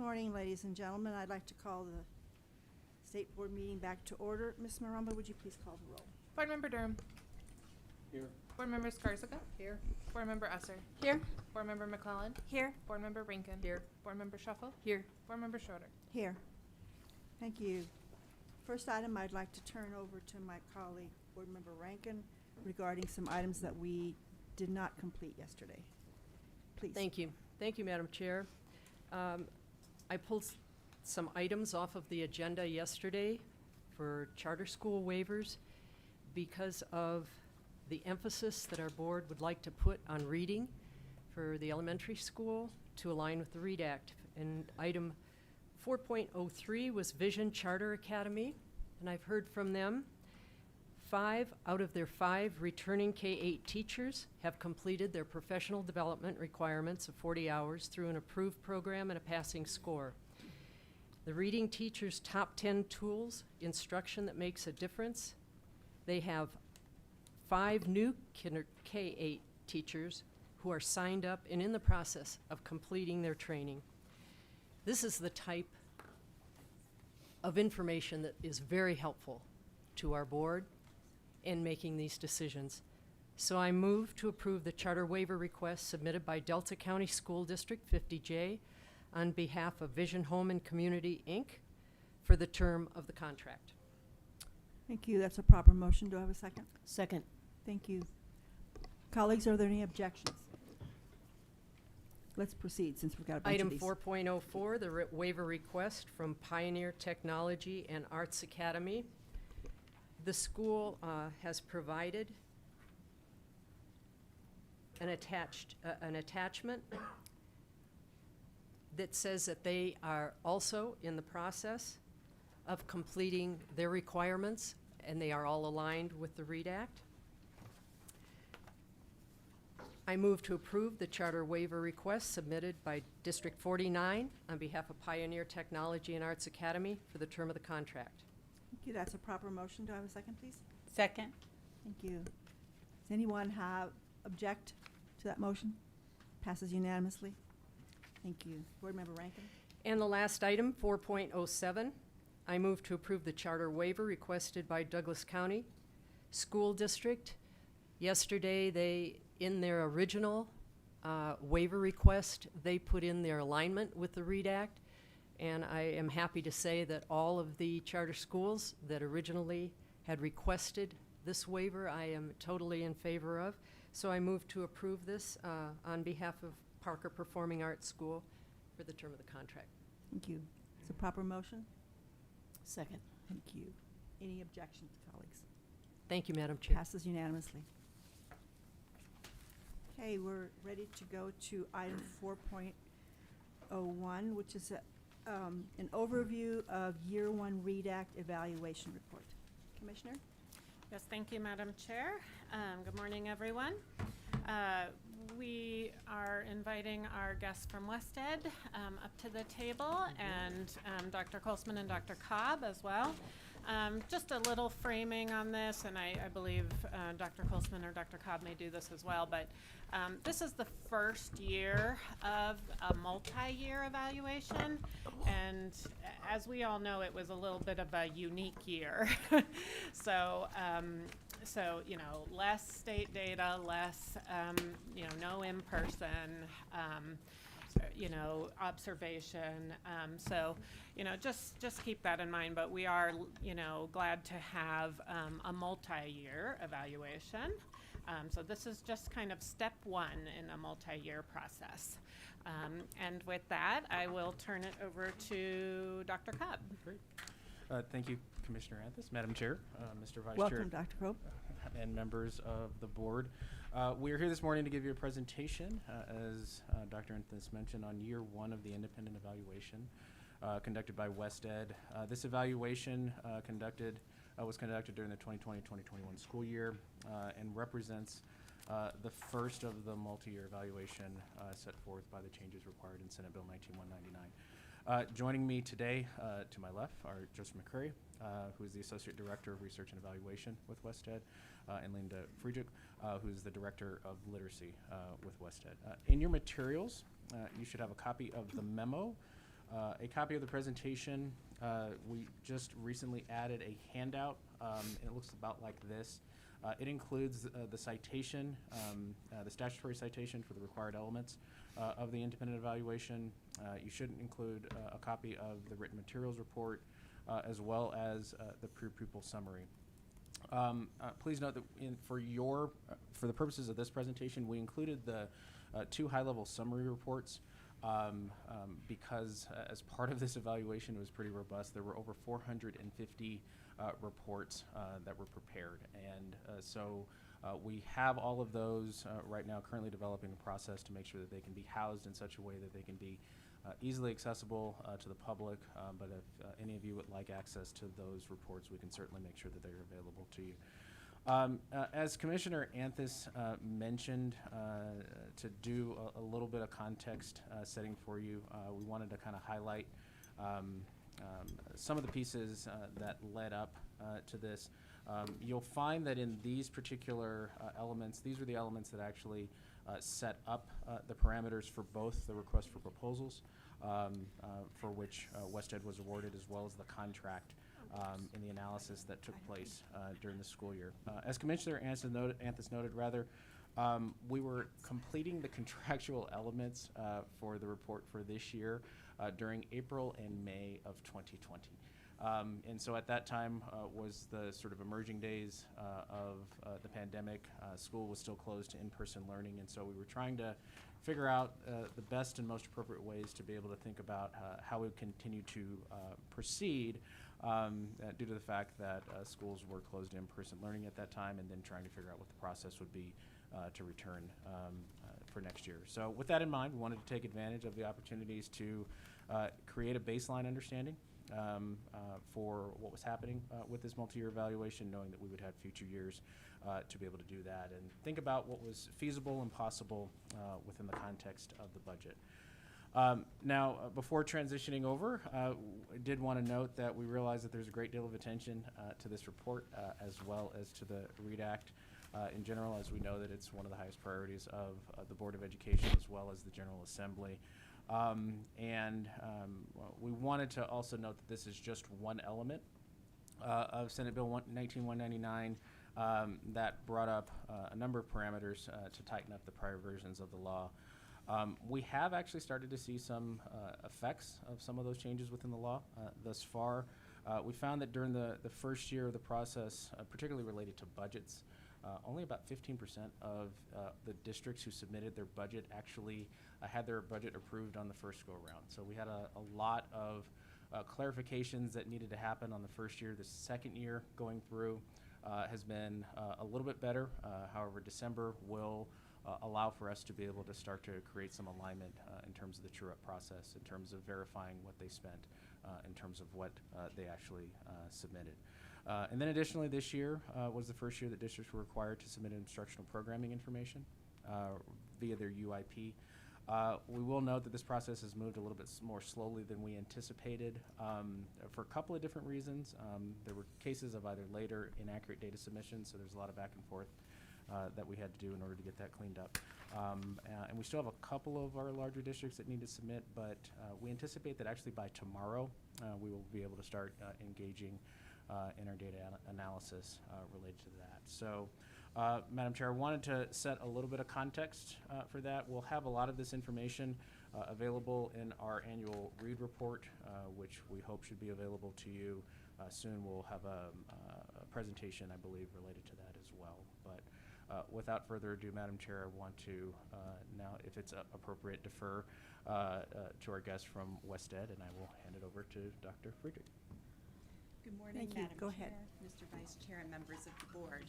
morning, ladies and gentlemen. I'd like to call the State Board meeting back to order. Ms. Marumba, would you please call the roll? Board Member Durham. Here. Board Member Skarzica. Here. Board Member Usser. Here. Board Member McClellan. Here. Board Member Rankin. Here. Board Member Shuffle. Here. Board Member Schroeder. Here. Thank you. First item, I'd like to turn over to my colleague, Board Member Rankin, regarding some items that we did not complete yesterday. Please. Thank you. Thank you, Madam Chair. I pulled some items off of the agenda yesterday for charter school waivers because of the emphasis that our board would like to put on reading for the elementary school to align with the READ Act. And item 4.03 was Vision Charter Academy, and I've heard from them. 5 out of their 5 returning K-8 teachers have completed their professional development requirements of 40 hours through an approved program and a passing score. The reading teachers' top 10 tools, instruction that makes a difference. They have 5 new K-8 teachers who are signed up and in the process of completing their training. This is the type of information that is very helpful to our board in making these decisions. So I move to approve the charter waiver request submitted by Delta County School District 50J on behalf of Vision Home and Community, Inc. for the term of the contract. Thank you. That's a proper motion. Do I have a second? Second. Thank you. Colleagues, are there any objections? Let's proceed since we've got a bunch Item of these. 4.04, the waiver request from Pioneer Technology and Arts Academy. The school has provided an attachment that says that they are also in the process of completing their requirements, and they are all aligned with the READ Act. I move to approve the charter waiver request submitted by District 49 on behalf of Pioneer Technology and Arts Academy for the term of the contract. Thank you. That's a proper motion. Do I have a second, please? Second. Thank you. Does anyone object to that motion? Passes unanimously. Thank you. Board Member Rankin. And the last item, 4.07, I move to approve the charter waiver requested by Douglas County School District. Yesterday, in their original waiver request, they put in their alignment with the READ Act. And I am happy to say that all of the charter schools that originally had requested this waiver, I am totally in favor of. So I move to approve this on behalf of Parker Performing Arts School for the term of the contract. Thank you. It's a proper motion. Second. Thank you. Any objections, colleagues? Thank you, Madam Chair. Passes unanimously. Okay, we're ready to go to item 4.01, which is an overview of Year 1 READ Act Evaluation Report. Commissioner? Yes, thank you, Madam Chair. Good morning, everyone. We are inviting our guests from WestEd up to the table, and Dr. Colsman and Dr. Cobb as well. Just a little framing on this, and I believe Dr. Colsman or Dr. Cobb may do this as well, but this is the first year of a multi-year evaluation, and as we all know, it was a little bit of a unique year. So, you know, less state data, less, you know, no in-person, you know, observation. So, you know, just keep that in mind. But we are, you know, glad to have a multi-year evaluation. So this is just kind of step 1 in a multi-year process. And with that, I will turn it over to Dr. Cobb. Great. Thank you, Commissioner Anthus, Madam Chair, Mr. Vice Welcome, Chair, Dr. Cobb. and members of the board. We are here this morning to give you a presentation, as Dr. Anthus mentioned, on Year 1 of the independent evaluation conducted by WestEd. This evaluation was conducted during the 2020-2021 school year and represents the first of the multi-year evaluation set forth by the changes required in Senate Bill 19199. Joining me today to my left are Joseph McCurry, who is the Associate Director of Research and Evaluation with WestEd, and Linda Friedrich, who is the Director of Literacy with WestEd. In your materials, you should have a copy of the memo A copy of the presentation, we just recently added a handout. It looks about like this. It includes the citation, the statutory citation for the required elements of the independent evaluation. You should include a copy of the written materials report, as well as the pre-pupil summary. Please note that for the purposes of this presentation, we included the 2 high-level summary reports because as part of this evaluation, it was pretty robust. There were over 450 reports that were prepared, and so we have all of those right now, currently developing a process to make sure that they can be housed in such a way that they can be easily accessible to the public, but if any of you would like access to those reports, we can certainly make sure that they're available to you. As Commissioner Anthis mentioned, to do a little bit of context setting for you, we wanted to kind of highlight some of the pieces that led up to this. You'll find that in these particular elements, these are the elements that actually set up the parameters for both the request for proposals, for which Wested was awarded, as well as the contract in the analysis that took place during the school year. As Commissioner Anthis noted, we were completing the contractual elements for the report for this year during April and May of 2020. And so at that time was the sort of emerging days of the pandemic. School was still closed to in-person learning, and so we were trying to figure out the best and most appropriate ways to be able to think about how we would continue to proceed due to the fact that schools were closed to in-person learning at that time, and then trying to figure out what the process would be to return for next year. So with that in mind, we wanted to take advantage of the opportunities to create a baseline understanding for what was happening with this multi-year evaluation, knowing that we would have future years to be able to do that and think about what was feasible and possible within the context of the budget. Now, before transitioning over, I did want to note that we realize that there's a great deal of attention to this report as well as to the READ Act in general, as we know that it's one of the highest priorities of the Board of Education as well as the General Assembly. We wanted to also note that this is just one element of Senate Bill 19199 that brought up a number of parameters to tighten up the prior versions of the law. We have actually started to see some effects of some of those changes within the law thus far. We found that during the first year of the process, particularly related to budgets, only about 15% of the districts who submitted their budget actually had their budget approved on the first go-around. So we had a lot of clarifications that needed to happen on the first year. The second year going through has been a little bit better. However, December will allow for us to be able to start to create some alignment in terms of the true-up process, in terms of verifying what they spent, in terms of what they actually submitted. And then additionally, this year was the first year that districts were required to submit instructional programming information via their UIP. We will note that this process has moved a little bit more slowly than we anticipated for a couple of different reasons. There were cases of either later inaccurate data submissions, so there's a lot of back and forth that we had to do in order to get that cleaned up. And we still have a couple of our larger districts that need to submit, but we anticipate that actually by tomorrow we will be able to start engaging in our data analysis related to that. So, Madam Chair, I wanted to set a little bit of context for that. We'll have a lot of this information available in our annual READ report, which we hope should be available to you soon. We'll have a presentation, I believe, related to that as well. But without further ado, Madam Chair, I want to now, if it's appropriate, defer to our guest from Wested, and I will hand it over to Dr. Friedrich. Good morning, Thank you. Madam Go Chair, ahead. Mr. Vice Chair, and members of the board.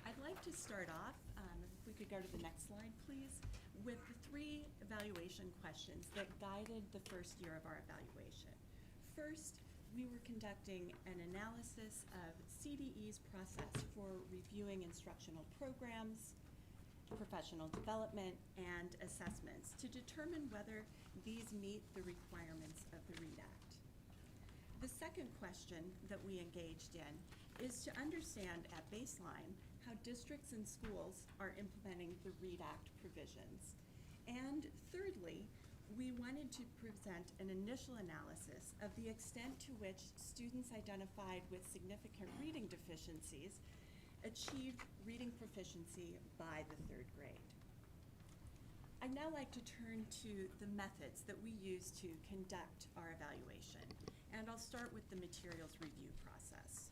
I'd like to start off, if we could go to the next slide, please, with the 3 evaluation questions that guided the first year of our evaluation. First, we were conducting an analysis of CDE's process for reviewing instructional programs, professional development, and assessments to determine whether these meet the requirements of the READ Act. The second question that we engaged in is to understand at baseline how districts and schools are implementing the READ Act provisions. And thirdly, we wanted to present an initial analysis of the extent to which students identified with significant reading deficiencies achieved reading proficiency by the 3rd grade. I'd now like to turn to the methods that we use to conduct our evaluation, and I'll start with the materials review process.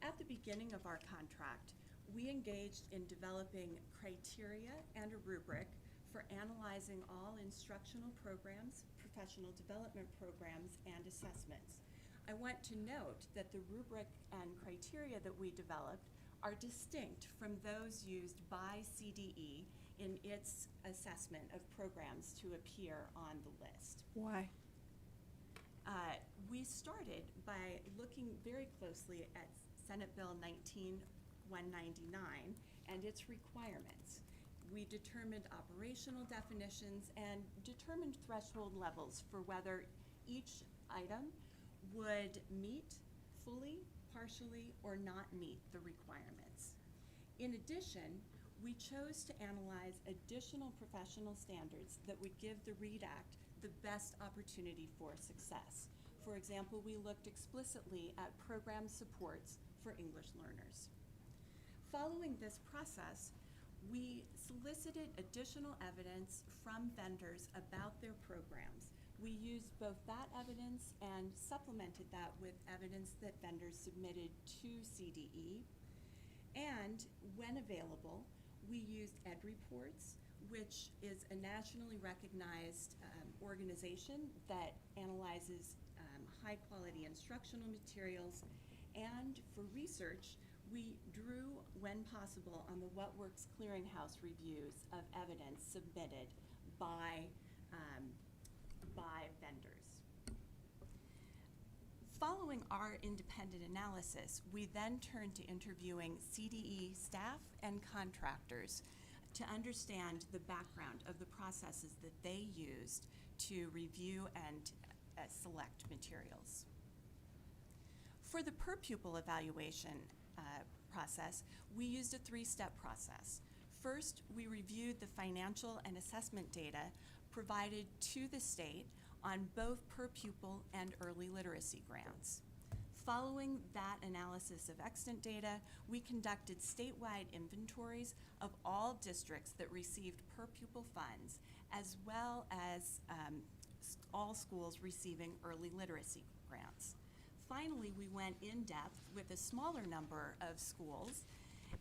At the beginning of our contract, we engaged in developing criteria and a rubric for analyzing all instructional programs, professional development programs, and assessments. I want to note that the rubric and criteria that we developed are distinct from those used by CDE in its assessment of programs to appear on the list. Why? We started by looking very closely at Senate Bill 19199 and its requirements. We determined operational definitions and determined threshold levels for whether each item would meet fully, partially, or not meet the requirements. In addition, we chose to analyze additional professional standards that would give the READ Act the best opportunity for success. For example, we looked explicitly at program supports for English learners. Following this process, we solicited additional evidence from vendors about their programs. We used both that evidence and supplemented that with evidence that vendors submitted to CDE. And when available, we used EdReports, which is a nationally recognized organization that analyzes high-quality instructional materials. And for research, we drew, when possible, on the What Works Clearinghouse reviews of evidence submitted by vendors. Following our independent analysis, we then turned to interviewing CDE staff and contractors to understand the background of the processes that they used to review and select materials. For the per pupil evaluation process, we used a 3-step process. First, we reviewed the financial and assessment data provided to the state on both per pupil and early literacy grants. Following that analysis of extant data, we conducted statewide inventories of all districts that received per pupil funds, as well as all schools receiving early literacy grants. Finally, we went in depth with a smaller number of schools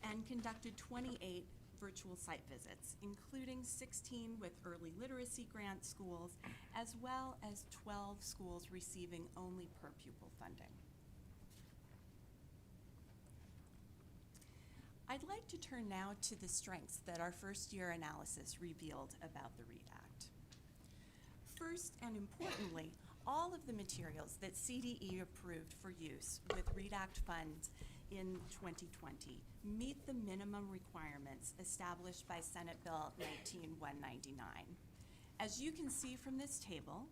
and conducted 28 virtual site visits, including 16 with early literacy grant schools, as well as 12 schools receiving only per pupil funding. I'd like to turn now to the strengths that our first year analysis revealed about the READ Act. First, and importantly, all of the materials that CDE approved for use with READ Act funds in 2020 meet the minimum requirements established by Senate Bill 19199. As you can see from this table,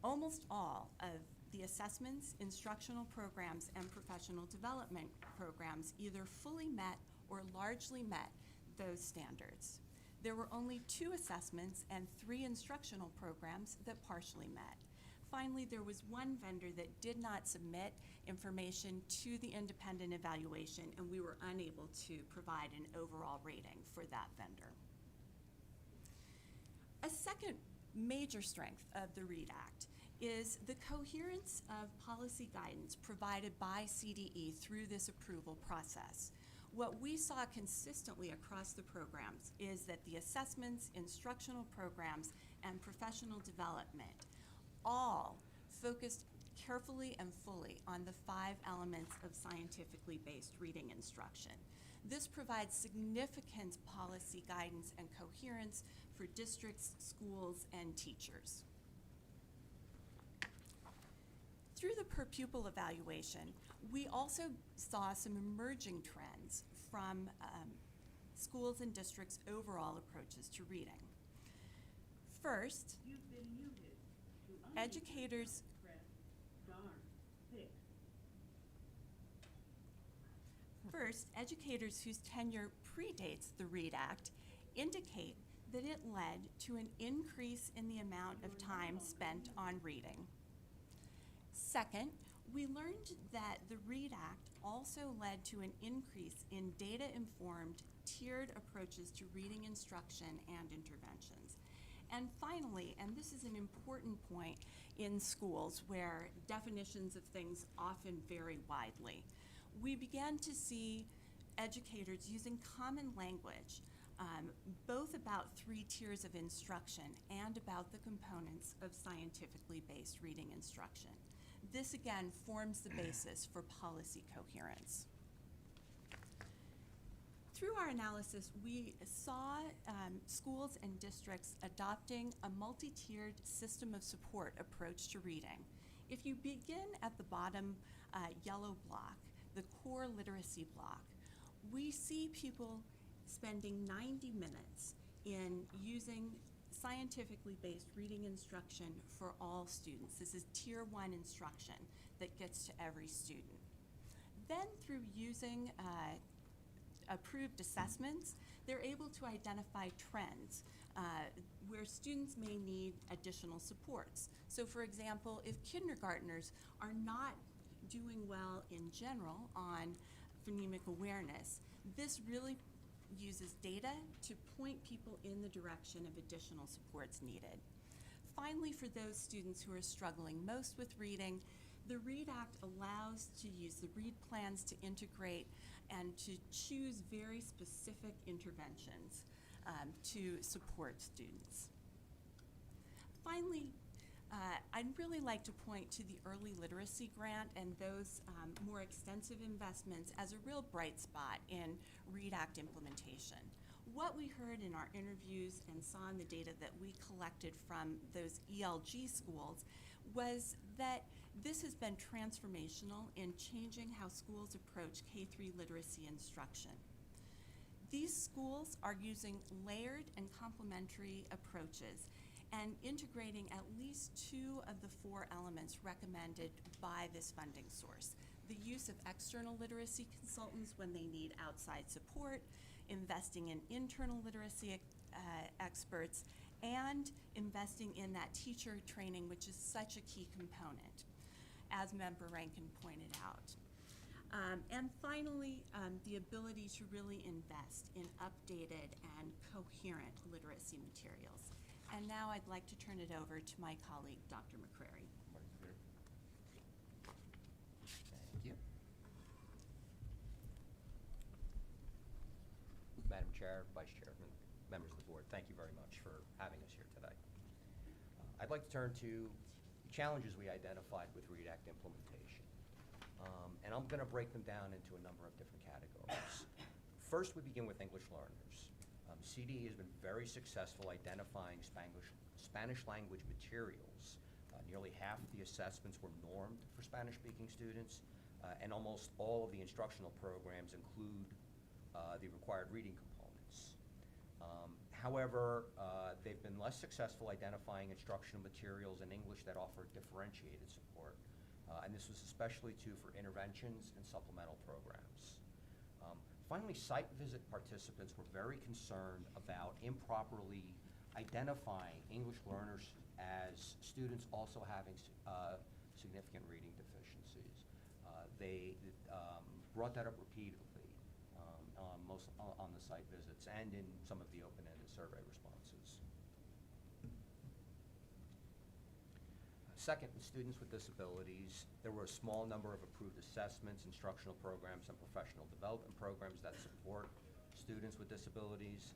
almost all of the assessments, instructional programs, and professional development programs either fully met or largely met those standards. There were only 2 assessments and 3 instructional programs that partially met. Finally, there was one vendor that did not submit information to the independent evaluation, and we were unable to provide an overall rating for that vendor. A second major strength of the READ Act is the coherence of policy guidance provided by CDE through this approval process. What we saw consistently across the programs is that the assessments, instructional programs, and professional development all focused carefully and fully on the 5 elements of scientifically based reading instruction. This provides significant policy guidance and coherence for districts, schools, and teachers. Through the per pupil evaluation, we also saw some emerging trends from schools and districts' overall approaches to reading. First, educators whose tenure predates the READ Act indicate that it led to an increase in the amount of time spent on reading. Second, we learned that the READ Act also led to an increase in data-informed, tiered approaches to reading instruction and interventions. And finally, and this is an important point in schools where definitions of things often vary widely, we began to see educators using common language, both about 3 tiers of instruction and about the components of scientifically based reading instruction. This again forms the basis for policy coherence. Through our analysis, we saw schools and districts adopting a multi-tiered system of support approach to reading. If you begin at the bottom yellow block, the core literacy block, we see people spending 90 minutes in using scientifically based reading instruction for all students. This is tier 1 instruction that gets to every student. Then through using approved assessments, they're able to identify trends where students may need additional supports. So for example, if kindergartners are not doing well in general on phonemic awareness, this really uses data to point people in the direction of additional supports needed. Finally, for those students who are struggling most with reading, the READ Act allows to use the READ plans to integrate and to choose very specific interventions to support students. Finally, I'd really like to point to the Early Literacy Grant and those more extensive investments as a real bright spot in READ Act implementation. What we heard in our interviews and saw in the data that we collected from those ELG schools was that this has been transformational in changing how schools approach K-3 literacy instruction. These schools are using layered and complementary approaches and integrating at least 2 of the 4 elements recommended by this funding source. The use of external literacy consultants when they need outside support, investing in internal literacy experts, and investing in that teacher training, which is such a key component, as Member Rankin pointed out. And finally, the ability to really invest in updated and coherent literacy materials. And now I'd like to turn it over to my colleague, Dr. McCrary. Thank you. Madam Chair, Vice Chairman, members of the board, thank you very much for having us here today. I'd like to turn to the challenges we identified with READ Act implementation. And I'm going to break them down into a number of different categories. First, we begin with English learners. CDE has been very successful identifying Spanish language materials. Nearly half of the assessments were normed for Spanish-speaking students, and almost all of the instructional programs include the required reading components. However, they've been less successful identifying instructional materials in English that offer differentiated support, and this was especially true for interventions and supplemental programs. Finally, site visit participants were very concerned about improperly identifying English learners as students also having significant reading deficiencies. They brought that up repeatedly on the site visits and in some of the open-ended survey responses. Second, with students with disabilities, there were a small number of approved assessments, instructional programs, and professional development programs that support students with disabilities.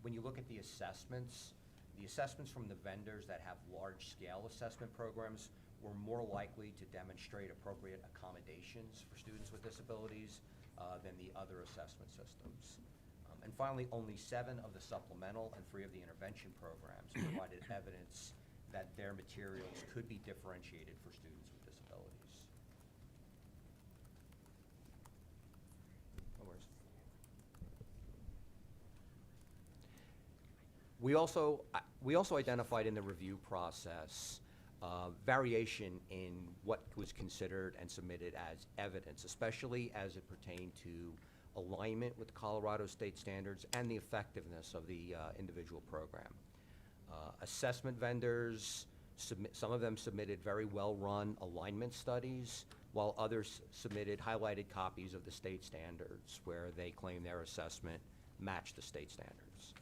When you look at the assessments from the vendors that have large-scale assessment programs were more likely to demonstrate appropriate accommodations for students with disabilities than the other assessment systems. And finally, only 7 of the supplemental and 3 of the intervention programs provided evidence that their materials could be differentiated for students with disabilities. No worries. We also identified in the review process variation in what was considered and submitted as evidence, especially as it pertained to alignment with Colorado state standards, and the effectiveness of the individual program. Assessment vendors, some of them submitted very well-run alignment studies, while others submitted highlighted copies of the state standards where they claim their assessment matched the state standards.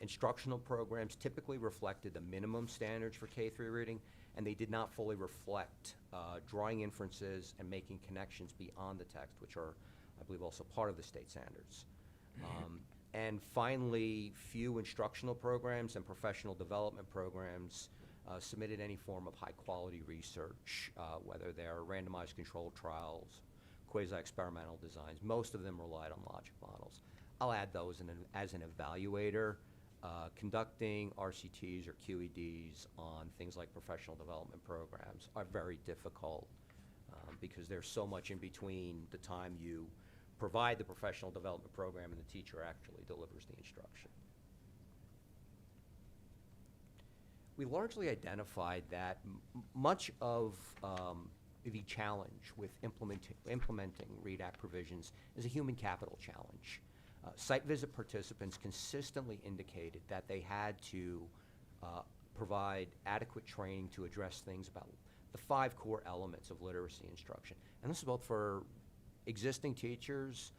Instructional programs typically reflected the minimum standards for K-3 reading, and they did not fully reflect drawing inferences and making connections beyond the text, which are, I believe, also part of the state standards. And finally, few instructional programs and professional development programs submitted any form of high-quality research, whether they're randomized controlled trials, quasi-experimental designs. Most of them relied on logic models. I'll add those as an evaluator. Conducting RCTs or QEDs on things like professional development programs are very difficult because there's so much in between the time you provide the professional development program and the teacher actually delivers the instruction. We largely identified that much of the challenge with implementing READ Act provisions is a human capital challenge. Site visit participants consistently indicated that they had to provide adequate training to address things about the 5 core elements of literacy instruction. And this is both for existing teachers,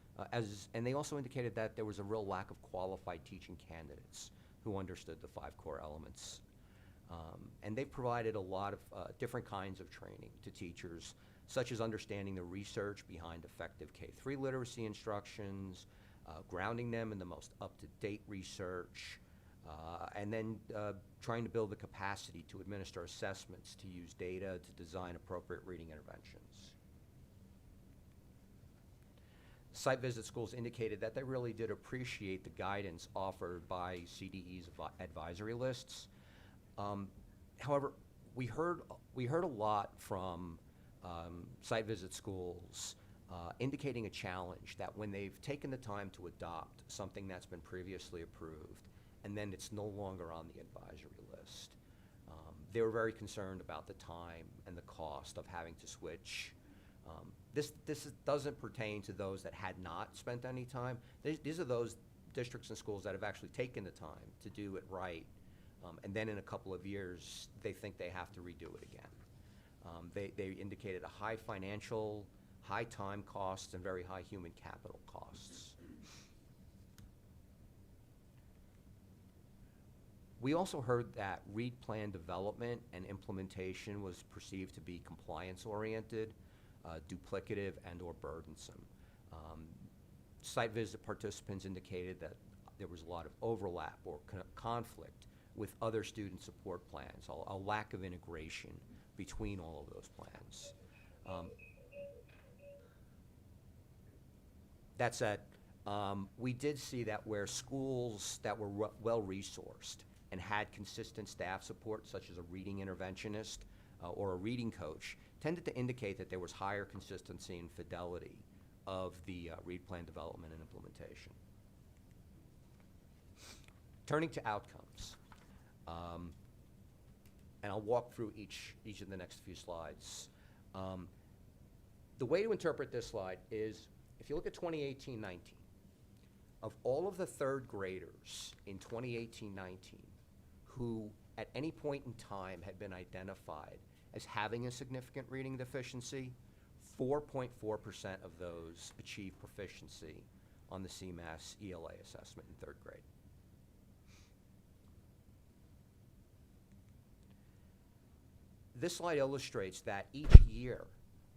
and they also indicated that there was a real lack of qualified teaching candidates who understood the 5 core elements. And they've provided a lot of different kinds of training to teachers, such as understanding the research behind effective K-3 literacy instructions, grounding them in the most up-to-date research, and then trying to build the capacity to administer assessments, to use data to design appropriate reading interventions. Site visit schools indicated that they really did appreciate the guidance offered by CDE's advisory lists. However, we heard a lot from site visit schools indicating a challenge that when they've taken the time to adopt something that's been previously approved, and then it's no longer on the advisory list, they were very concerned about the time and the cost of having to switch. This doesn't pertain to those that had not spent any time. These are those districts and schools that have actually taken the time to do it right, and then in a couple of years, they think they have to redo it again. They indicated a high financial, high time costs, and very high human capital costs. We also heard that READ plan development and implementation was perceived to be compliance-oriented, duplicative, and/or burdensome. Site visit participants indicated that there was a lot of overlap or conflict with other student support plans, a lack of integration between all of those plans. That said, we did see that where schools that were well-resourced and had consistent staff support, such as a reading interventionist or a reading coach, tended to indicate that there was higher consistency and fidelity of the READ plan development and implementation. Turning to outcomes, and I'll walk through each of the next few slides. The way to interpret this slide is, if you look at 2018-19, of all of the third graders in 2018-19 who at any point in time had been identified as having a significant reading deficiency, 4.4% of those achieved proficiency on the CMAS ELA assessment in third grade. This slide illustrates that each year,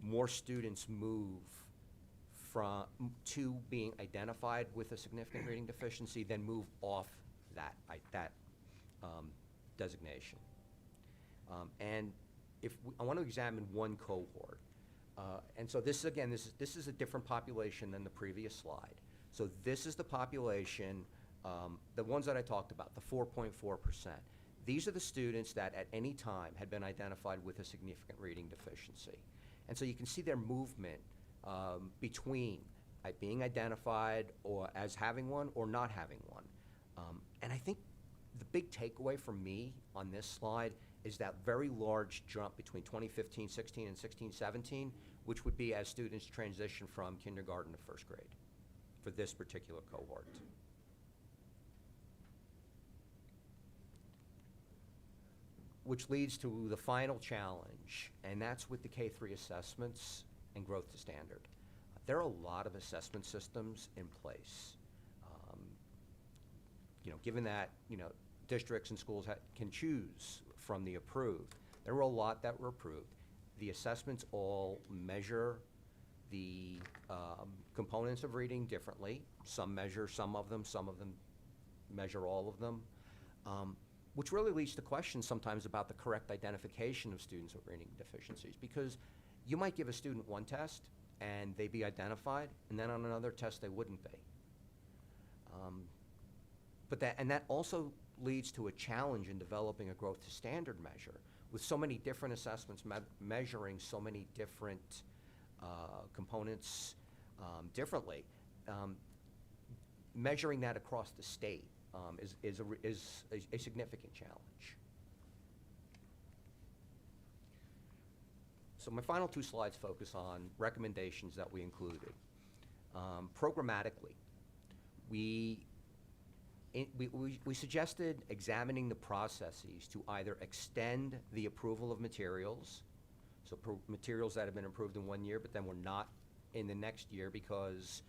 more students move to being identified with a significant reading deficiency than move off that designation. And I want to examine one cohort. And so this is a different population than the previous slide. So this is the population, the ones that I talked about, the 4.4%. These are the students that at any time had been identified with a significant reading deficiency. And so you can see their movement between being identified or as having one or not having one. And I think the big takeaway for me on this slide is that very large jump between 2015-16 and 16-17, which would be as students transition from kindergarten to first grade. for this particular cohort. Which leads to the final challenge, and that's with the K-3 assessments and growth to standard. There are a lot of assessment systems in place. Given that, districts and schools can choose from the approved, there were a lot that were approved. The assessments all measure the components of reading differently. Some measure some of them measure all of them. Which really leads to questions sometimes about the correct identification of students with reading deficiencies, because you might give a student one test and they be identified, and then on another test they wouldn't be. That also leads to a challenge in developing a growth to standard measure with so many different assessments measuring so many different components differently. Measuring that across the state is a significant challenge. So my final two slides focus on recommendations that we included. Programmatically, we suggested examining the processes to either extend the approval of materials, so materials that have been approved in 1 year but then were not in the next year because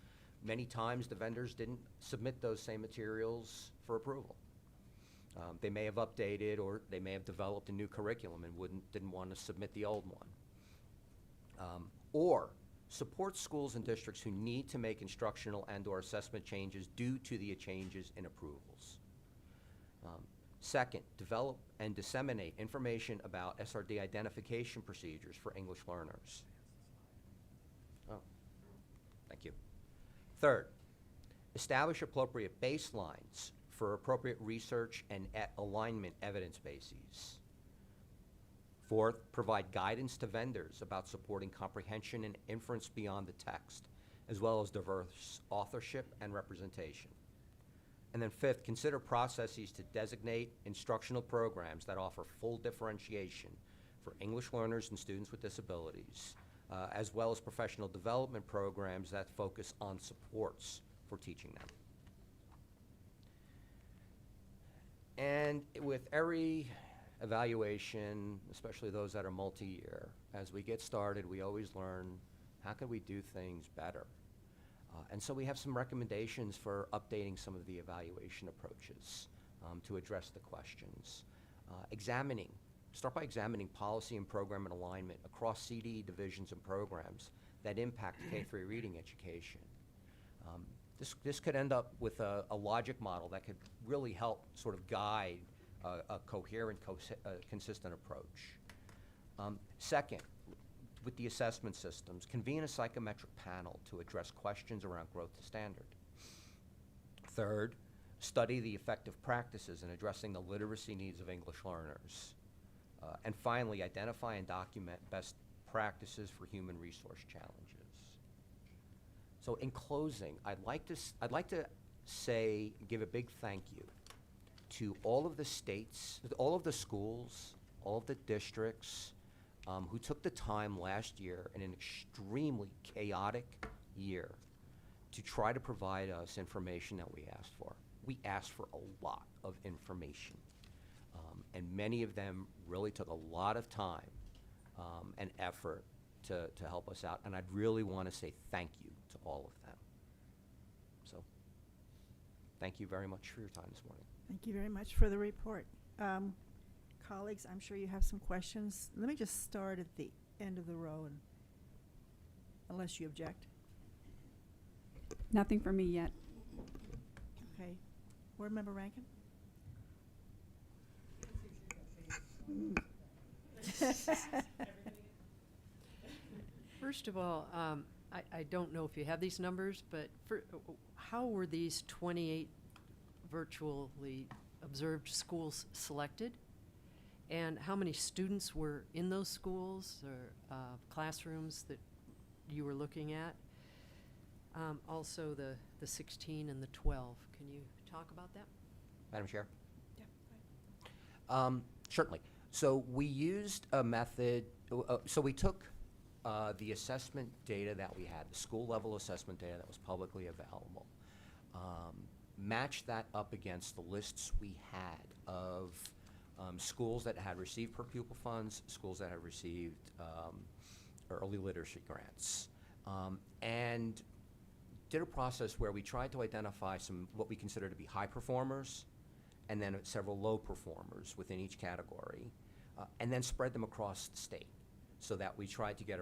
many times the vendors didn't submit those same materials for approval. They may have updated, or they may have developed a new curriculum and didn't want to submit the old one. Or support schools and districts who need to make instructional and/or assessment changes due to the changes in approvals. Second, develop and disseminate information about SRD identification procedures for English learners. Oh, thank you. Third, establish appropriate baselines for appropriate research and alignment evidence bases. Fourth, provide guidance to vendors about supporting comprehension and inference beyond the text, as well as diverse authorship and representation. And then fifth, consider processes to designate instructional programs that offer full differentiation for English learners and students with disabilities, as well as professional development programs that focus on supports for teaching them. And with every evaluation, especially those that are multi-year, as we get started, we always learn, how can we do things better? And so we have some recommendations for updating some of the evaluation approaches to address the questions. Start by examining policy and program and alignment across CDE divisions and programs that impact K-3 reading education. This could end up with a logic model that could really help sort of guide a coherent, consistent approach. Second, with the assessment systems, convene a psychometric panel to address questions around growth to standard. Third, study the effective practices in addressing the literacy needs of English learners. And finally, identify and document best practices for human resource challenges. So in closing, I'd like to give a big thank you to all of the states, all of the schools, all of the districts who took the time last year in an extremely chaotic year to try to provide us information that we asked for. We asked for a lot of information, and many of them really took a lot of time and effort to help us out, and I'd really want to say thank you to all of them. So, thank you very much for your time this morning. Thank you very much for the report. Colleagues, I'm sure you have some questions. Let me just start at the end of the row, and unless you object. Nothing for me yet. Okay. Board Member Rankin? First of all, I don't know if you have these numbers, but how were these 28 virtually observed schools selected? And how many students were in those schools or classrooms that you were looking at? Also, the 16 and the 12. Can you talk about that? Madam Chair? Yeah. Certainly. So we used a method, so we took the assessment data that we had, the school-level assessment data that was publicly available, matched that up against the lists we had of schools that had received per pupil funds, schools that had received early literacy grants, and did a process where we tried to identify some what we consider to be high performers, and then several low performers within each category, and then spread them across the state, so that we tried to get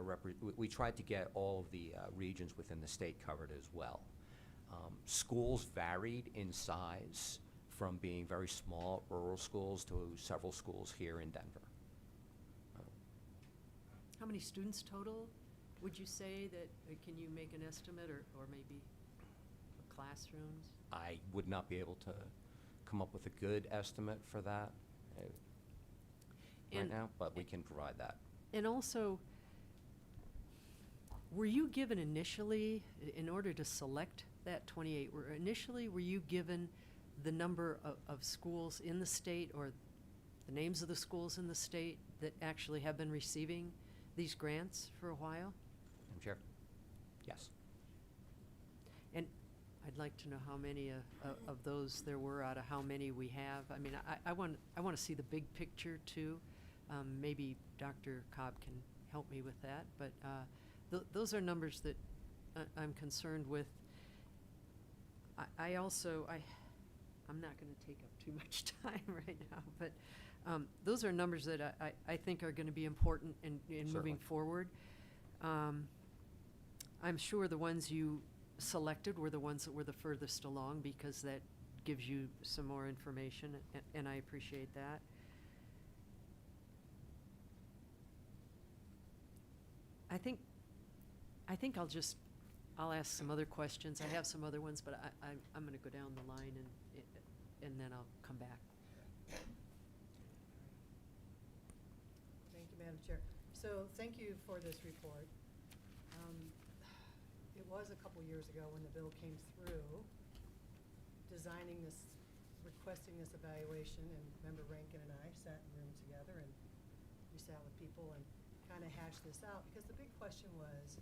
we tried to get all of the regions within the state covered as well. Schools varied in size from being very small rural schools to several schools here in Denver. How many students total, would you say that, can you make an estimate, or maybe classrooms? I would not be able to come up with a good estimate for that right And- now, but we can provide that. And also, were you given initially, in order to select that 28, were you given the number of schools in the state, or the names of the schools in the state that actually have been receiving these grants for a while? Madam Chair? Yes. And I'd like to know how many of those there were out of how many we have. I mean, I want to see the big picture too. Maybe Dr. Cobb can help me with that, but those are numbers that I'm concerned with. I'm not going to take up too much time right now, but those are numbers that I think are going to be important in moving Certainly. forward. I'm sure the ones you selected were the ones that were the furthest along, because that gives you some more information, and I appreciate that. I think I'll ask some other questions. I have some other ones, but I'm going to go down the line and then I'll come back. Thank you, Madam Chair. So thank you for this report. It was a couple years ago when the bill came through, designing this, requesting this evaluation, and Member Rankin and I sat in a room together, and we sat with people and kind of hashed this out, because the big question was,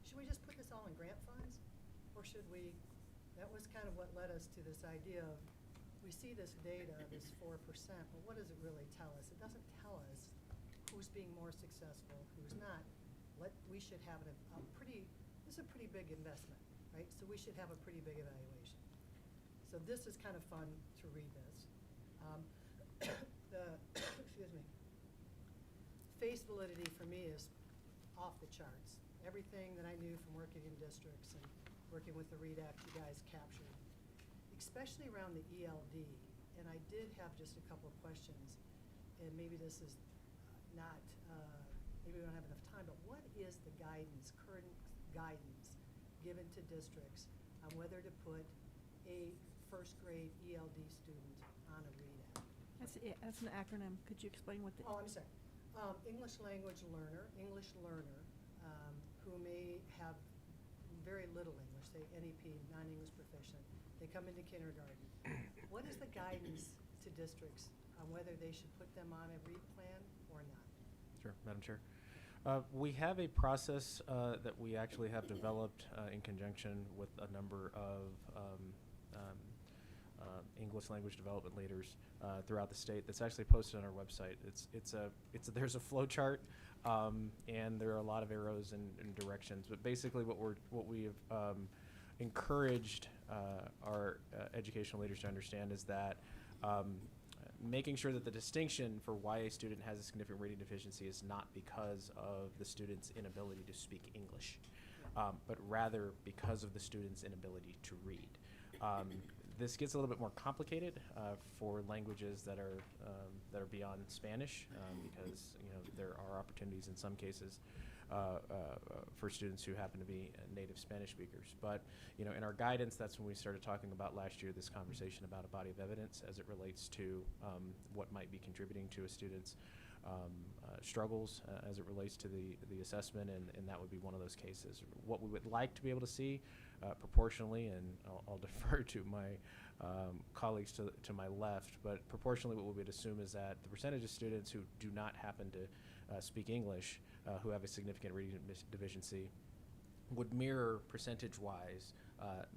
should we just put this all in grant funds, or should we? That was kind of what led us to this idea of, we see this data, this 4%, but what does it really tell us? It doesn't tell us who's being more successful, who's not. We should have this is a pretty big investment, right? So we should have a pretty big evaluation. So this is kind of fun to read this. Excuse me. Face validity for me is off the charts. Everything that I knew from working in districts and working with the READ Act, you guys captured, especially around the ELD. And I did have just a couple of questions, and maybe this is not, maybe we don't have enough time, but what is the guidance, current guidance given to districts on whether to put a first grade ELD student on a READ Act? That's an acronym. Could you explain what the? Oh, I'm sorry. English language learner, who may have very little English, say NEP, non-English proficient. They come into kindergarten. What is the guidance to districts on whether they should put them on a READ plan or not? Sure, Madam Chair. We have a process that we actually have developed in conjunction with a number of English language development leaders throughout the state. That's actually posted on our website. There's a flow chart, and there are a lot of arrows and directions. But basically, what we have encouraged our educational leaders to understand is that making sure that the distinction for why a student has a significant reading deficiency is not because of the student's inability to speak English, but rather because of the student's inability to read. This gets a little bit more complicated for languages that are beyond Spanish, because there are opportunities in some cases for students who happen to be native Spanish speakers. But in our guidance, that's when we started talking about last year this conversation about a body of evidence as it relates to what might be contributing to a student's struggles as it relates to the assessment, and that would be one of those cases. What we would like to be able to see proportionally, and I'll defer to my colleagues to my left, but proportionally what we would assume is that the percentage of students who do not happen to speak English, who have a significant reading deficiency, would mirror percentage-wise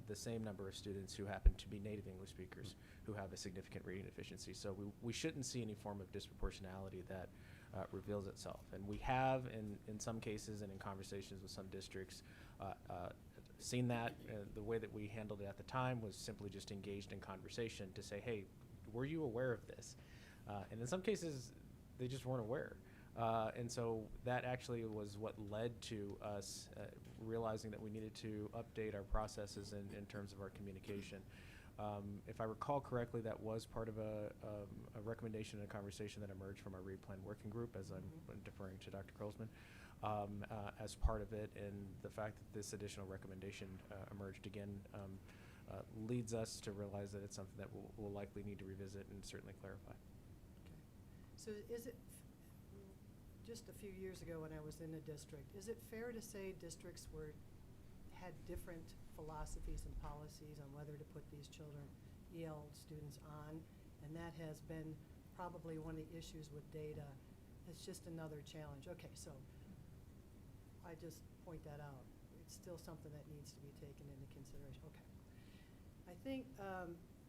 the same number of students who happen to be native English speakers who have a significant reading deficiency. So we shouldn't see any form of disproportionality that reveals itself. And we have, in some cases and in conversations with some districts, seen that. The way that we handled it at the time was simply just engaged in conversation to say, hey, were you aware of this? And in some cases, they just weren't aware. And so that actually was what led to us realizing that we needed to update our processes in terms of our communication. If I recall correctly, that was part of a recommendation and a conversation that emerged from our Read Plan Working Group, as I'm deferring to Dr. Krolsman, as part of it. And the fact that this additional recommendation emerged again leads us to realize that it's something that we'll likely need to revisit and certainly clarify. So is it, just a few years ago when I was in a district, is it fair to say districts had different philosophies and policies on whether to put these children, EL students on? And that has been probably one of the issues with data. It's just another challenge. Okay, so I just point that out. It's still something that needs to be taken into consideration. Okay. I think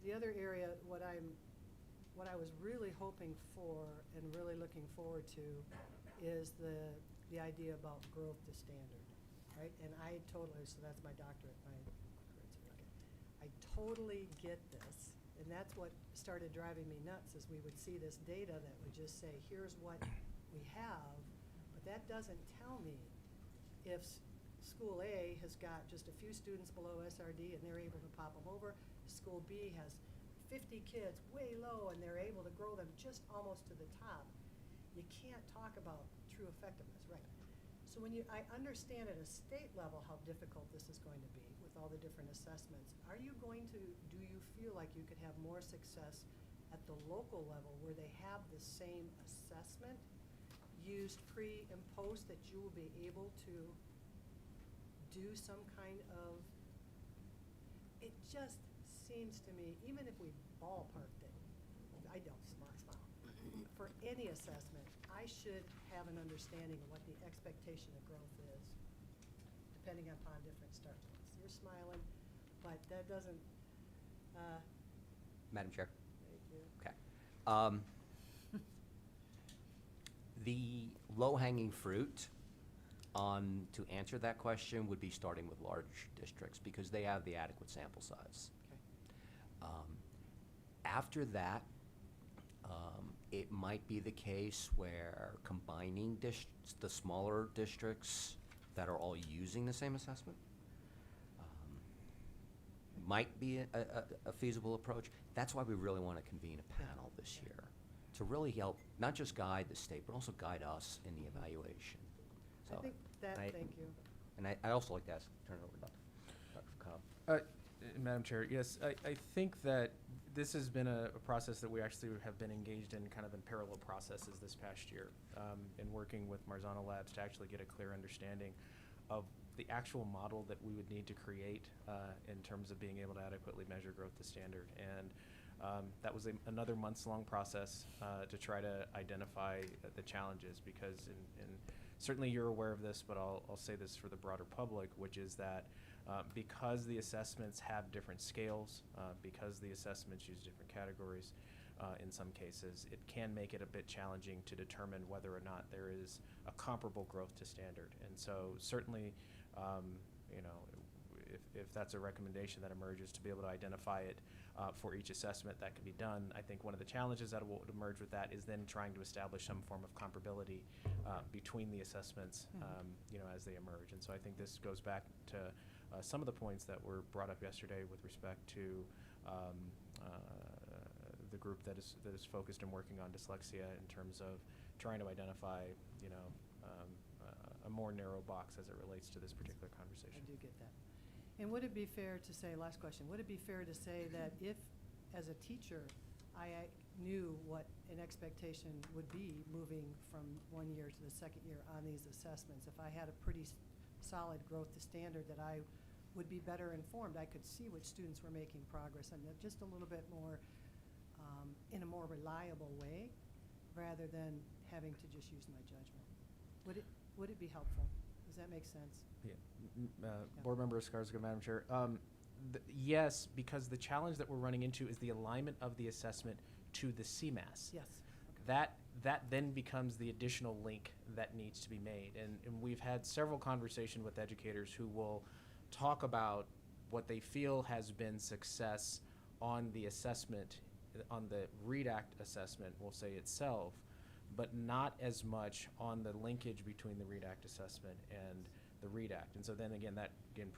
the other area, what I was really hoping for and really looking forward to is the idea about growth to standard, right? And I totally, so that's my doctorate, okay. I totally get this, and that's what started driving me nuts, is we would see this data that would just say, here's what we have, but that doesn't tell me if school A has got just a few students below SRD and they're able to pop them over, school B has 50 kids way low and they're able to grow them just almost to the top. You can't talk about true effectiveness, right? So I understand at a state level how difficult this is going to be with all the different assessments. Do you feel like you could have more success at the local level where they have the same assessment used pre and post, that you will be able to do some kind of, it just seems to me, even if we ballparked it, I don't, smile. For any assessment, I should have an understanding of what the expectation of growth is, depending upon different start points. You're smiling, but that doesn't, Madam Chair? thank you. Okay. The low-hanging fruit to answer that question would be starting with large districts because they have the adequate sample size. Okay. After that, it might be the case where combining the smaller districts that are all using the same assessment might be a feasible approach. That's why we really want to convene a panel this year to really help not just guide the state, but also guide us in the evaluation. So I think that, thank you. And I also like to turn it over to Dr. Cobb. Madam Chair, yes, I think that this has been a process that we actually have been engaged in kind of in parallel processes this past year, in working with Marzano Labs to actually get a clear understanding of the actual model that we would need to create in terms of being able to adequately measure growth to standard. And that was another months-long process to try to identify the challenges, because certainly you're aware of this, but I'll say this for the broader public, which is that because the assessments have different scales, because the assessments use different categories, in some cases, it can make it a bit challenging to determine whether or not there is a comparable growth to standard. And so certainly, if that's a recommendation that emerges, to be able to identify it for each assessment, that can be done. I think one of the challenges that will emerge with that is then trying to establish some form of comparability between the assessments, as they emerge. And so I think this goes back to some of the points that were brought up yesterday with respect to the group that is focused and working on dyslexia in terms of trying to identify, a more narrow box as it relates to this particular conversation. I do get that. And would it be fair to say, last question, would it be fair to say that if, as a teacher, I knew what an expectation would be moving from one year to the second year on these assessments, if I had a pretty solid growth to standard, that I would be better informed, I could see which students were making progress and just a little bit more, in a more reliable way, rather than having to just use my judgment. Would it be helpful? Does that make sense? Yeah. Board Member Skarsgård, Madam Chair. Yes, because the challenge that we're running into is the alignment of the assessment to the CMAS. Yes. Okay. That then becomes the additional link that needs to be made. And we've had several conversations with educators who will talk about what they feel has been success on the assessment, on the READ Act assessment, we'll say itself, but not as much on the linkage between the READ Act assessment and the READ Act. And so then again, that again,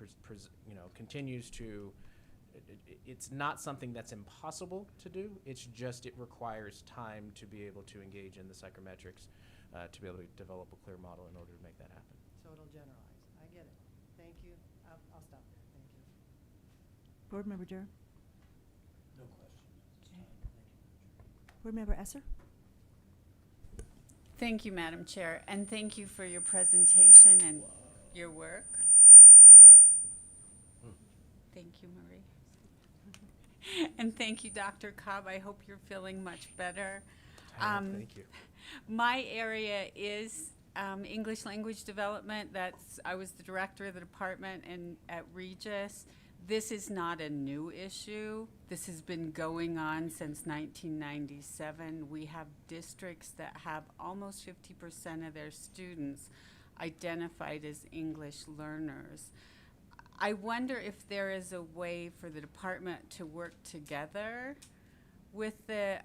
continues to, it's not something that's impossible to do. It's just, it requires time to be able to engage in the psychometrics, to be able to develop a clear model in order to make that happen. So it'll generalize. I get it. Thank you. I'll stop there. Thank you. Board Member Dura? No questions. Board Member Esser? Thank you, Madam Chair, and thank you for your presentation and your work. Thank you, Marie. And thank you, Dr. Cobb. I hope you're feeling much better. Thank you. My area is English language development. I was the director of the department at Regis. This is not a new issue. This has been going on since 1997. We have districts that have almost 50% of their students identified as English learners. I wonder if there is a way for the department to work together with the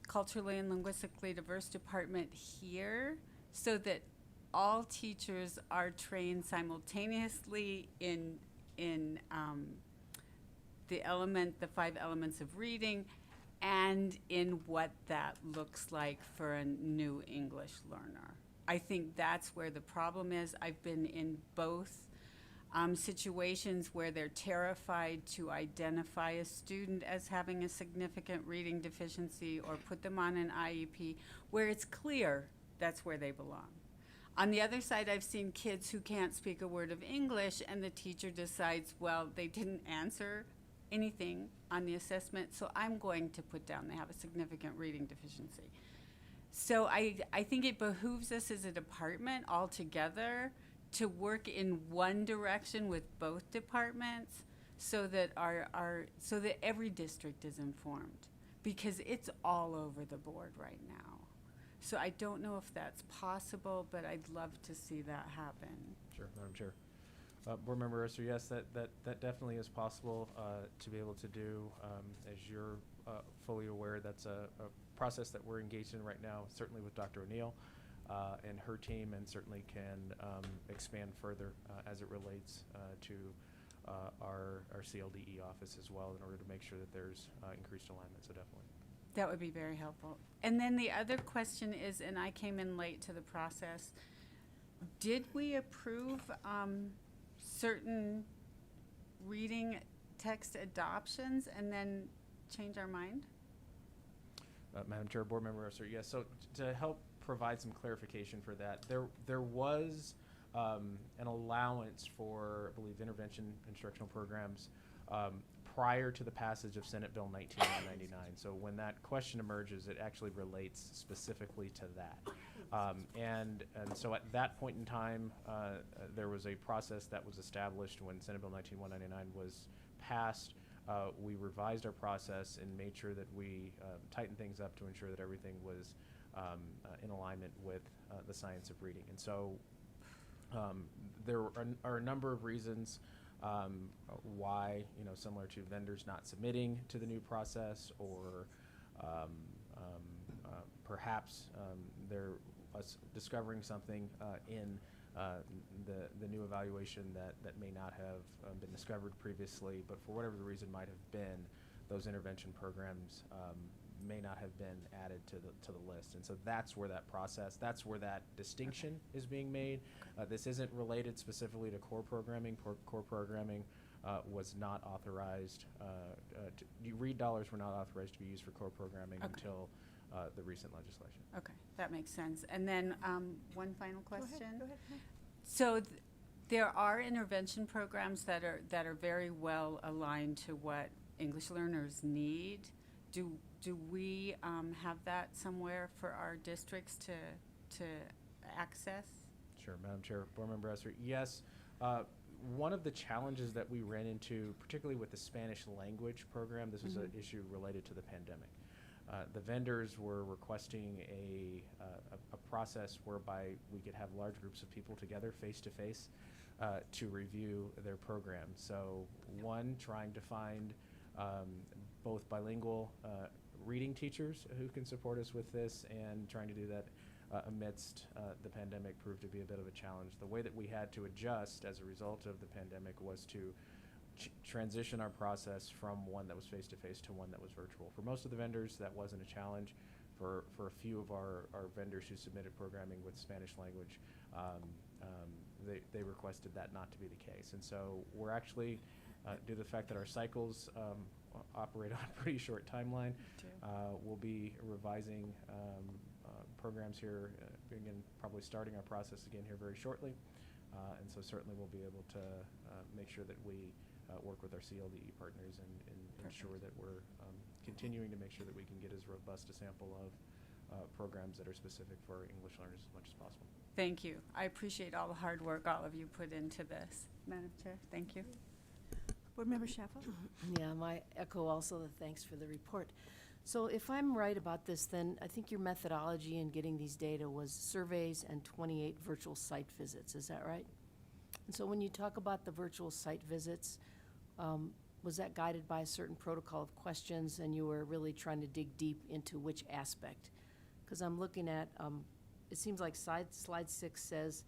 culturally and linguistically diverse department here so that all teachers are trained simultaneously in the 5 elements of reading and in what that looks like for a new English learner. I think that's where the problem is. I've been in both situations where they're terrified to identify a student as having a significant reading deficiency or put them on an IEP where it's clear that's where they belong. On the other side, I've seen kids who can't speak a word of English and the teacher decides, well, they didn't answer anything on the assessment, so I'm going to put down they have a significant reading deficiency. So I think it behooves us as a department all together to work in one direction with both departments so that so that every district is informed, because it's all over the board right now. So I don't know if that's possible, but I'd love to see that happen. Sure, Madam Chair. Board Member Esser, yes, that definitely is possible to be able to do. As you're fully aware, that's a process that we're engaged in right now, certainly with Dr. O'Neill and her team, and certainly can expand further as it relates to our CLDE office as well, in order to make sure that there's increased alignment, so definitely. That would be very helpful. And then the other question is, and I came in late to the process, did we approve certain reading text adoptions and then change our mind? Madam Chair, Board Member Esser, yes. So to help provide some clarification for that, there was an allowance for, I believe, intervention instructional programs prior to the passage of Senate Bill 19199. So when that question emerges, it actually relates specifically to that. And so at that point in time, there was a process that was established when Senate Bill 19199 was passed. We revised our process and made sure that we tightened things up to ensure that everything was in alignment with the science of reading. And so there are a number of reasons why, similar to vendors not submitting to the new process, or perhaps they're discovering something in the new evaluation that may not have been discovered previously, but for whatever the reason might have been, those intervention programs may not have been added to the list. And so that's where that's where that distinction is being made. This isn't related specifically to core programming. Core programming was not authorized, READ dollars were not authorized to be used for core programming until the recent legislation. Okay, that makes sense. And then one final question. Go ahead. So there are intervention programs that are very well aligned to what English learners need. do we have that somewhere for our districts to access? Sure, Madam Chair, Board Member Esser. Yes, one of the challenges that we ran into, particularly with the Spanish language program, this was an issue related to the pandemic. The vendors were requesting a process whereby we could have large groups of people together face-to-face to review their program. So one, trying to find both bilingual reading teachers who can support us with this, and trying to do that amidst the pandemic proved to be a bit of a challenge. The way that we had to adjust as a result of the pandemic was to transition our process from one that was face-to-face to one that was virtual. For most of the vendors, that wasn't a challenge. For a few of our vendors who submitted programming with Spanish language, they requested that not to be the case. And so we're actually, due to the fact that our cycles operate on a pretty short timeline, we'll be revising programs here, begin probably starting our process again here very shortly. And so certainly we'll be able to make sure that we work with our CLDE partners and ensure that we're continuing to make sure that we can get as robust a sample of programs that are specific for English learners as much as possible. Thank you. I appreciate all the hard work all of you put into this. Madam Chair, thank you. Board Member Sheffield? Yeah, my echo also the thanks for the report. So if I'm right about this, then I think your methodology in getting these data was surveys and 28 virtual site visits. Is that right? And so when you talk about the virtual site visits, was that guided by a certain protocol of questions, and you were really trying to dig deep into which aspect? Because I'm looking at, it seems like slide 6 says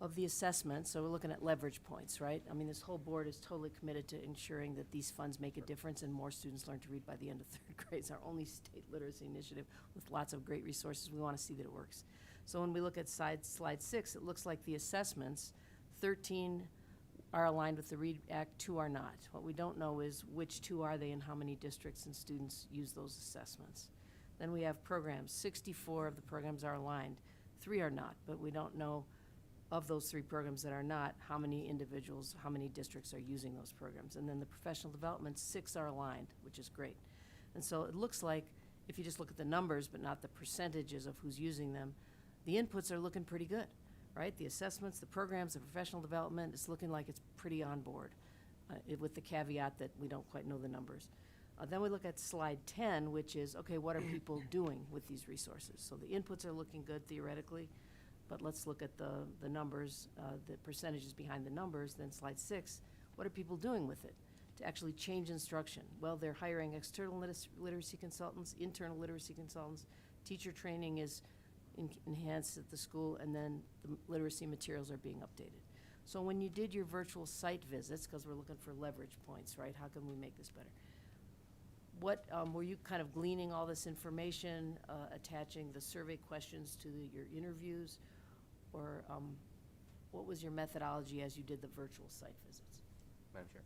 of the assessment, so we're looking at leverage points, right? I mean, this whole board is totally committed to ensuring that these funds make a difference and more students learn to read by the end of third grade. It's our only state literacy initiative with lots of great resources. We want to see that it works. So when we look at slide 6, it looks like the assessments, 13 are aligned with the READ Act, 2 are not. What we don't know is which 2 are they and how many districts and students use those assessments. Then we have programs. 64 of the programs are aligned. 3 are not, but we don't know of those 3 programs that are not, how many individuals, how many districts are using those programs. And then the professional development, 6 are aligned, which is great. And so it looks like, if you just look at the numbers but not the percentages of who's using them, the inputs are looking pretty good, right? The assessments, the programs, the professional development, it's looking like it's pretty on board, with the caveat that we don't quite know the numbers. Then we look at slide 10, which is, okay, what are people doing with these resources? So the inputs are looking good theoretically, but let's look at the numbers, the percentages behind the numbers. Then slide 6, what are people doing with it to actually change instruction? Well, they're hiring external literacy consultants, internal literacy consultants. Teacher training is enhanced at the school, and then the literacy materials are being updated. So when you did your virtual site visits, because we're looking for leverage points, right? How can we make this better? What, were you kind of gleaning all this information, attaching the survey questions to your interviews? Or what was your methodology as you did the virtual site visits? Madam Chair.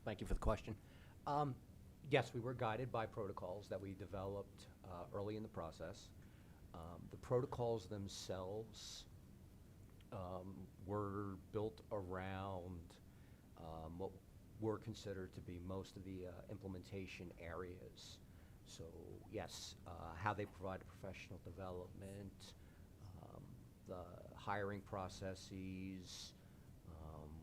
Thank you for the question. Yes, we were guided by protocols that we developed early in the process. The protocols themselves were built around what were considered to be most of the implementation areas. So yes, how they provide professional development, the hiring processes,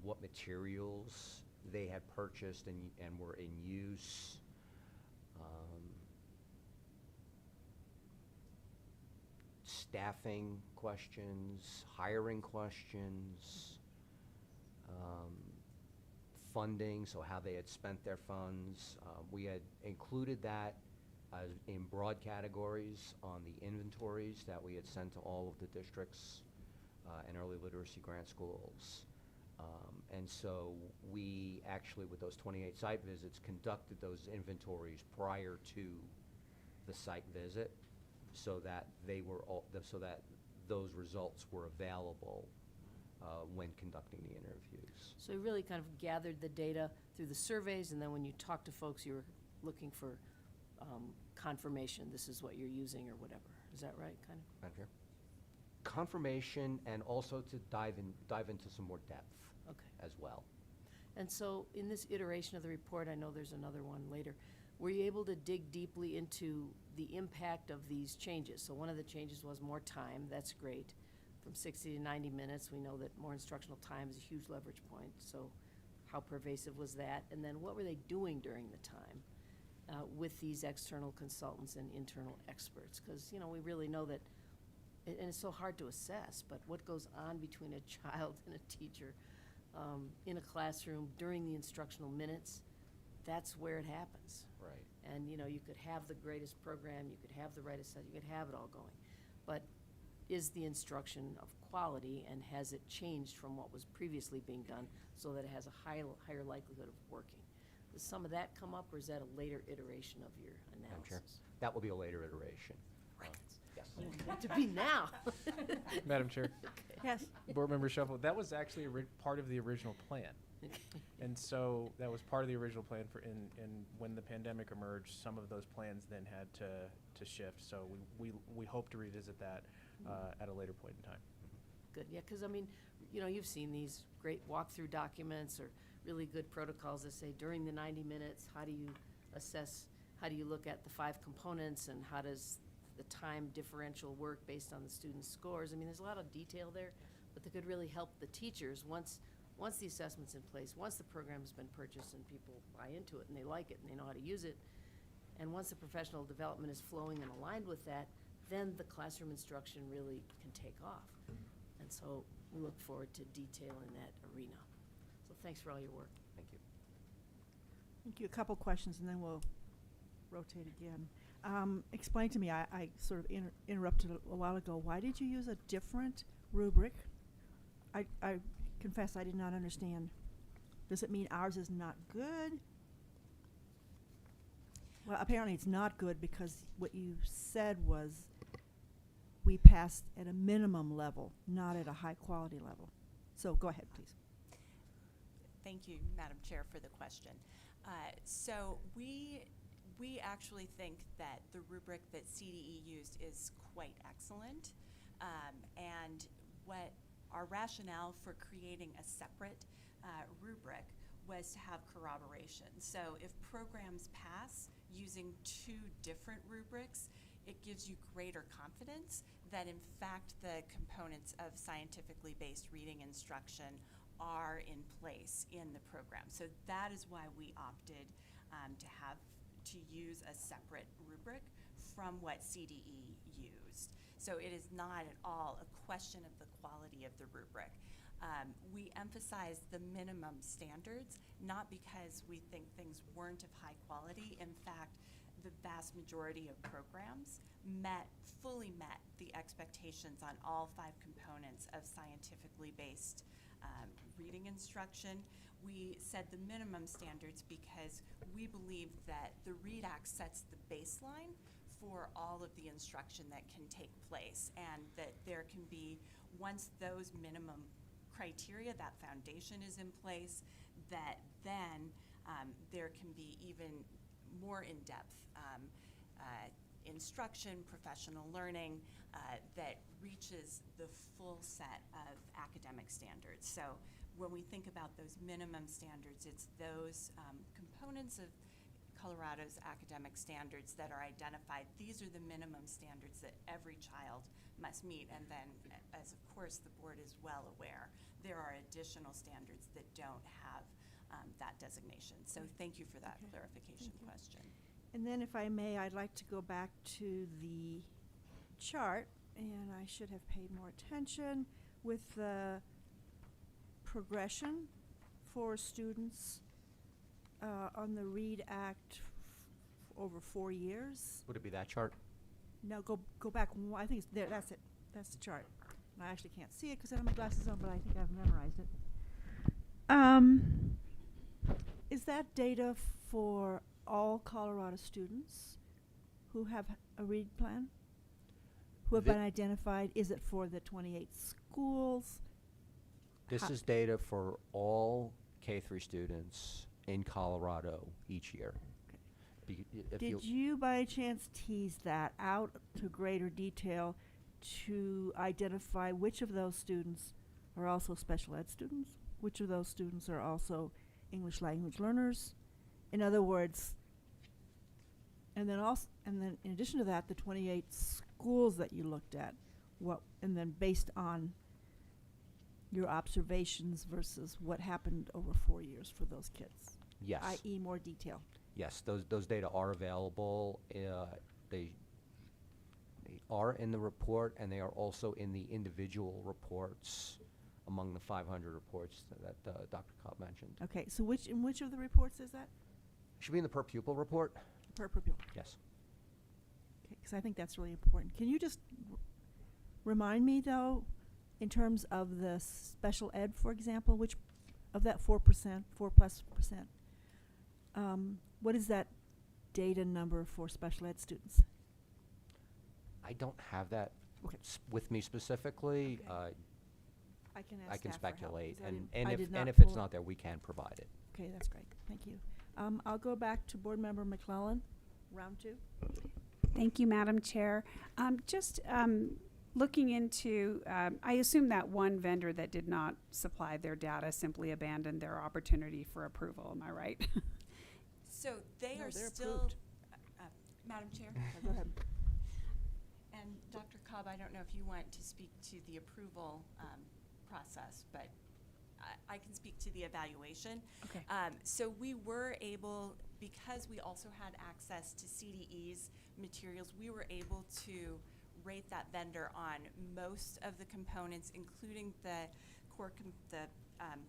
what materials they had purchased and were in use. Staffing questions, hiring questions, funding, so how they had spent their funds. We had included that in broad categories on the inventories that we had sent to all of the districts and early literacy grant schools. And so we actually, with those 28 site visits, conducted those inventories prior to the site visit, so that they were so that those results were available when conducting the interviews. So you really kind of gathered the data through the surveys, and then when you talked to folks, you were looking for confirmation, this is what you're using or whatever. Is that right, kind of? Madam Chair? Confirmation, and also to dive into some more depth Okay. as well. And so in this iteration of the report, I know there's another one later, were you able to dig deeply into the impact of these changes? So one of the changes was more time, that's great. From 60 to 90 minutes, we know that more instructional time is a huge leverage point, so how pervasive was that? And then what were they doing during the time with these external consultants and internal experts? Because, you know, we really know that, and it's so hard to assess, but what goes on between a child and a teacher in a classroom during the instructional minutes, that's where it happens. Right. And, you know, you could have the greatest program, you could have the right assessment, you could have it all going. But is the instruction of quality, and has it changed from what was previously being done so that it has a higher likelihood of working? Does some of that come up, or is that a later iteration of your Madam Chair, analysis? that will be a later iteration. Right. Yes. To be now. Madam Chair, Yes, Board Member Shuffle, that was actually part of the original plan. And so that was part of the original plan and when the pandemic emerged, some of those plans then had to shift. So we hope to revisit that at a later point in time. Good, yeah, because I mean, you know, you've seen these great walkthrough documents or really good protocols that say during the 90 minutes, how do you assess, how do you look at the 5 components, and how does the time differential work based on the students' scores? I mean, there's a lot of detail there, but that could really help the teachers once the assessment's in place, once the program's been purchased and people buy into it and they like it and they know how to use it, and once the professional development is flowing and aligned with that, then the classroom instruction really can take off. And so we look forward to detail in that arena. So thanks for all your work. Thank you. thank you. A couple questions, and then we'll rotate again. Explain to me, I sort of interrupted a while ago, why did you use a different rubric? I confess I did not understand. Does it mean ours is not good? Well, apparently it's not good, because what you said was we passed at a minimum level, not at a high quality level. So go ahead, please. Thank you, Madam Chair, for the question. So we actually think that the rubric that CDE used is quite excellent. And what our rationale for creating a separate rubric was to have corroboration. So if programs pass using 2 different rubrics, it gives you greater confidence that in fact the components of scientifically based reading instruction are in place in the program. So that is why we opted to use a separate rubric from what CDE used. So it is not at all a question of the quality of the rubric. We emphasize the minimum standards, not because we think things weren't of high quality. In fact, the vast majority of programs fully met the expectations on all 5 components of scientifically based reading instruction. We said the minimum standards because we believe that the READ Act sets the baseline for all of the instruction that can take place, and that there can be, once those minimum criteria, that foundation is in place, that then there can be even more in-depth instruction, professional learning that reaches the full set of academic standards. So when we think about those minimum standards, it's those components of Colorado's academic standards that are identified. These are the minimum standards that every child must meet. And then, as of course the board is well aware, there are additional standards that don't have that designation. So thank you for that clarification question. And then if I may, I'd like to go back to the chart, and I should have paid more attention with the progression for students on the READ Act over 4 years. Would it be that chart? No, go back. I think it's there. That's it. That's the chart. And I actually can't see it because I have my glasses on, but I think I've memorized it. Is that data for all Colorado students who have a READ plan? Who have The- been identified? Is it for the 28 schools? This How- is data for all K-3 students in Colorado each year. Did you by chance tease that out to greater detail to identify which of those students are also special ed students? Which of those students are also English language learners? In other words, And then in addition to that, the 28 schools that you looked at, and then based on your observations versus what happened over 4 years for those kids, Yes. i.e. more detail. Yes, those data are available. They are in the report, and they are also in the individual reports among the 500 reports that Dr. Cobb mentioned. Okay, so in which of the reports is that? Should be in the per pupil report. Per pupil. Yes. Okay, because I think that's really important. Can you just remind me, though, in terms of the special ed, for example, which of that 4%, 4+%, what is that data number for special ed students? I don't have that Okay. with me specifically. Okay. I can ask I can staff for help, speculate, 'cause I and didn't- I if did and not if it's pull not it. there, we can provide it. Okay, that's great. Thank you. I'll go back to Board Member McClellan, round 2. Thank you, Madam Chair. Just looking into, I assume that one vendor that did not supply their data simply abandoned their opportunity for approval. Am I right? So they No, are they're still, approved. Madam Chair? Go ahead. And Dr. Cobb, I don't know if you want to speak to the approval process, but I can speak to the evaluation. Okay. So we were able, because we also had access to CDE's materials, we were able to rate that vendor on most of the components, including the core, the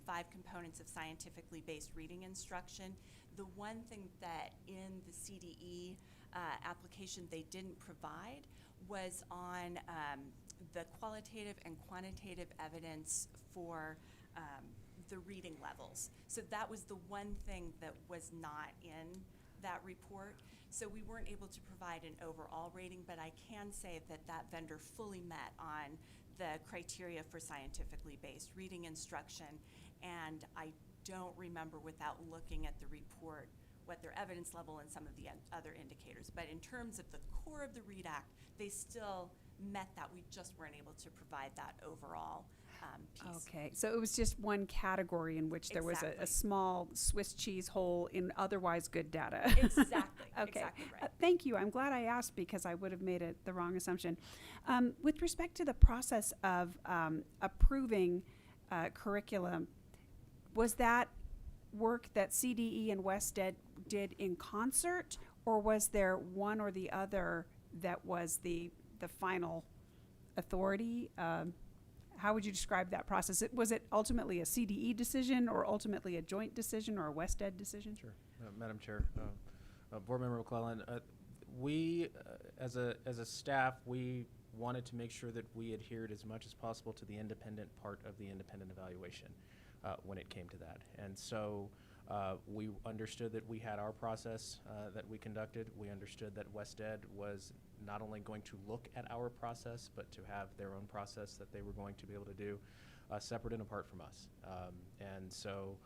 5 components of scientifically based reading instruction. The one thing that in the CDE application they didn't provide was on the qualitative and quantitative evidence for the reading levels. So that was the one thing that was not in that report. So we weren't able to provide an overall rating, but I can say that that vendor fully met on the criteria for scientifically based reading instruction. And I don't remember, without looking at the report, what their evidence level and some of the other indicators. But in terms of the core of the READ Act, they still met that. We just weren't able to provide that overall piece. Okay, so it was just one category in which there was Exactly. a small Swiss cheese hole in otherwise good data. Exactly. Okay. Exactly right. Thank you. I'm glad I asked because I would have made it the wrong assumption. With respect to the process of approving curriculum, was that work that CDE and WestEd did in concert, or was there one or the other that was the final authority? How would you describe that process? Was it ultimately a CDE decision, or ultimately a joint decision, or a WestEd decision? Sure. Madam Chair, Board Member McClellan, we, as a staff, we wanted to make sure that we adhered as much as possible to the independent part of the independent evaluation when it came to that. And so we understood that we had our process that we conducted. We understood that WestEd was not only going to look at our process, but to have their own process that they were going to be able to do separate and apart from us. And so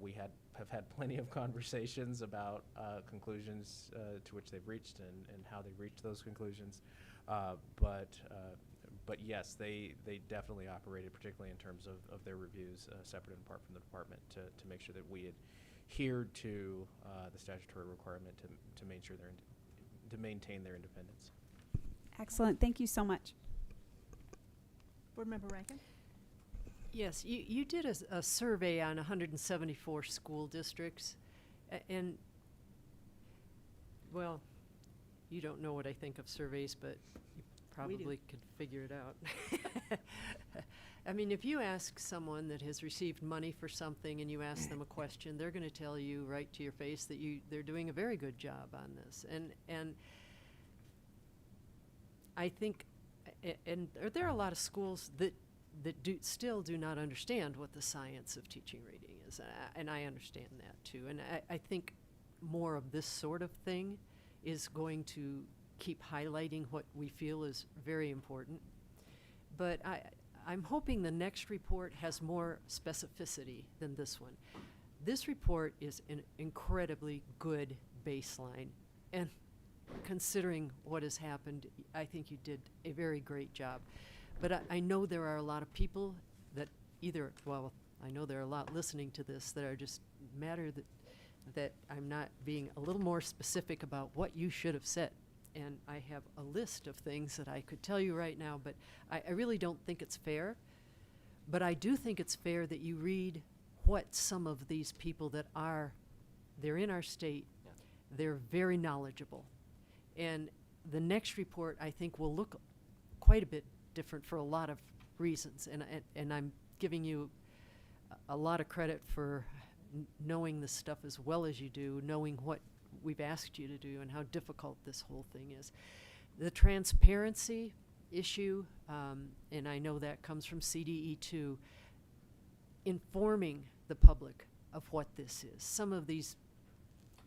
we have had plenty of conversations about conclusions to which they've reached and how they've reached those conclusions. But yes, they definitely operated, particularly in terms of their reviews, separate and apart from the department, to make sure that we adhered to the statutory requirement to make sure to maintain their independence. Excellent. Thank you so much. Board Member Rankin? Yes, you did a survey on 174 school districts, and, well, you don't know what I think of surveys, but you probably could figure it out. I mean, if you ask someone that has received money for something and you ask them a question, they're going to tell you right to your face that they're doing a very good job on this. And I think, and there are a lot of schools that still do not understand what the science of teaching reading is, and I understand that too. And I think more of this sort of thing is going to keep highlighting what we feel is very important. But I'm hoping the next report has more specificity than this one. This report is an incredibly good baseline, and considering what has happened, I think you did a very great job. But I know there are a lot of people that I know there are a lot listening to this that are just that I'm not being a little more specific about what you should have said. And I have a list of things that I could tell you right now, but I really don't think it's fair. But I do think it's fair that you read what some of these people that they're in our state, Yeah. they're very knowledgeable. And the next report, I think, will look quite a bit different for a lot of reasons. And I'm giving you a lot of credit for knowing this stuff as well as you do, knowing what we've asked you to do and how difficult this whole thing is. The transparency issue, and I know that comes from CDE too, informing the public of what this is. Some of these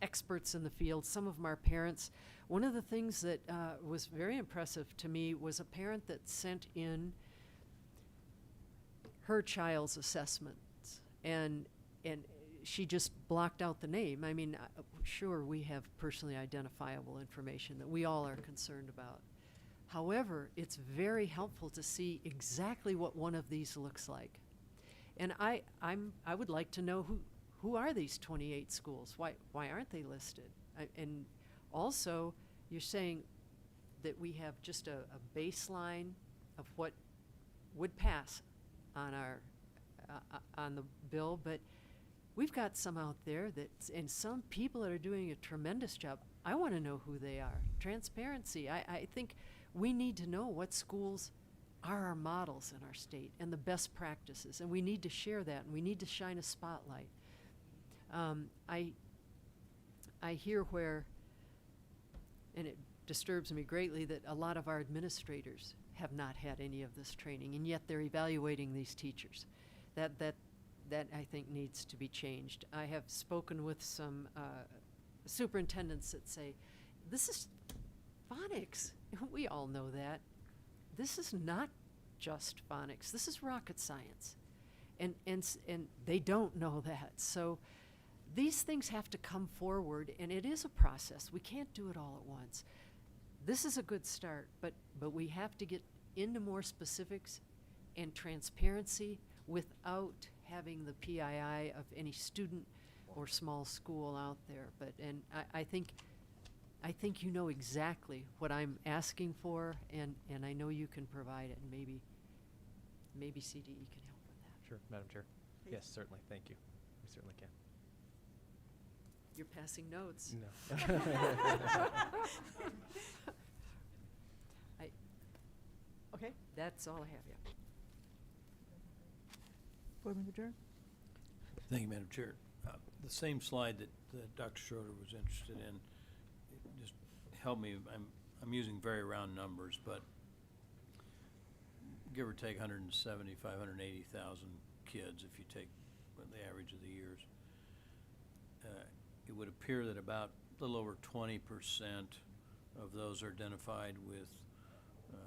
experts in the field, some of them are parents. One of the things that was very impressive to me was a parent that sent in her child's assessments, and she just blocked out the name. I mean, sure, we have personally identifiable information that we all are concerned about. However, it's very helpful to see exactly what one of these looks like. And I would like to know who are these 28 schools? Why aren't they listed? And also, you're saying that we have just a baseline of what would pass on our on the bill, but we've got some out there and some people that are doing a tremendous job. I want to know who they are. Transparency. I think we need to know what schools are our models in our state and the best practices, and we need to share that, and we need to shine a spotlight. I hear where, and it disturbs me greatly, that a lot of our administrators have not had any of this training, and yet they're evaluating these teachers. That I think needs to be changed. I have spoken with some superintendents that say, this is phonics. We all know that. This is not just phonics. This is rocket science. And they don't know that. So these things have to come forward, and it is a process. We can't do it all at once. This is a good start, but we have to get into more specifics and transparency without having the PII of any student or small school out there. I think you know exactly what I'm asking for, and I know you can provide it, and maybe CDE can help with that. Sure, Madam Chair. Please. Yes, certainly. Thank you. We certainly can. You're passing notes. No. Okay, that's all I have, yeah. Board Member Durham? Thank you, Madam Chair. The same slide that Dr. Schroeder was interested in, just help me, I'm using very round numbers, but give or take 170, 580,000 kids if you take the average of the years. It would appear that about a little over 20% of those are identified with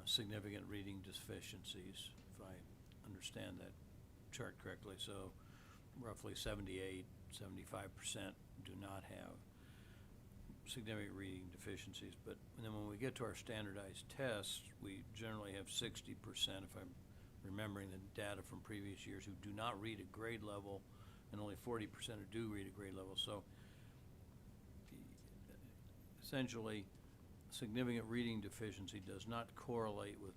significant reading deficiencies, if I understand that chart correctly. So roughly 78, 75% do not have significant reading deficiencies. But then when we get to our standardized tests, we generally have 60%, if I'm remembering the data from previous years, who do not read at grade level, and only 40% who do read at grade level. So essentially, significant reading deficiency does not correlate with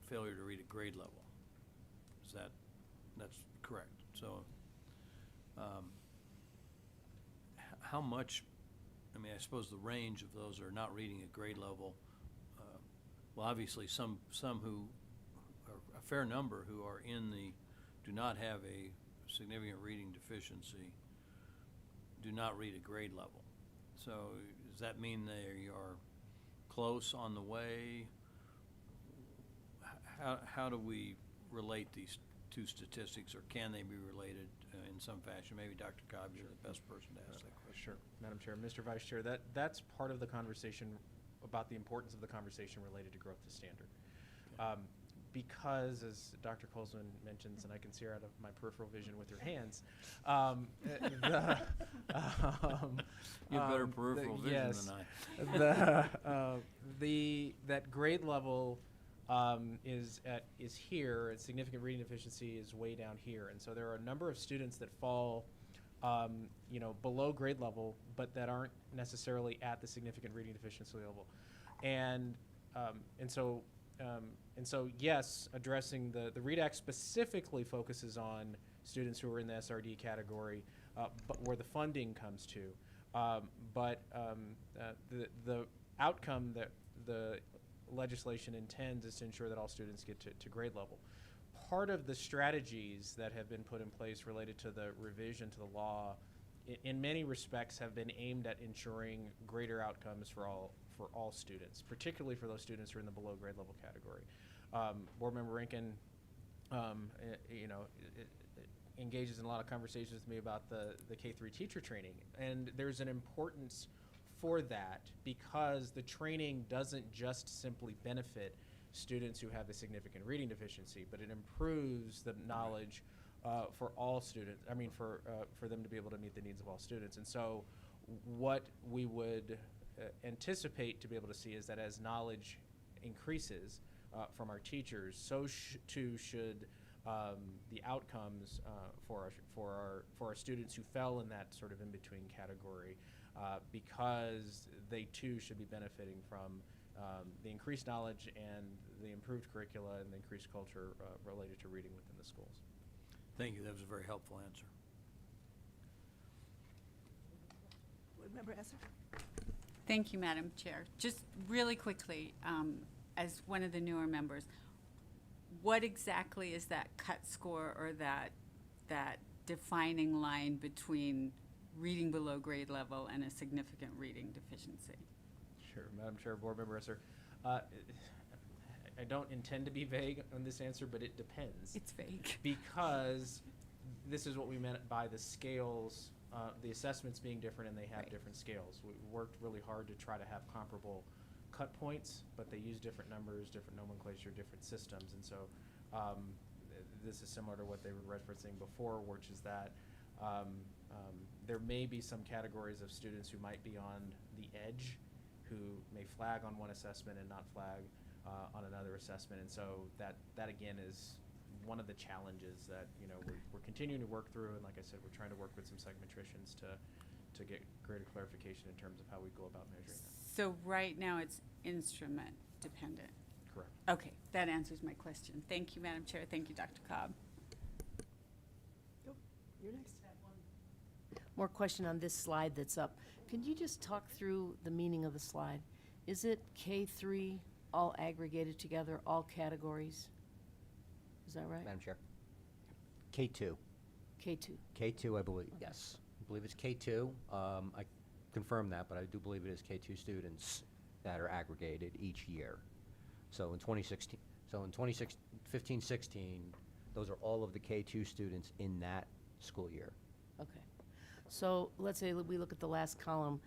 failure to read at grade level. That's correct. So how much, I mean, I suppose the range of those are not reading at grade level. Well, obviously some who are a fair number who are do not have a significant reading deficiency do not read at grade level. So does that mean they are close on the way? How do we relate these two statistics, or can they be related in some fashion? Maybe Dr. Cobb, you're the best person to ask that question. Sure, Madam Chair. Mr. Vice Chair, that's part of the conversation about the importance of the conversation related to growth to standard. Because, as Dr. Colesman mentions, and I can see her out of my peripheral vision with her hands, You have better peripheral vision yes, than I. that grade level is here, and significant reading deficiency is way down here, and so there are a number of students that fall below grade level, but that aren't necessarily at the significant reading deficiency level. And so yes, addressing the READ Act specifically focuses on students who are in the SRD category, but where the funding comes to. But the outcome that the legislation intends is to ensure that all students get to grade level. Part of the strategies that have been put in place related to the revision to the law, in many respects, have been aimed at ensuring greater outcomes for all students, particularly for those students who are in the below grade level category. Board Member Rankin, engages in a lot of conversations with me about the K-3 teacher training, and there's an importance for that because the training doesn't just simply benefit students who have a significant reading deficiency, but it improves the knowledge for all students. I mean, for them to be able to meet the needs of all students. And so, what we would anticipate to be able to see is that as knowledge increases from our teachers, so too should the outcomes for our students who fell in that sort of in between category, because they too should be benefiting from the increased knowledge and the improved curricula and the increased culture related to reading within the schools. Thank you. That was a very helpful answer. Board Member Esser? Thank you, Madam Chair. Just really quickly, as one of the newer members, what exactly is that cut score or that defining line between reading below grade level and a significant reading deficiency? Sure, Madam Chair, Board Member Esser. I don't intend to be vague on this answer, but it depends. It's vague. Because this is what we meant by the scales, the assessments being different, and they have Right. different scales. We worked really hard to try to have comparable cut points, but they use different numbers, different nomenclature, different systems. And so this is similar to what they were referencing before, which is that there may be some categories of students who might be on the edge, who may flag on one assessment and not flag on another assessment. And so that again is one of the challenges that we're continuing to work through. And like I said, we're trying to work with some segmentatricians to get greater clarification in terms of how we go about measuring that. So right now it's instrument dependent. Correct. Okay, that answers my question. Thank you, Madam Chair. Thank you, Dr. Cobb. You're next. More question on this slide that's up. Can you just talk through the meaning of the slide? Is it K-3 all aggregated together, all categories? Is that right? Madam Chair. K2. K-2. K2, I believe, yes. I believe it's K2. I confirm that, but I do believe it is K2 students that are aggregated each year. So in 15-16, those are all of the K2 students in that school year. Okay. So let's say we look at the last column.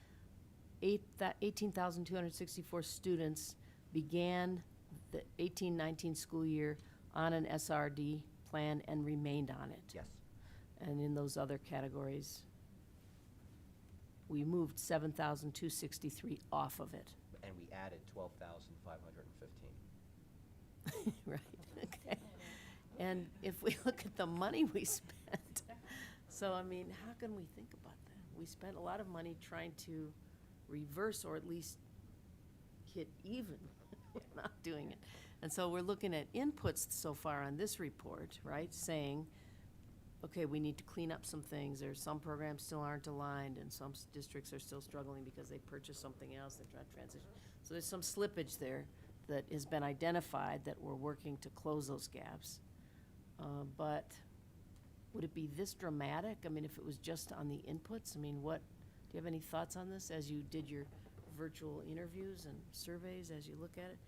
18,264 students began the 18-19 school year on an SRD plan and remained on it. Yes. And in those other categories, we moved 7,263 off of it. And we added 12,515. Right, okay. And if we look at the money we spent, so I mean, how can we think about that? We spent a lot of money trying to reverse or at least hit even. We're not doing it. And so we're looking at inputs so far on this report, right, saying, okay, we need to clean up some things, or some programs still aren't aligned, and some districts are still struggling because they purchased something else, they're trying to transition. So there's some slippage there that has been identified that we're working to close those gaps. But would it be this dramatic? I mean, if it was just on the inputs, I mean, do you have any thoughts on this as you did your virtual interviews and surveys as you look at it?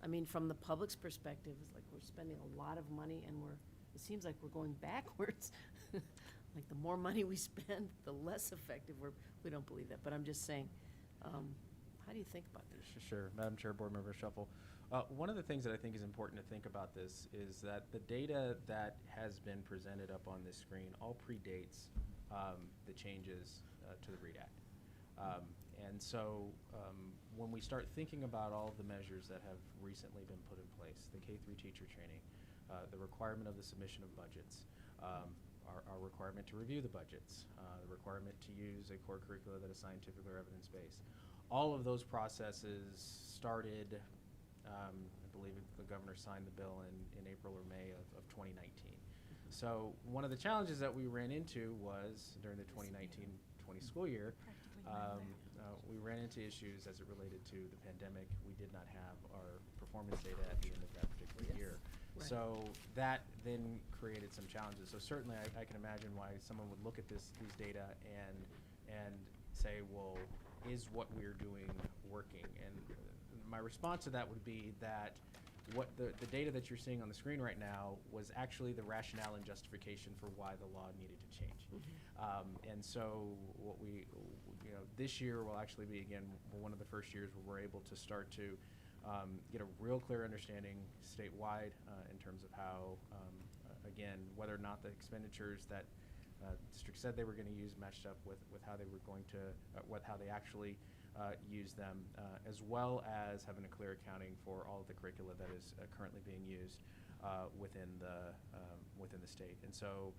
I mean, from the public's perspective, it's like we're spending a lot of money and it seems like we're going backwards. Like the more money we spend, the less effective we don't believe that, but I'm just saying, how do you think about this? Sure, Madam Chair, Board Member Shuffle. One of the things that I think is important to think about this is that the data that has been presented up on this screen all predates the changes to the READ Act. And so when we start thinking about all of the measures that have recently been put in place, the K-3 teacher training, the requirement of the submission of budgets, our requirement to review the budgets, the requirement to use a core curricula that is scientific or evidence-based. All of those processes started, I believe the governor signed the bill in April or May of 2019. So one of the challenges that we ran into was during the 2019-20 school year, we ran into issues as it related to the pandemic. We did not have our performance data at the end of that particular year. Right. So that then created some challenges. So certainly I can imagine why someone would look at these data and say, well, is what we're doing working? And my response to that would be that what the data that you're seeing on the screen right now was actually the rationale and justification for why the law needed to change. And so what this year will actually be, again, one of the first years where we're able to start to get a real clear understanding statewide in terms of how, again, whether or not the expenditures that district said they were going to use matched up with how they were going to, how they actually use them, as well as having a clear accounting for all of the curricula that is currently being used within the state. And so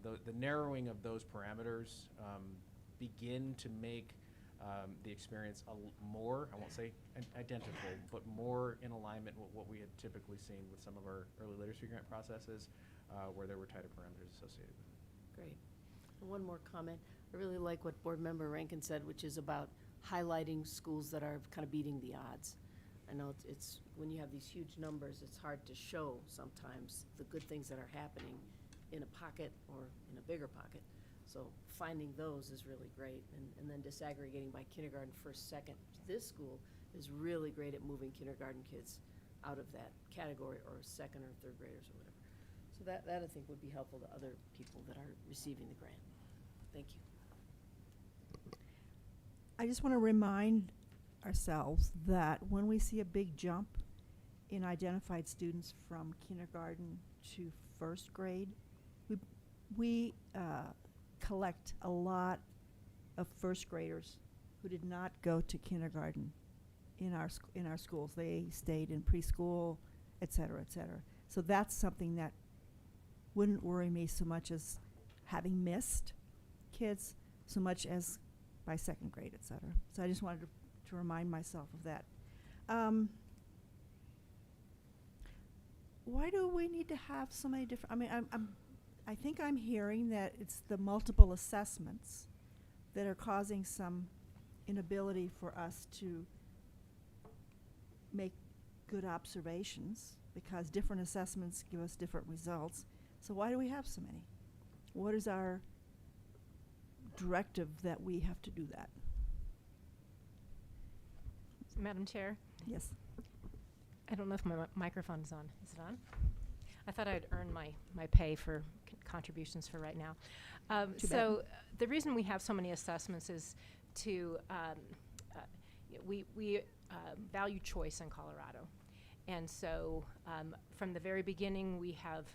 the narrowing of those parameters begin to make the experience more, I won't say identical, but more in alignment with what we had typically seen with some of our early literacy grant processes where there were tighter parameters associated with it. Great. And one more comment. I really like what Board Member Rankin said, which is about highlighting schools that are kind of beating the odds. I know it's when you have these huge numbers, it's hard to show sometimes the good things that are happening in a pocket or in a bigger pocket. So finding those is really great. And then disaggregating by kindergarten, first, second. This school is really great at moving kindergarten kids out of that category, or second or third graders or whatever. So that I think would be helpful to other people that are receiving the grant. Thank you. I just want to remind ourselves that when we see a big jump in identified students from kindergarten to first grade, we collect a lot of first graders who did not go to kindergarten in our schools. They stayed in preschool, et cetera, et cetera. So that's something that wouldn't worry me so much as having missed kids, so much as by second grade, et cetera. So I just wanted to remind myself of that. Why do we need to have so many different, I mean, I think I'm hearing that it's the multiple assessments that are causing some inability for us to make good observations, because different assessments give us different results. So why do we have so many? What is our directive that we have to do that? Madam Chair, Yes. I don't know if my microphone is on. Is it on? I thought I'd earned my pay for contributions for right now. Too So the reason we have so many assessments is to, we value choice in Colorado. And so from the very beginning, we have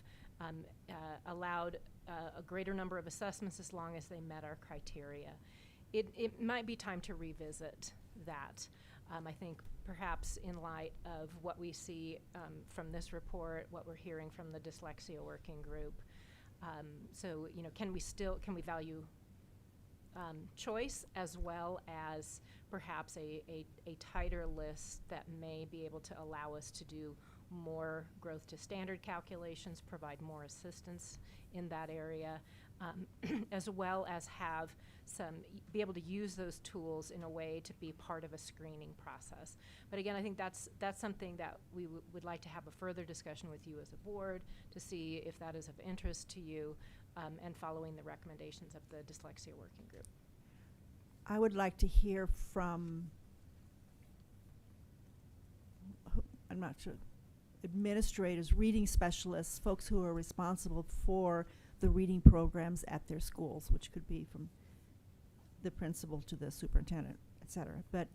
allowed a greater number of assessments as long as they met our criteria. It might be time to revisit that. I think perhaps in light of what we see from this report, what we're hearing from the dyslexia working group. So, can we value choice as well as perhaps a tighter list that may be able to allow us to do more growth to standard calculations, provide more assistance in that area, as well as have be able to use those tools in a way to be part of a screening process. But again, I think that's something that we would like to have a further discussion with you as a board to see if that is of interest to you, and following the recommendations of the dyslexia working group. I would like to hear from, I'm not sure, administrators, reading specialists, folks who are responsible for the reading programs at their schools, which could be from the principal to the superintendent, et cetera. But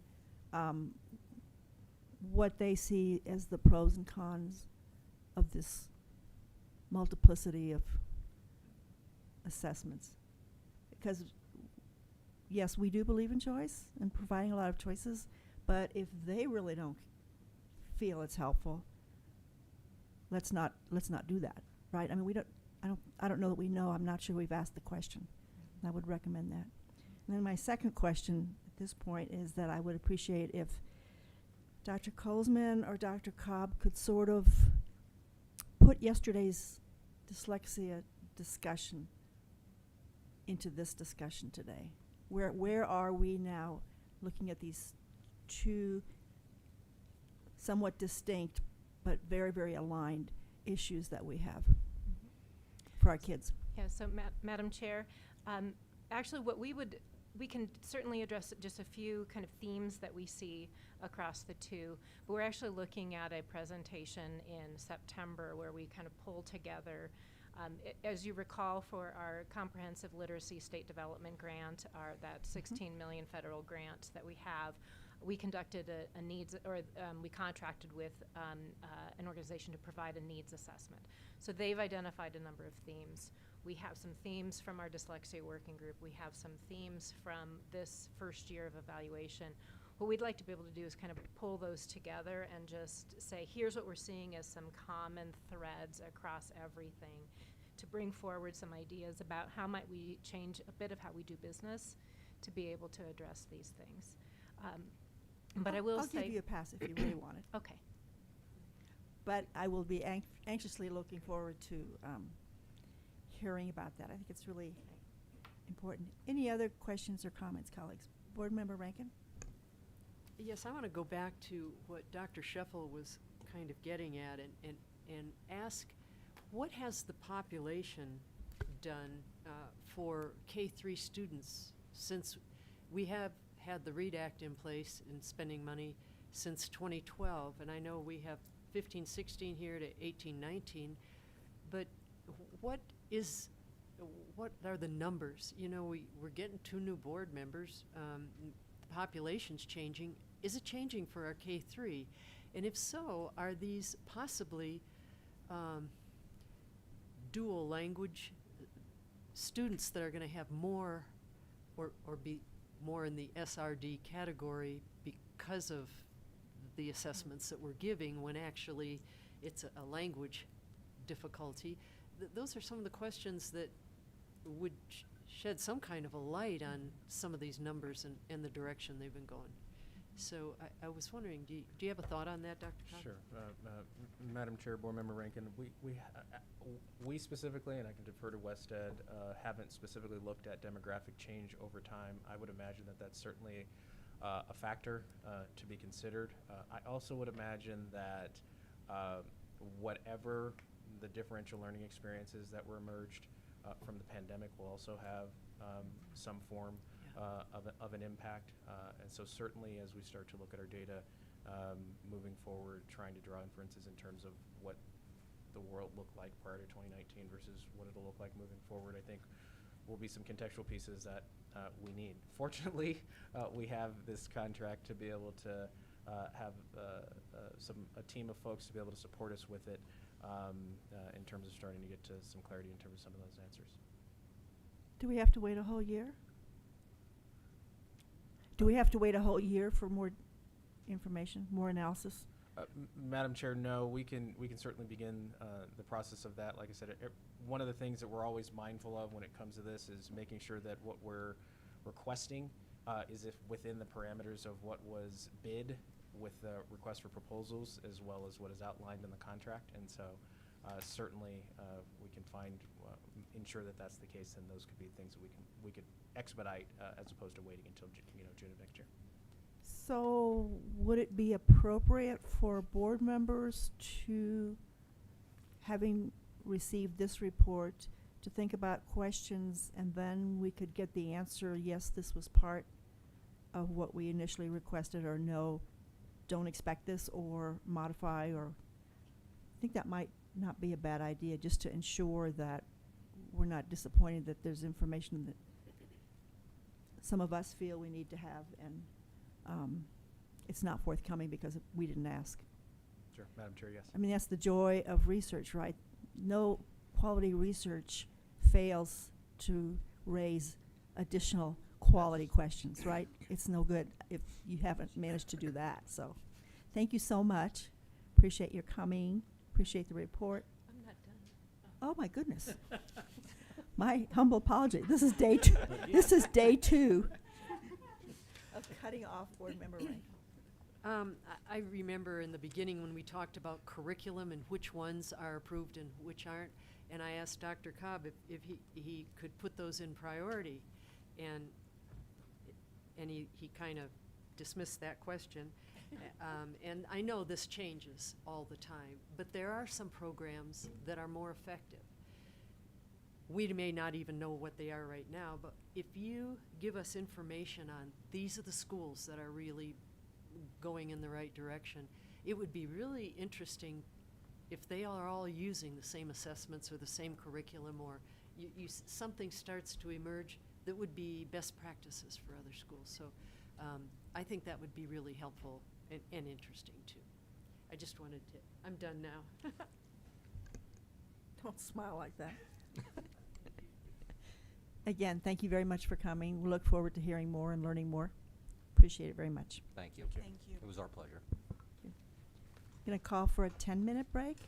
what they see as the pros and cons of this multiplicity of assessments. Because yes, we do believe in choice and providing a lot of choices, but if they really don't feel it's helpful, let's not do that, right? I mean, I don't know that we know. I'm not sure we've asked the question. I would recommend that. And then my second question at this point is that I would appreciate if Dr. Colesman or Dr. Cobb could sort of put yesterday's dyslexia discussion into this discussion today. Where are we now looking at these two somewhat distinct but very, very aligned issues that we have for our kids? Yeah, so Madam Chair, actually what we can certainly address just a few kind of themes that we see across the two, but we're actually looking at a presentation in September where we kind of pull together, as you recall, for our Comprehensive Literacy State Development Grant, that $16 million federal grant that we have, we conducted a needs, or we contracted with an organization to provide a needs assessment. So they've identified a number of themes. We have some themes from our dyslexia working group. We have some themes from this first year of evaluation. What we'd like to be able to do is kind of pull those together and just say, here's what we're seeing as some common threads across everything, to bring forward some ideas about how might we change a bit of how we do business to be able to address these things. But I will I'll say— give you a pass if you really want it. Okay. But I will be anxiously looking forward to hearing about that. I think it's really important. Any other questions or comments, colleagues? Board Member Rankin? Yes, I want to go back to what Dr. Sheffel was kind of getting at and ask, what has the population done for K-3 students since we have had the READ Act in place and spending money since 2012? And I know we have 15, 16 here to 18, 19, but what are the numbers? You know, we're getting 2 new board members. The population's changing. Is it changing for our K-3? And if so, are these possibly dual language students that are going to have more or be more in the SRD category because of the assessments that we're giving when actually it's a language difficulty? Those are some of the questions that would shed some kind of a light on some of these numbers and the direction they've been going. So I was wondering, do you have a thought on that, Dr. Cobb? Sure. Madam Chair, Board Member Rankin, we specifically, and I can defer to Wested, haven't specifically looked at demographic change over time. I would imagine that that's certainly a factor to be considered. I also would imagine that whatever the differential learning experiences that were emerged from the pandemic will also have some form of an impact. And so certainly as we start to look at our data moving forward, trying to draw inferences in terms of what the world looked like prior to 2019 versus what it'll look like moving forward, I think will be some contextual pieces that we need. Fortunately, we have this contract to be able to have a team of folks to be able to support us with it in terms of starting to get to some clarity in terms of some of those answers. Do we have to wait a whole year? Do we have to wait a whole year for more information, more analysis? Madam Chair, no, we can certainly begin the process of that. Like I said, one of the things that we're always mindful of when it comes to this is making sure that what we're requesting is if within the parameters of what was bid with the request for proposals, as well as what is outlined in the contract. And so certainly we can ensure that that's the case, and those could be things that we could expedite as opposed to waiting until June of next year. So would it be appropriate for board members to, having received this report, to think about questions, and then we could get the answer, yes, this was part of what we initially requested, or no, don't expect this, or modify, or I think that might not be a bad idea, just to ensure that we're not disappointed that there's information that some of us feel we need to have, and it's not forthcoming because we didn't ask. Sure, Madam Chair, yes. I mean, that's the joy of research, right? No quality research fails to raise additional quality questions, right? It's no good if you haven't managed to do that. So thank you so much. Appreciate your coming. Appreciate the report. I'm not done. Oh, my goodness. My humble apology. This is day two. This is day two of cutting off Board Member Rankin. I remember in the beginning when we talked about curriculum and which ones are approved and which aren't, and I asked Dr. Cobb if he could put those in priority, and he kind of dismissed that question. And I know this changes all the time, but there are some programs that are more effective. We may not even know what they are right now, but if you give us information on these are the schools that are really going in the right direction, it would be really interesting if they are all using the same assessments or the same curriculum, or something starts to emerge that would be best practices for other schools. So I think that would be really helpful and interesting too. I just wanted to, I'm done now. Don't smile like that. Again, thank you very much for coming. We look forward to hearing more and learning more. Appreciate it very much. Thank you. Thank you. It was our pleasure. Going to call for a 10-minute break.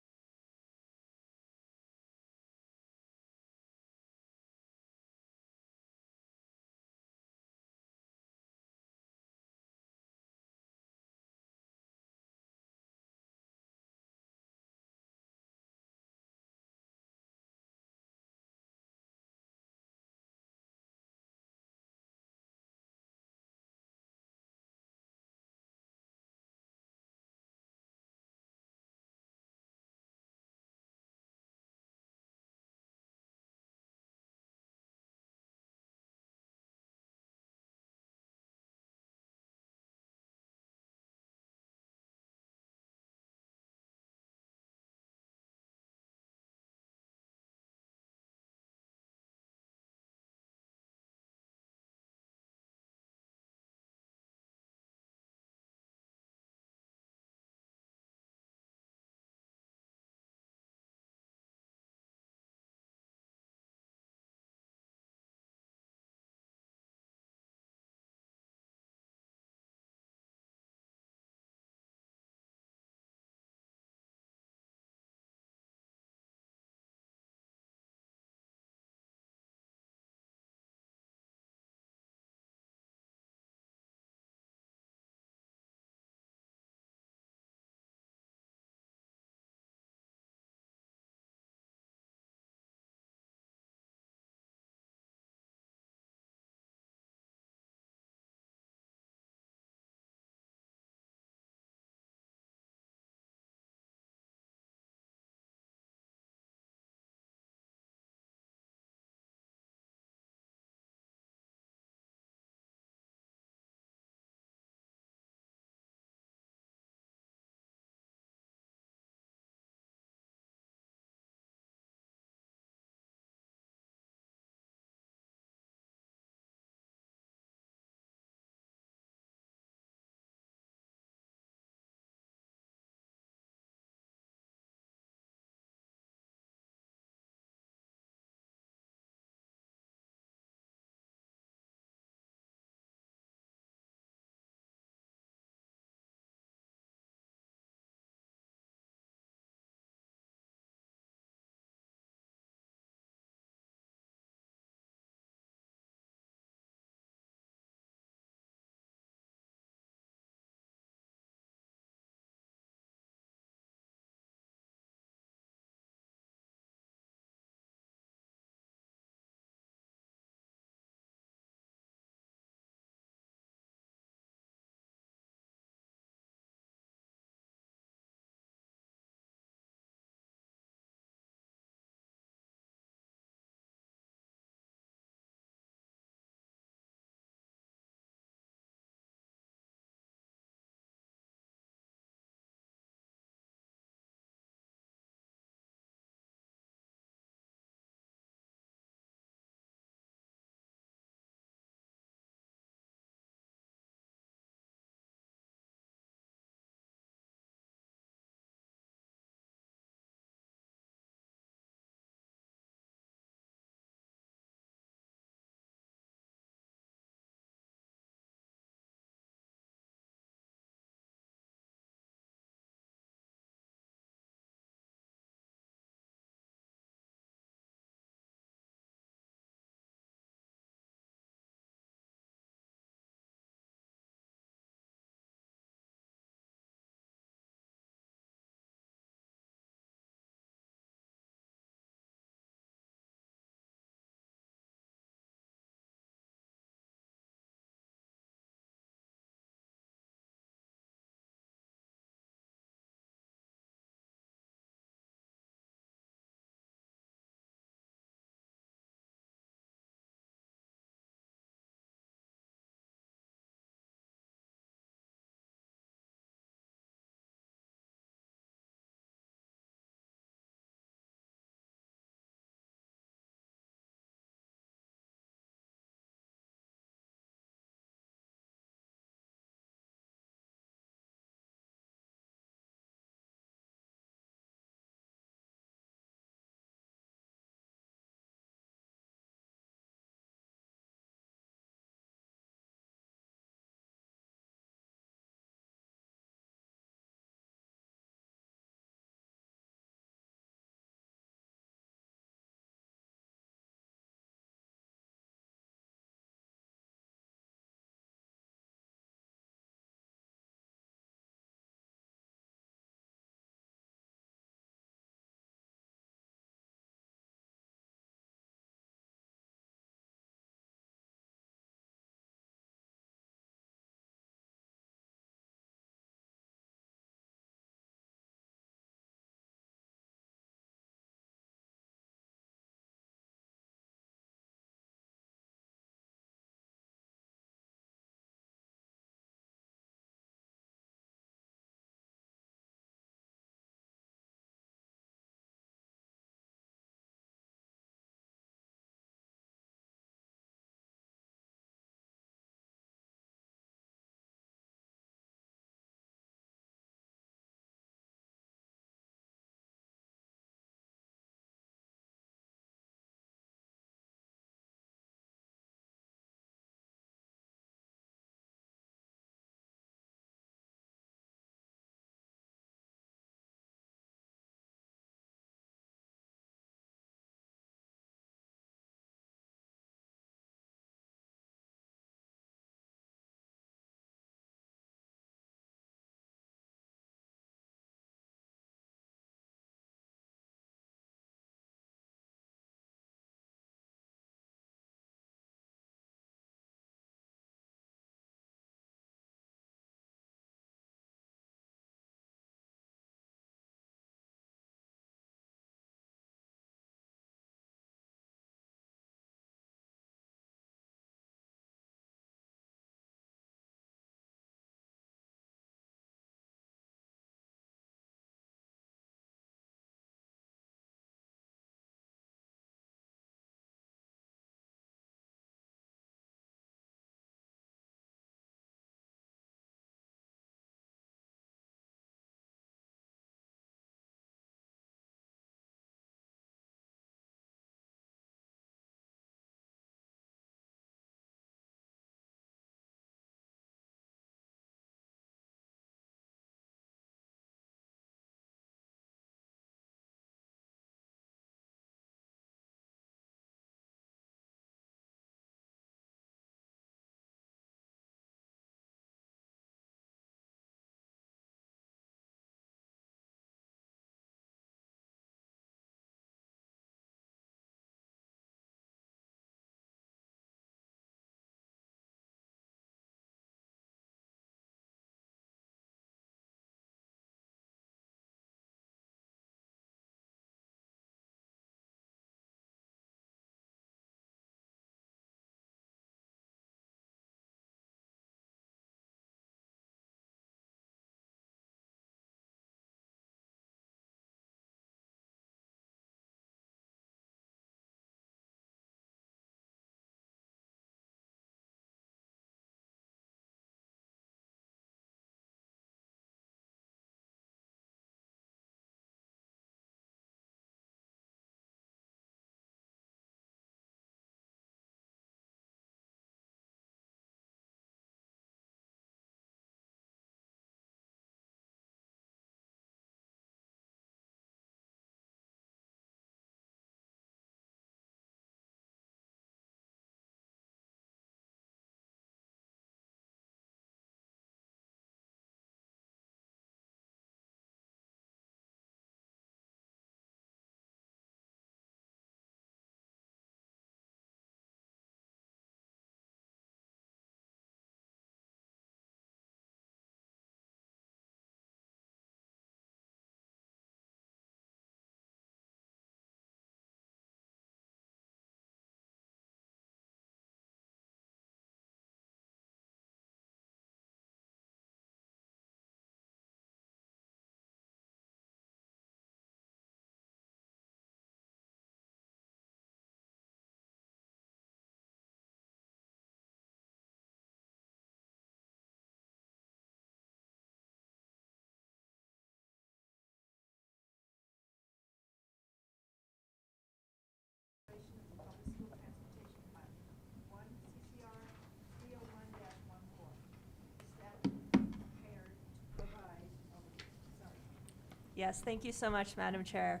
Yes, thank you so much, Madam Chair.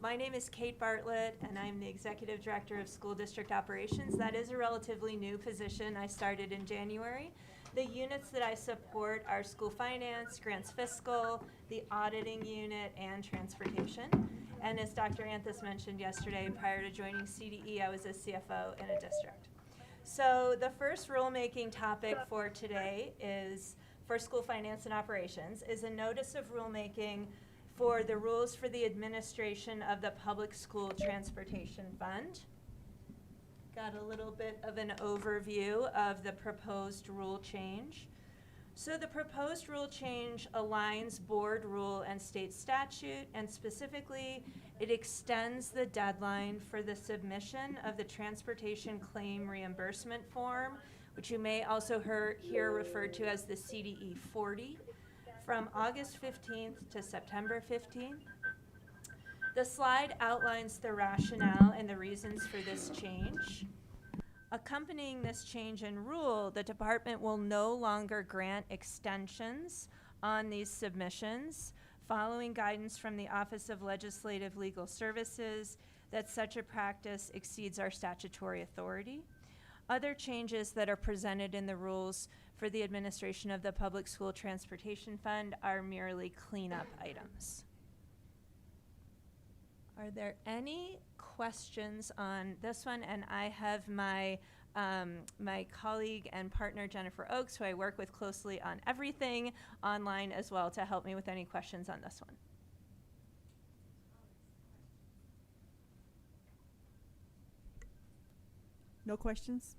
My name is Kate Bartlett, and I'm the Executive Director of School District Operations. That is a relatively new position. I started in January. The units that I support are school finance, grants fiscal, the auditing unit, and transportation. And as Dr. Anthus mentioned yesterday, prior to joining CDE, I was a CFO in a district. So the first rulemaking topic for today is, for school finance and operations, is a notice of rulemaking for the rules for the administration of the Public School Transportation Fund. Got a little bit of an overview of the proposed rule change. So the proposed rule change aligns board rule and state statute, and specifically, it extends the deadline for the submission of the transportation claim reimbursement form, which you may also hear referred to as the CDE 40, from August 15th to September 15th. The slide outlines the rationale and the reasons for this change. Accompanying this change in rule, the department will no longer grant extensions on these submissions, following guidance from the Office of Legislative Legal Services that such a practice exceeds our statutory authority. Other changes that are presented in the rules for the administration of the Public School Transportation Fund are merely cleanup items. Are there any questions on this one? And I have my my colleague and partner Jennifer Oakes, who I work with closely on everything, online as well, to help me with any questions on this one. No questions?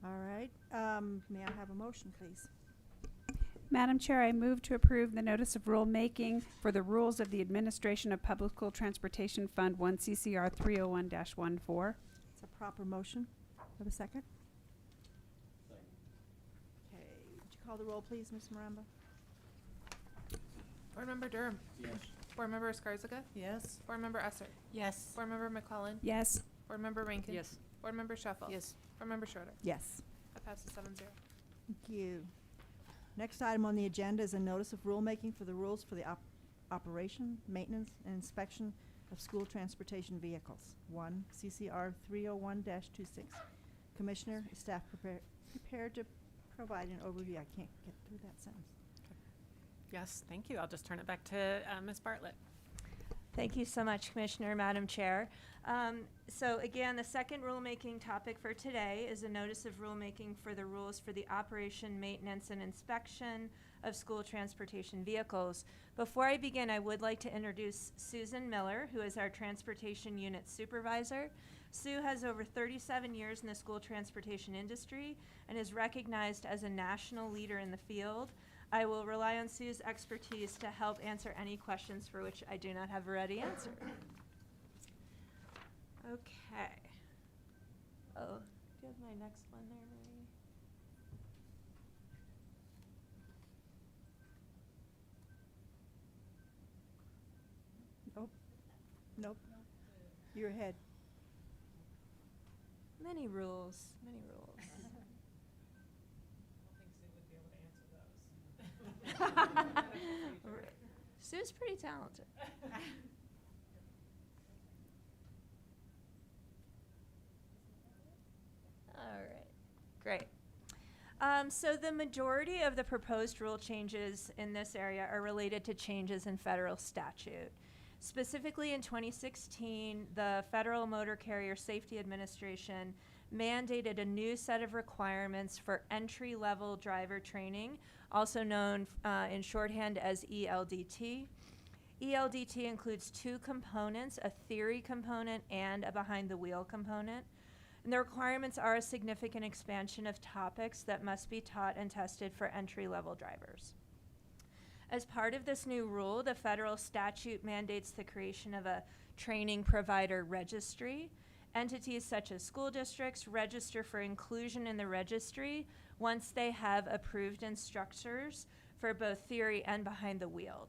All right. May I have a motion, please? Madam Chair, I move to approve the notice of rulemaking for the rules of the administration of Public School Transportation Fund 1 CCR 301-14. It's a proper motion. Have a second? Okay. Would you call the roll, please, Ms. Maramba? Board Member Durham. Yes. Board Member Escarzaga. Yes? Board Member Esser. Yes. Board Member McClellan. Yes. Board Member Rankin. Yes. Board Member Shuffle. Yes. Board Member Schroeder. Yes. That passes 7-0. Thank you. Next item on the agenda is a notice of rulemaking for the rules for the operation, maintenance, and inspection of school transportation vehicles. 1 CCR 301-26. Commissioner, is staff prepared to provide an overview? I can't get through that sentence. Yes, thank you. I'll just turn it back to Ms. Bartlett. Thank you so much, Commissioner, Madam Chair. So again, the second rulemaking topic for today is a notice of rulemaking for the rules for the operation, maintenance, and inspection of school transportation vehicles. Before I begin, I would like to introduce Susan Miller, who is our transportation unit supervisor. Sue has over 37 years in the school transportation industry and is recognized as a national leader in the field. I will rely on Sue's expertise to help answer any questions for which I do not have a ready answer. Okay. Oh, do you have my next one there, Marie? Nope. Nope. You're ahead. Many rules, many rules. Sue's pretty talented. All right, great. So the majority of the proposed rule changes in this area are related to changes in federal statute. Specifically in 2016, the Federal Motor Carrier Safety Administration mandated a new set of requirements for entry-level driver training, also known in shorthand as ELDT. ELDT includes two components, a theory component and a behind-the-wheel component. And the requirements are a significant expansion of topics that must be taught and tested for entry-level drivers. As part of this new rule, the federal statute mandates the creation of a training provider registry. Entities such as school districts register for inclusion in the registry once they have approved instructors for both theory and behind the wheel.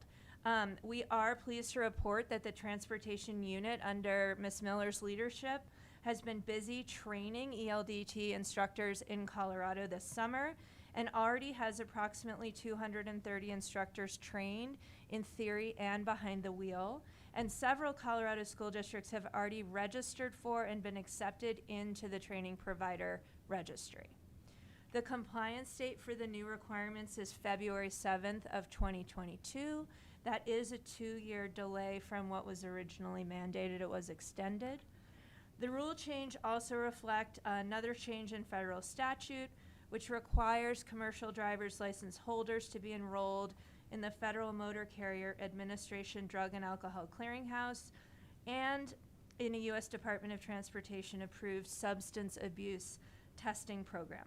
We are pleased to report that the transportation unit under Ms. Miller's leadership has been busy training ELDT instructors in Colorado this summer, and already has approximately 230 instructors trained in theory and behind the wheel. And several Colorado school districts have already registered for and been accepted into the training provider registry. The compliance date for the new requirements is February 7th of 2022. That is a 2-year delay from what was originally mandated. It was extended. The rule change also reflect another change in federal statute, which requires commercial driver's license holders to be enrolled in the Federal Motor Carrier Administration Drug and Alcohol Clearinghouse and in a U.S. Department of Transportation approved substance abuse testing program.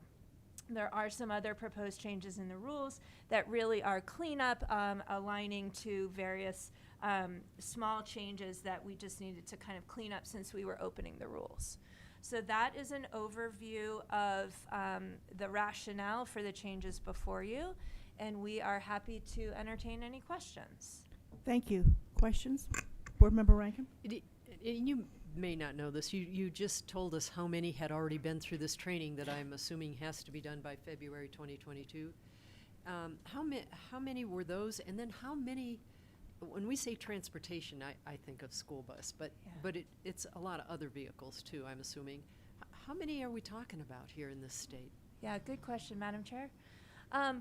There are some other proposed changes in the rules that really are cleanup, aligning to various small changes that we just needed to kind of clean up since we were opening the rules. So that is an overview of the rationale for the changes before you, and we are happy to entertain any questions. Thank you. Questions? Board Member Rankin? You may not know this. You just told us how many had already been through this training that I'm assuming has to be done by February 2022. How many were those? And then how many, when we say transportation, I think of school bus, but it's a lot of other vehicles too, I'm assuming. How many are we talking about here in this state? Yeah, good question, Madam Chair.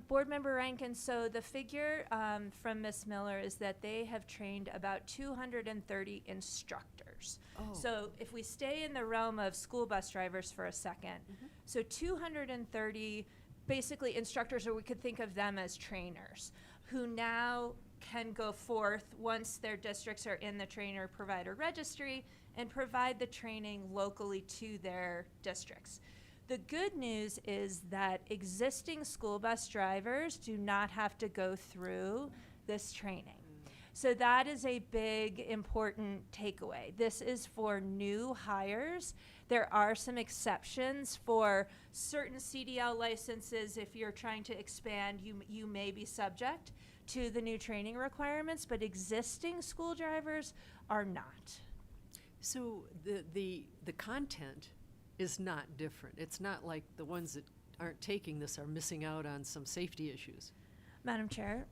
Board Member Rankin, so the figure from Ms. Miller is that they have trained about 230 instructors. Oh. So if we stay in the realm of school bus drivers for a second, so 230 basically instructors, or we could think of them as trainers, who now can go forth once their districts are in the trainer provider registry and provide the training locally to their districts. The good news is that existing school bus drivers do not have to go through this training. So that is a big, important takeaway. This is for new hires. There are some exceptions for certain CDL licenses. If you're trying to expand, you may be subject to the new training requirements, but existing school drivers are not. So the content is not different. It's not like the ones that aren't taking this are missing out on some safety issues. Madam Chair,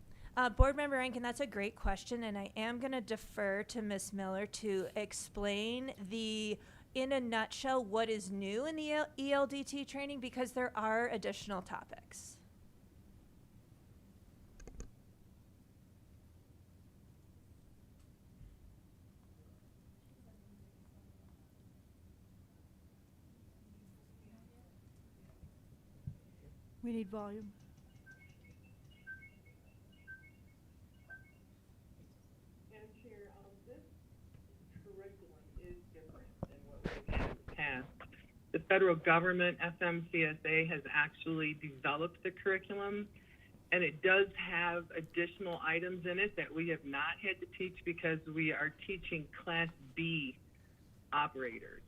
Board Member Rankin, that's a great question, and I am going to defer to Ms. Miller to explain in a nutshell, what is new in the ELDT training, because there are additional topics. We need volume. Madam Chair, this curriculum is different than what we've had in the past. The federal government, FMCSA, has actually developed the curriculum, and it does have additional items in it that we have not had to teach because we are teaching Class B operators.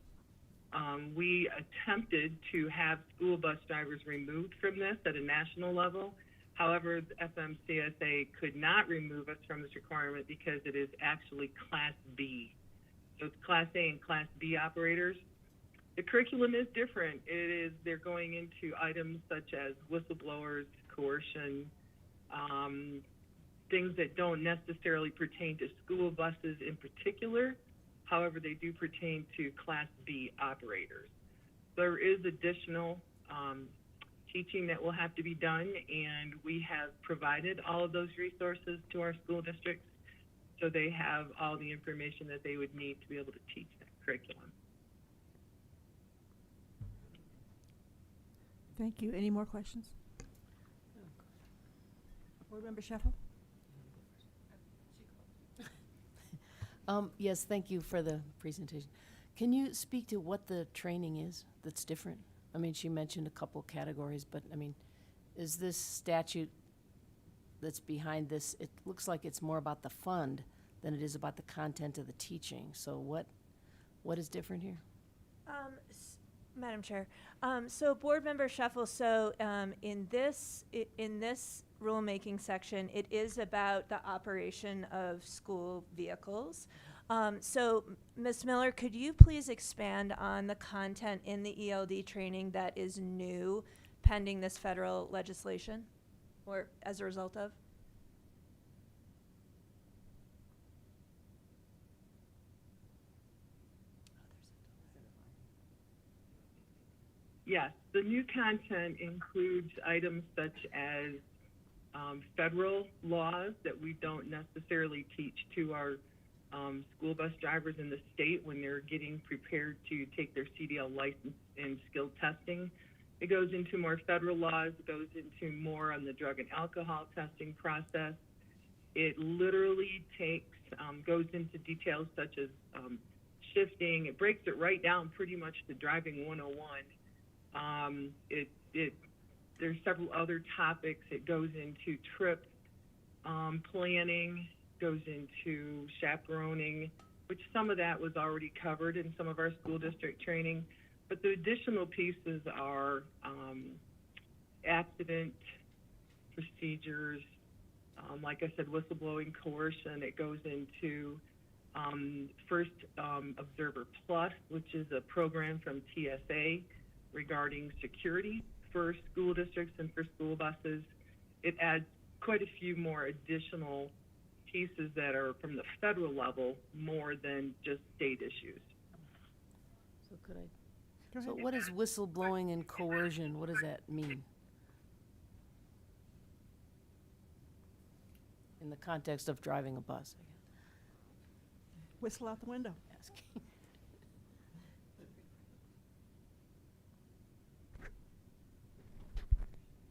We attempted to have school bus drivers removed from this at a national level. However, the FMCSA could not remove us from this requirement because it is actually Class B. So it's Class A and Class B operators. The curriculum is different. They're going into items such as whistleblowers, coercion, things that don't necessarily pertain to school buses in particular. However, they do pertain to Class B operators. There is additional teaching that will have to be done, and we have provided all of those resources to our school districts, so they have all the information that they would need to be able to teach that curriculum. Thank you. Any more questions? Board Member Sheffield? Yes, thank you for the presentation. Can you speak to what the training is that's different? I mean, she mentioned a couple categories, but I mean, is this statute that's behind this, it looks like it's more about the fund than it is about the content of the teaching. So what is different here? Madam Chair, so Board Member Sheffel, so in this rulemaking section, it is about the operation of school vehicles. So Ms. Miller, could you please expand on the content in the ELD training that is new pending this federal legislation or as a result of? Yes, the new content includes items such as federal laws that we don't necessarily teach to our school bus drivers in the state when they're getting prepared to take their CDL license and skill testing. It goes into more federal laws, it goes into more on the drug and alcohol testing process. It literally goes into details such as shifting. It breaks it right down pretty much to driving 101. There's several other topics. It goes into trip planning, goes into chaperoning, which some of that was already covered in some of our school district training. But the additional pieces are accident procedures, like I said, whistleblowing, coercion. It goes into First Observer Plus, which is a program from TSA regarding security for school districts and for school buses. It adds quite a few more additional pieces that are from the federal level more than just state issues. So could I? Go So ahead. what is whistleblowing and coercion? What does that mean? In the context of driving a bus, I guess. Whistle out the window. Asking.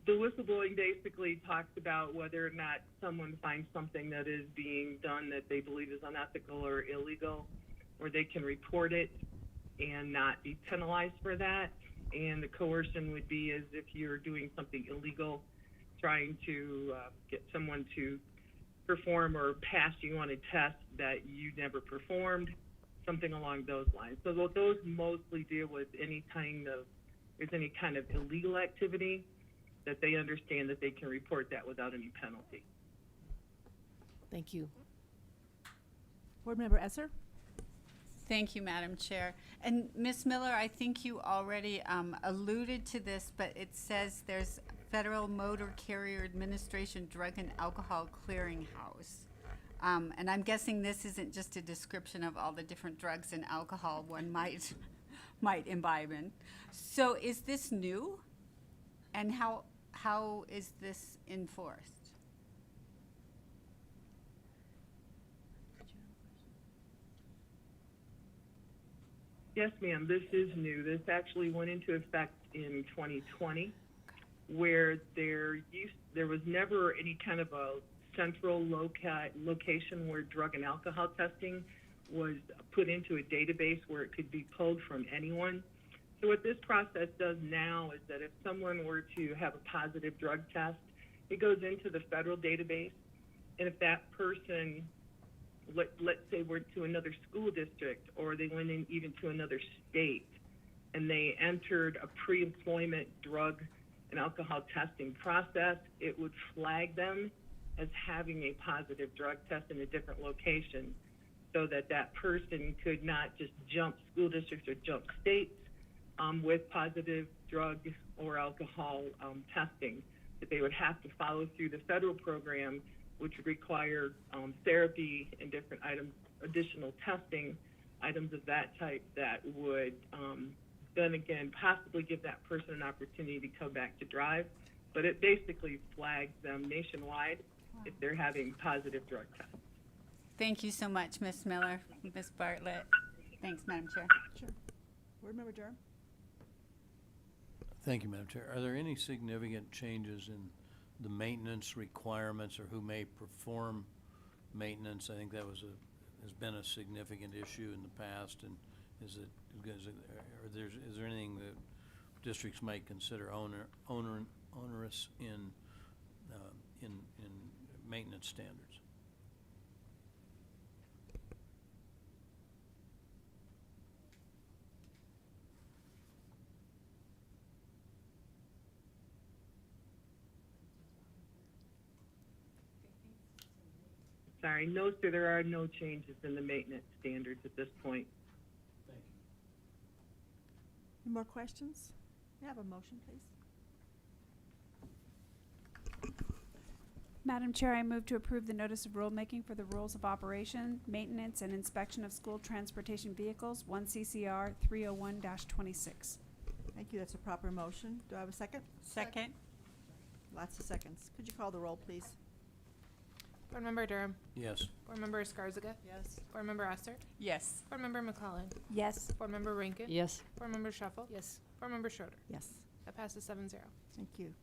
The whistleblowing basically talks about whether or not someone finds something that is being done that they believe is unethical or illegal, or they can report it and not be penalized for that. And the coercion would be as if you're doing something illegal, trying to get someone to perform or pass you on a test that you never performed, something along those lines. So those mostly deal with any kind of illegal activity, that they understand that they can report that without any penalty. Thank you. Board Member Esser? Thank you, Madam Chair. And Ms. Miller, I think you already alluded to this, but it says there's Federal Motor Carrier Administration Drug and Alcohol Clearinghouse. And I'm guessing this isn't just a description of all the different drugs and alcohol one might imbibe in. So is this new? And how is this enforced? Yes, ma'am, this is new. This actually went into effect in 2020, where there was never any kind of a central location where drug and alcohol testing was put into a database where it could be pulled from anyone. So what this process does now is that if someone were to have a positive drug test, it goes into the federal database, and if that person, let's say, went to another school district, or they went in even to another state, and they entered a pre-employment drug and alcohol testing process, it would flag them as having a positive drug test in a different location, so that that person could not just jump school districts or jump states with positive drug or alcohol testing, that they would have to follow through the federal program, which would require therapy and different items, additional testing, items of that type that would then again possibly give that person an opportunity to come back to drive. But it basically flags them nationwide if they're having positive drug tests. Thank you so much, Ms. Miller, Ms. Bartlett. Thanks, Madam Chair. Sure. Board Member Durham? Thank you, Madam Chair. Are there any significant changes in the maintenance requirements or who may perform maintenance? I think that has been a significant issue in the past, and is there anything that districts might consider onerous in maintenance standards? Sorry, no, sir, there are no changes in the maintenance standards at this point. Thank you. Any more questions? May I have a motion, please? Madam Chair, I move to approve the notice of rulemaking for the rules of operation, maintenance, and inspection of school transportation vehicles, 1 CCR 301-26. Thank you. That's a proper motion. Do I have a second? Second. Lots of seconds. Could you call the roll, please? Board Member Durham. Yes. Board Member Escarzaga. Yes. Board Member Esser. Yes. Board Member McClellan. Yes. Board Member Rankin. Yes. Board Member Shuffle. Yes. Board Member Schroeder. Yes. That passes 7-0. Thank you.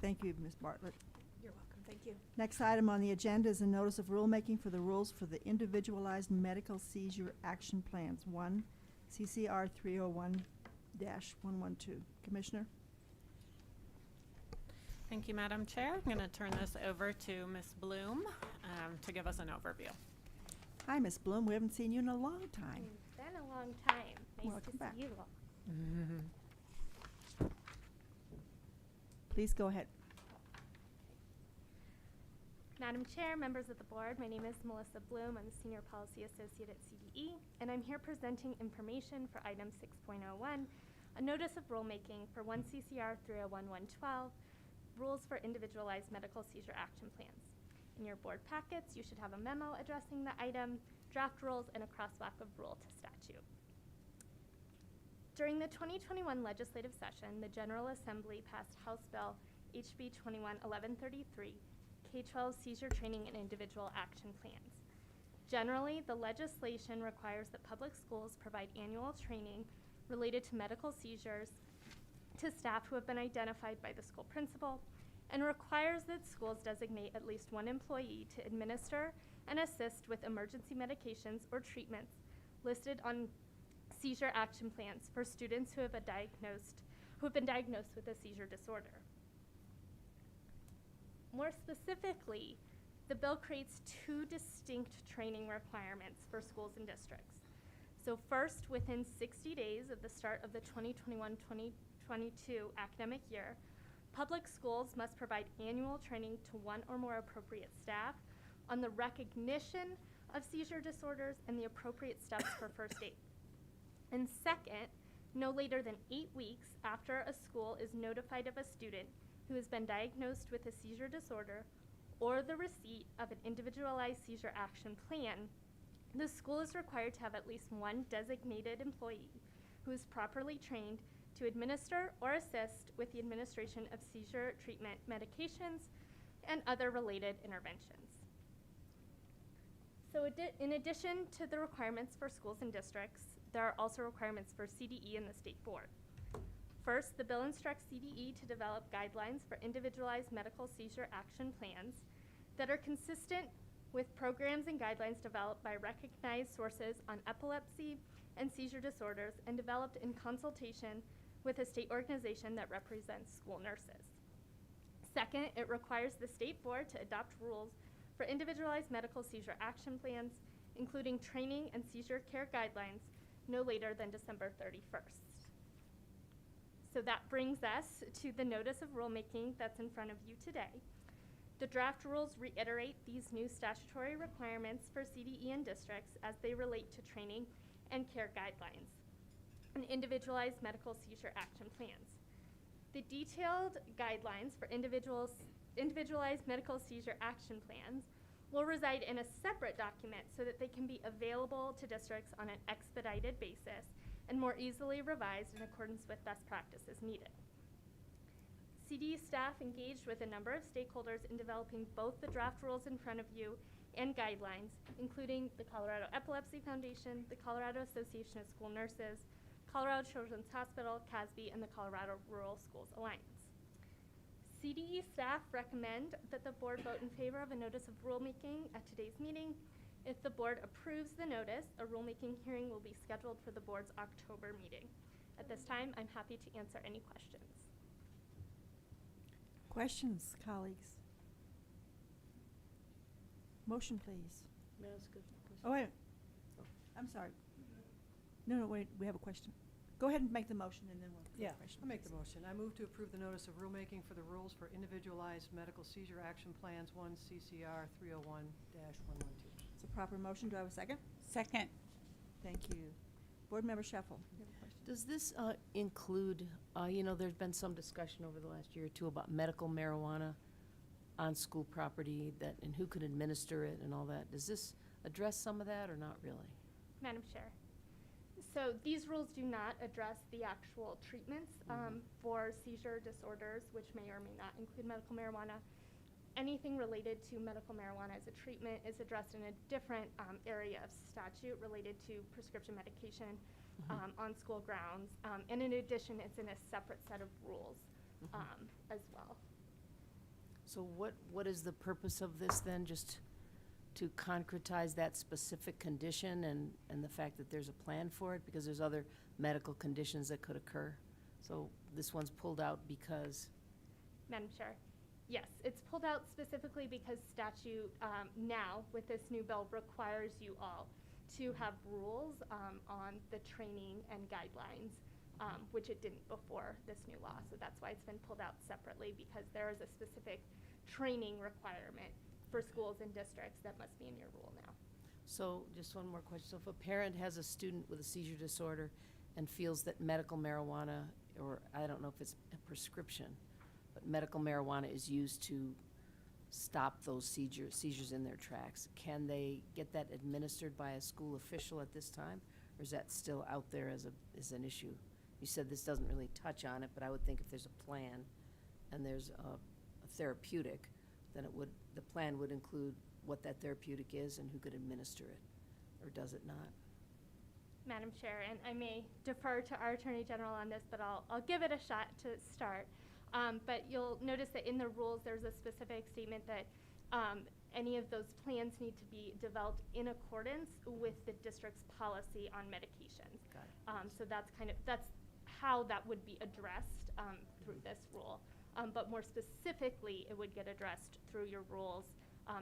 Thank you, Ms. Bartlett. You're welcome. Thank you. Next item on the agenda is a notice of rulemaking for the rules for the individualized medical seizure action plans, 1 CCR 301-112. Commissioner? Thank you, Madam Chair. I'm going to turn this over to Ms. Bloom to give us an overview. Hi, Ms. Bloom. We haven't seen you in a long time. It's been a long time. Nice Welcome to back. see you all. Please go ahead. Madam Chair, members of the board, my name is Melissa Bloom. I'm the Senior Policy Associate at CDE, and I'm here presenting information for item 6.01, a notice of rulemaking for 1 CCR 301-112, rules for individualized medical seizure action plans. In your board packets, you should have a memo addressing the item, draft rules, and a crosswalk of rule to statute. During the 2021 legislative session, the General Assembly passed House Bill HB 21-1133, K-12 seizure training and individual action plans. Generally, the legislation requires that public schools provide annual training related to medical seizures to staff who have been identified by the school principal, and requires that schools designate at least one employee to administer and assist with emergency medications or treatments listed on seizure action plans for students who have been diagnosed with a seizure disorder. More specifically, the bill creates two distinct training requirements for schools and districts. So first, within 60 days of the start of the 2021-2022 academic year, public schools must provide annual training to one or more appropriate staff on the recognition of seizure disorders and the appropriate steps for first aid. And second, no later than 8 weeks after a school is notified of a student who has been diagnosed with a seizure disorder or the receipt of an individualized seizure action plan, the school is required to have at least one designated employee who is properly trained to administer or assist with the administration of seizure treatment medications and other related interventions. So in addition to the requirements for schools and districts, there are also requirements for CDE and the state board. First, the bill instructs CDE to develop guidelines for individualized medical seizure action plans that are consistent with programs and guidelines developed by recognized sources on epilepsy and seizure disorders and developed in consultation with a state organization that represents school nurses. Second, it requires the state board to adopt rules for individualized medical seizure action plans, including training and seizure care guidelines, no later than December 31st. So that brings us to the notice of rulemaking that's in front of you today. The draft rules reiterate these new statutory requirements for CDE and districts as they relate to training and care guidelines and individualized medical seizure action plans. The detailed guidelines for individualized medical seizure action plans will reside in a separate document so that they can be available to districts on an expedited basis and more easily revised in accordance with best practices needed. CDE staff engaged with a number of stakeholders in developing both the draft rules in front of you and guidelines, including the Colorado Epilepsy Foundation, the Colorado Association of School Nurses, Colorado Children's Hospital, CASB, and the Colorado Rural Schools Alliance. CDE staff recommend that the board vote in favor of a notice of rulemaking at today's meeting. If the board approves the notice, a rulemaking hearing will be scheduled for the board's October meeting. At this time, I'm happy to answer any questions. Questions, colleagues? Motion, please. May I ask a question? Oh, wait. I'm sorry. No, wait, we have a question. Go ahead and make the motion and then we'll take Yeah, the question. I'll make the please. motion. I move to approve the notice of rulemaking for the rules for individualized medical seizure action plans, 1 CCR 301-112. It's a proper motion. Do I have a second? Second. Thank you. Board Member Sheffel, you have a question? Does this include, there's been some discussion over the last year or two about medical marijuana on school property and who can administer it and all that. Does this address some of that or not really? Madam Chair. So these rules do not address the actual treatments for seizure disorders, which may or may not include medical marijuana. Anything related to medical marijuana as a treatment is addressed in a different area of statute related to prescription medication on school grounds. And in addition, it's in a separate set of rules as well. So what is the purpose of this then? Just to concretize that specific condition and the fact that there's a plan for it? Because there's other medical conditions that could occur. So this one's pulled out because? Madam Chair, yes, it's pulled out specifically because statute now with this new bill requires you all to have rules on the training and guidelines, which it didn't before this new law. So that's why it's been pulled out separately, because there is a specific training requirement for schools and districts that must be in your rule now. So just one more question. So if a parent has a student with a seizure disorder and feels that medical marijuana, or I don't know if it's a prescription, but medical marijuana is used to stop those seizures in their tracks, can they get that administered by a school official at this time? Or is that still out there as an issue? You said this doesn't really touch on it, but I would think if there's a plan and there's a therapeutic, then the plan would include what that therapeutic is and who could administer it, or does it not? Madam Chair, and I may defer to our Attorney General on this, but I'll give it a shot to start. But you'll notice that in the rules, there's a specific statement that any of those plans need to be developed in accordance with the district's policy on medications. Got it. So that's how that would be addressed through this rule. But more specifically, it would get addressed through your rules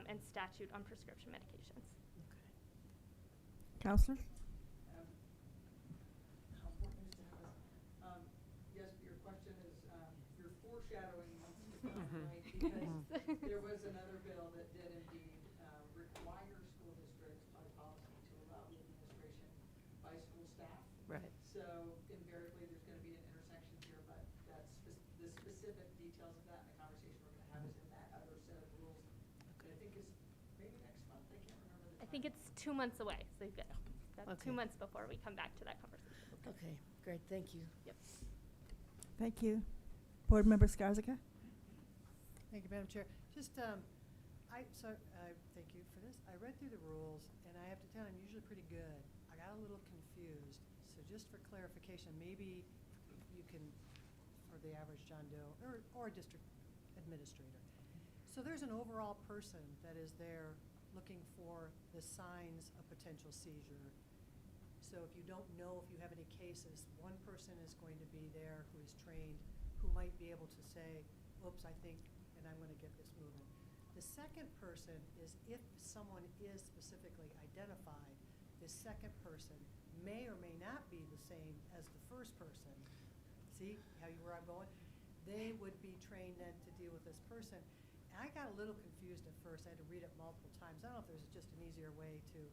and statute on prescription medications. Counselor? How important is to have us? Yes, your question is, you're foreshadowing what's to come, right? Because there was another bill that did indeed require school districts by policy to allow the administration by school staff. Right. So invariably, there's going to be an intersection here, but that's the specific details of that and the conversation we're going to have is in that other set of rules. And I think it's maybe next month, I can't remember the I think it's 2 months away, so you've got that's Okay. 2 months before we come back to that conversation. Okay, great, thank you. Yep. Thank you. Board Member Skarzica? Thank you, Madam Chair. Just, I thank you for this. I read through the rules, and I have to tell you, I'm usually pretty good. I got a little confused. So just for clarification, maybe you can, for the average John Doe, or district administrator. So there's an overall person that is there looking for the signs of potential seizure. So if you don't know if you have any cases, one person is going to be there who is trained, who might be able to say, oops, I think, and I'm going to get this moving. The second person is if someone is specifically identified, the second person may or may not be the same as the first person. See where I'm going? They would be trained then to deal with this person. And I got a little confused at first. I had to read it multiple times. I don't know if there's just an easier way to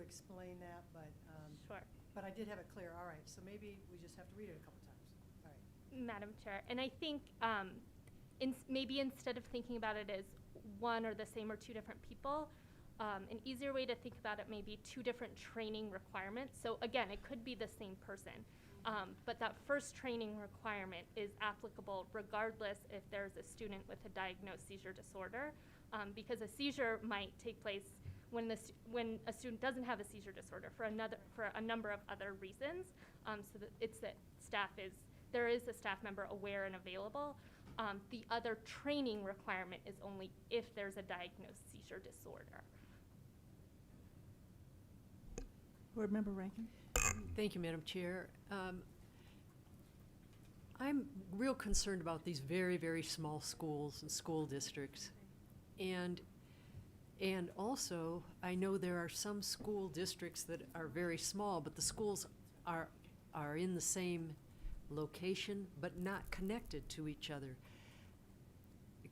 explain that, but Sure. but I did have it clear. All right, so maybe we just have to read it a couple times. All right. Madam Chair, and I think maybe instead of thinking about it as one or the same or two different people, an easier way to think about it may be two different training requirements. So again, it could be the same person, but that first training requirement is applicable regardless if there's a student with a diagnosed seizure disorder, because a seizure might take place when a student doesn't have a seizure disorder for a number of other reasons. So that it's that there is a staff member aware and available. The other training requirement is only if there's a diagnosed seizure disorder. Board Member Rankin? Thank you, Madam Chair. I'm real concerned about these very, very small schools and school districts. And also, I know there are some school districts that are very small, but the schools are in the same location, but not connected to each other.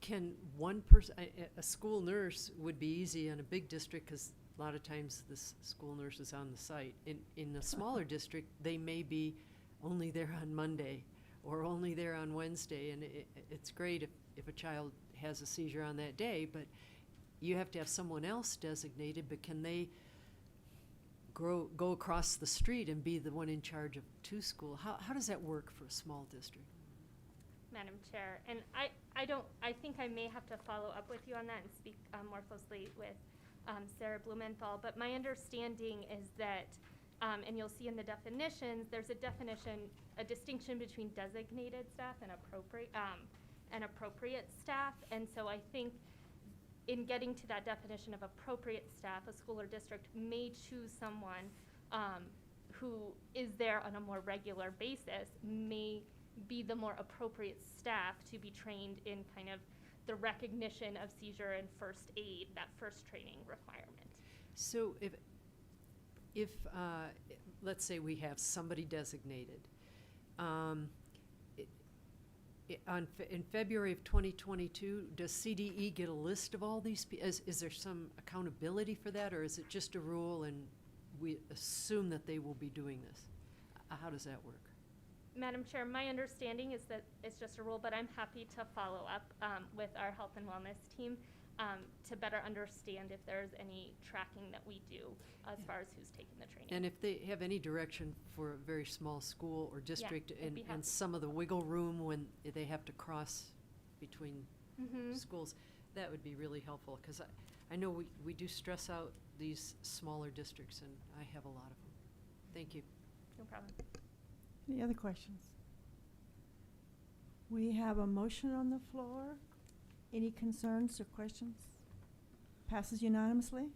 Can one person, a school nurse would be easy in a big district because a lot of times this school nurse is on the site. In a smaller district, they may be only there on Monday or only there on Wednesday, and it's great if a child has a seizure on that day, but you have to have someone else designated, but can they go across the street and be the one in charge of two schools? How does that work for a small district? Madam Chair, and I think I may have to follow up with you on that and speak more closely with Sarah Blumenthal, but my understanding is that, and you'll see in the definitions, there's a distinction between designated staff and appropriate staff, and so I think in getting to that definition of appropriate staff, a school or district may choose someone who is there on a more regular basis, may be the more appropriate staff to be trained in kind of the recognition of seizure and first aid, that first training requirement. So if let's say we have somebody designated, in February of 2022, does CDE get a list of all these? Is there some accountability for that, or is it just a rule and we assume that they will be doing this? How does that work? Madam Chair, my understanding is that it's just a rule, but I'm happy to follow up with our health and wellness team to better understand if there's any tracking that we do as far as who's taking the training. And if they have any direction for a very small school or district, I'd be happy. and some of the wiggle room when they have to cross between schools, that would be really helpful, because I know we do stress out these smaller districts, and I have a lot of them. Thank you. No problem. Any other questions? We have a motion on the floor. Any concerns or questions? Passes unanimously?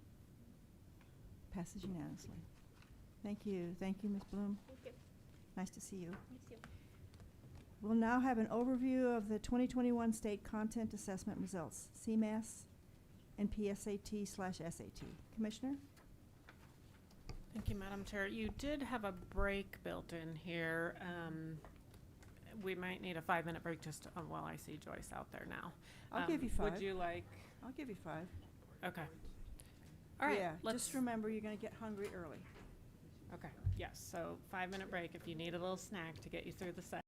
Passes unanimously. Thank you. Thank you, Ms. Bloom. Thank you. Nice to see you. You too. We'll now have an overview of the 2021 state content assessment results, CMAS and PSAT/SAT. Commissioner? Thank you, Madam Chair. You did have a break built in here. We might need a 5-minute break just, well, I see Joyce out there now. I'll give you 5. Would you like? I'll give you 5. Okay. All right. Yeah, let's just remember you're going to get hungry early. Okay. Yes. So 5-minute break if you need a little snack to get you through the set.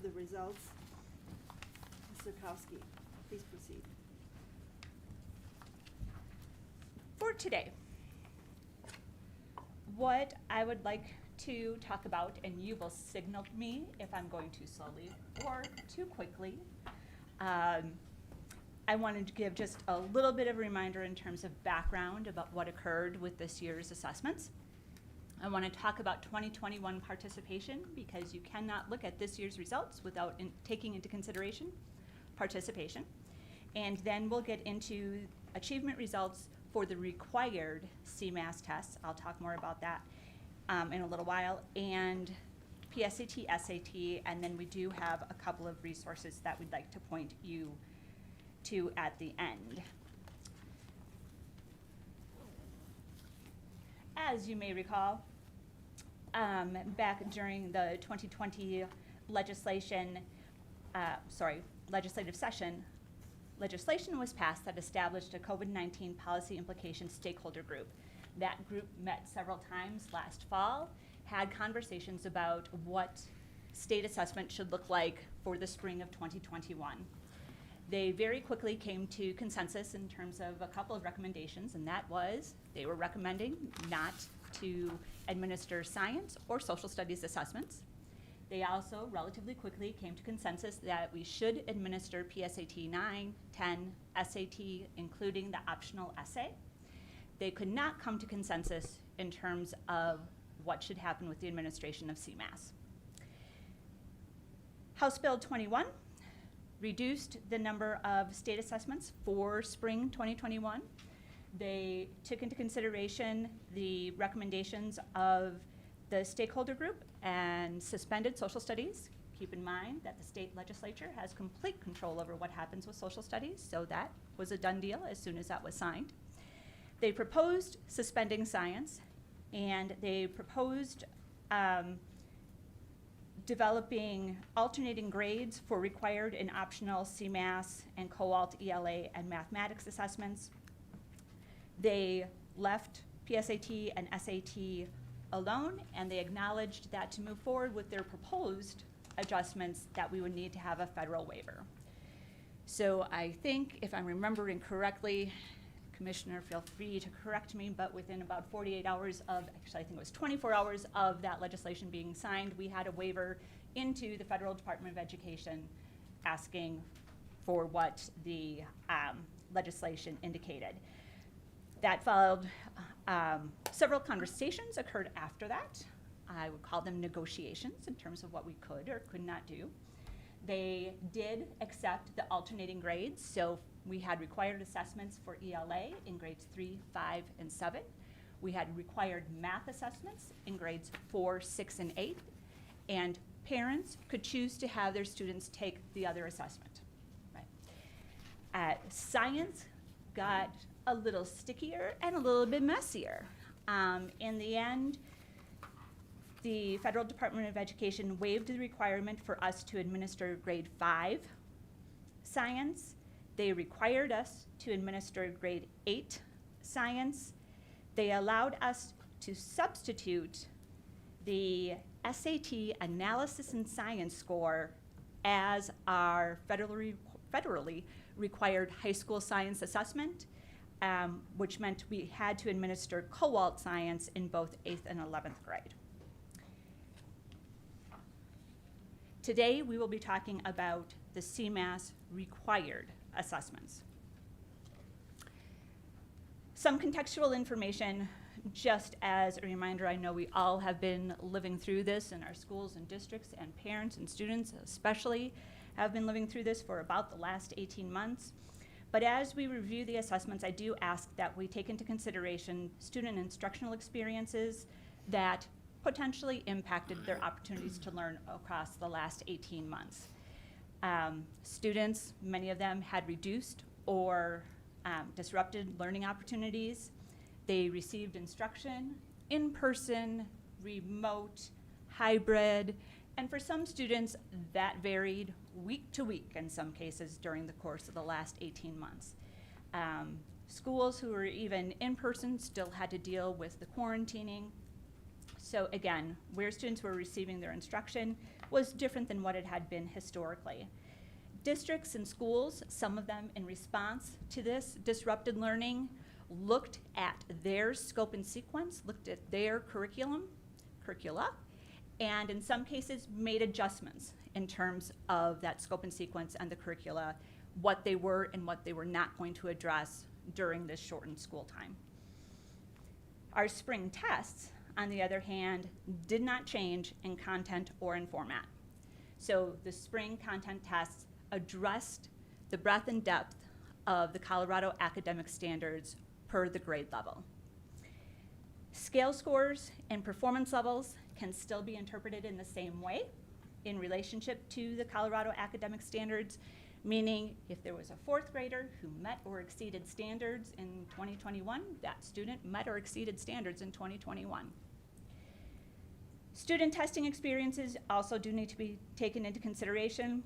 have the results. Ms. Zukowski, please proceed. For today, what I would like to talk about, and you will signal me if I'm going too slowly or too quickly. I wanted to give just a little bit of a reminder in terms of background about what occurred with this year's assessments. I want to talk about 2021 participation because you cannot look at this year's results without taking into consideration participation. And then we'll get into achievement results for the required CMAS tests. I'll talk more about that in a little while, and PSAT, SAT, and then we do have a couple of resources that we'd like to point you to at the end. As you may recall, back during the 2020 legislative session, legislation was passed that established a COVID-19 policy implication stakeholder group. That group met several times last fall, had conversations about what state assessment should look like for the spring of 2021. They very quickly came to consensus in terms of a couple of recommendations, and that was they were recommending not to administer science or social studies assessments. They also relatively quickly came to consensus that we should administer PSAT 9, 10, SAT, including the optional essay. They could not come to consensus in terms of what should happen with the administration of CMAS. House Bill 21 reduced the number of state assessments for spring 2021. They took into consideration the recommendations of the stakeholder group and suspended social studies. Keep in mind that the state legislature has complete control over what happens with social studies, so that was a done deal as soon as that was signed. They proposed suspending science, and they proposed developing alternating grades for required and optional CMAS and COALT, ELA, and mathematics assessments. They left PSAT and SAT alone, and they acknowledged that to move forward with their proposed adjustments that we would need to have a federal waiver. So I think, if I'm remembering correctly, Commissioner, feel free to correct me, but within about 48 hours of, actually I think it was 24 hours of that legislation being signed, we had a waiver into the Federal Department of Education asking for what the legislation indicated. That followed, several conversations occurred after that. I would call them negotiations in terms of what we could or could not do. They did accept the alternating grades, so we had required assessments for ELA in grades 3, 5, and 7. We had required math assessments in grades 4, 6, and 8, and parents could choose to have their students take the other assessment. Right. Science got a little stickier and a little bit messier. In the end, the Federal Department of Education waived the requirement for us to administer grade 5 science. They required us to administer grade 8 science. They allowed us to substitute the SAT analysis and science score as our federally required high school science assessment, which meant we had to administer COALT science in both 8th and 11th grade. Today, we will be talking about the CMAS required assessments. Some contextual information, just as a reminder, I know we all have been living through this in our schools and districts, and parents and students especially have been living through this for about the last 18 months. But as we review the assessments, I do ask that we take into consideration student instructional experiences that potentially impacted their opportunities to learn across the last 18 months. Students, many of them had reduced or disrupted learning opportunities. They received instruction in person, remote, hybrid, and for some students that varied week to week in some cases during the course of the last 18 months. Schools who were even in person still had to deal with the quarantining. So again, where students were receiving their instruction was different than what it had been historically. Districts and schools, some of them in response to this disrupted learning, looked at their scope and sequence, looked at their curricula, and in some cases made adjustments in terms of that scope and sequence and the curricula, what they were and what they were not going to address during this shortened school time. Our spring tests, on the other hand, did not change in content or in format. So the spring content tests addressed the breadth and depth of the Colorado academic standards per the grade level. Scale scores and performance levels can still be interpreted in the same way in relationship to the Colorado academic standards, meaning if there was a fourth grader who met or exceeded standards in 2021, that student met or exceeded standards in 2021. Student testing experiences also do need to be taken into consideration.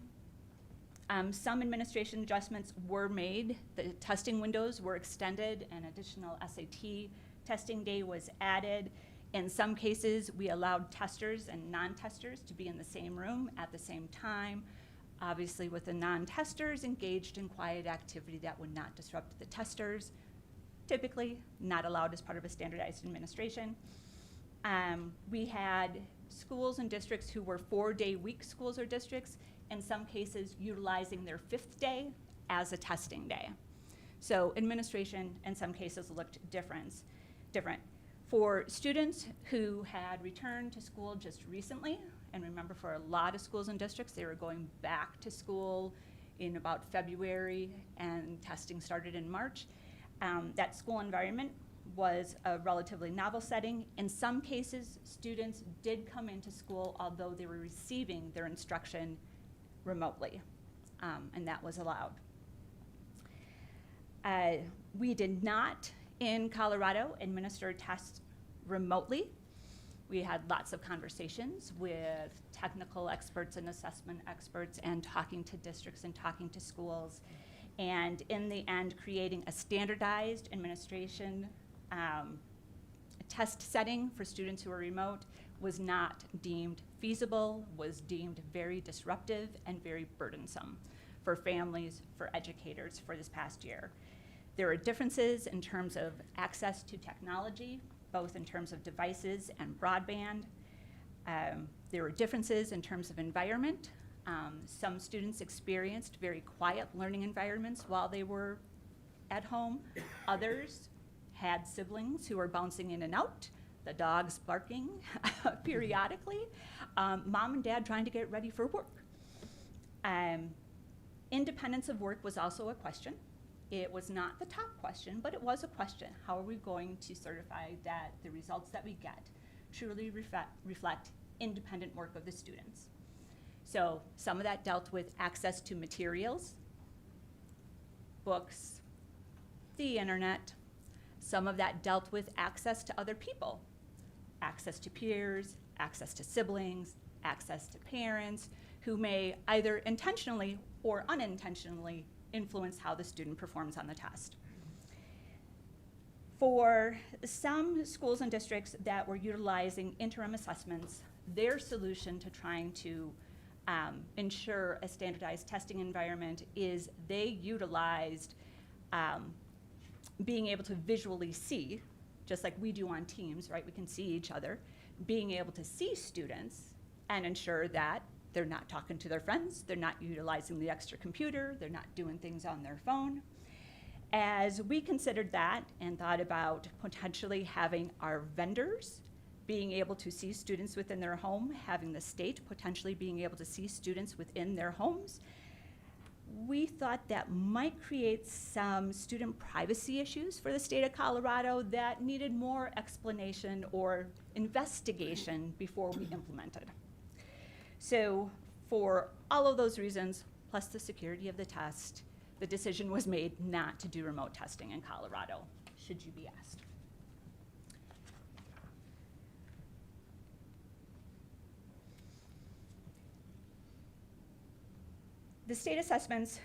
Some administration adjustments were made. The testing windows were extended. An additional SAT testing day was added. In some cases, we allowed testers and non-testers to be in the same room at the same time. Obviously, with the non-testers engaged in quiet activity that would not disrupt the testers, typically not allowed as part of a standardized administration. We had schools and districts who were 4-day week schools or districts, in some cases utilizing their 5th day as a testing day. So administration in some cases looked different. For students who had returned to school just recently, and remember for a lot of schools and districts, they were going back to school in about February and testing started in March. That school environment was a relatively novel setting. In some cases, students did come into school although they were receiving their instruction remotely, and that was allowed. We did not, in Colorado, administer tests remotely. We had lots of conversations with technical experts and assessment experts and talking to districts and talking to schools, and in the end, creating a standardized administration test setting for students who are remote was not deemed feasible, was deemed very disruptive and very burdensome for families, for educators for this past year. There are differences in terms of access to technology, both in terms of devices and broadband. There are differences in terms of environment. Some students experienced very quiet learning environments while they were at home. Others had siblings who were bouncing in and out, the dogs barking periodically, mom and dad trying to get ready for work. Independence of work was also a question. It was not the top question, but it was a question. How are we going to certify that the results that we get truly reflect independent work of the students? So some of that dealt with access to materials, books, the internet. Some of that dealt with access to other people, access to peers, access to siblings, access to parents who may either intentionally or unintentionally influence how the student performs on the test. For some schools and districts that were utilizing interim assessments, their solution to trying to ensure a standardized testing environment is they utilized being able to visually see, just like we do on Teams, right? We can see each other, being able to see students and ensure that they're not talking to their friends, they're not utilizing the extra computer, they're not doing things on their phone. As we considered that and thought about potentially having our vendors being able to see students within their home, having the state potentially being able to see students within their homes, we thought that might create some student privacy issues for the state of Colorado that needed more explanation or investigation before we implemented. So for all of those reasons, plus the security of the test, the decision was made not to do remote testing in Colorado, should you be asked. The state assessments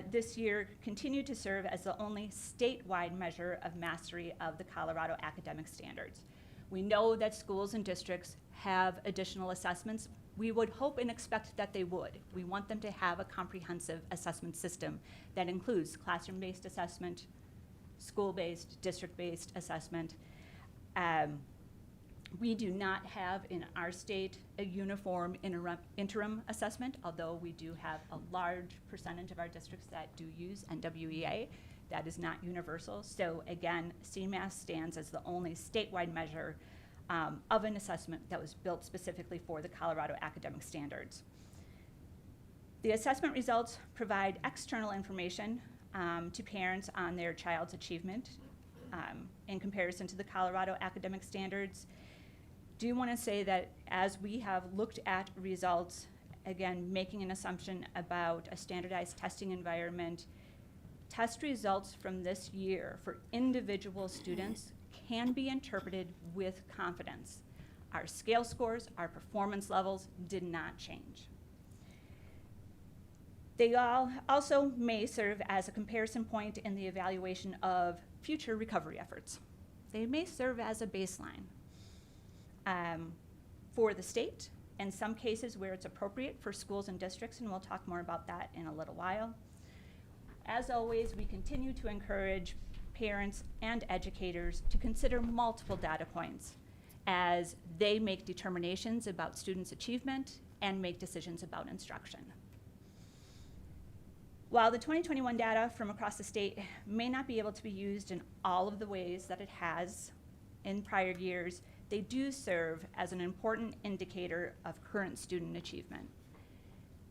this year continue to serve as the only statewide measure of mastery of the Colorado academic standards. We know that schools and districts have additional assessments. We would hope and expect that they would. We want them to have a comprehensive assessment system that includes classroom-based assessment, school-based, district-based assessment. We do not have in our state a uniform interim assessment, although we do have a large percentage of our districts that do use NWEA. That is not universal. So again, CMAS stands as the only statewide measure of an assessment that was built specifically for the Colorado academic standards. The assessment results provide external information to parents on their child's achievement in comparison to the Colorado academic standards. Do want to say that as we have looked at results, again, making an assumption about a standardized testing environment, test results from this year for individual students can be interpreted with confidence. Our scale scores, our performance levels did not change. They all also may serve as a comparison point in the evaluation of future recovery efforts. They may serve as a baseline for the state, in some cases where it's appropriate for schools and districts, and we'll talk more about that in a little while. As always, we continue to encourage parents and educators to consider multiple data points as they make determinations about students' achievement and make decisions about instruction. While the 2021 data from across the state may not be able to be used in all of the ways that it has in prior years, they do serve as an important indicator of current student achievement.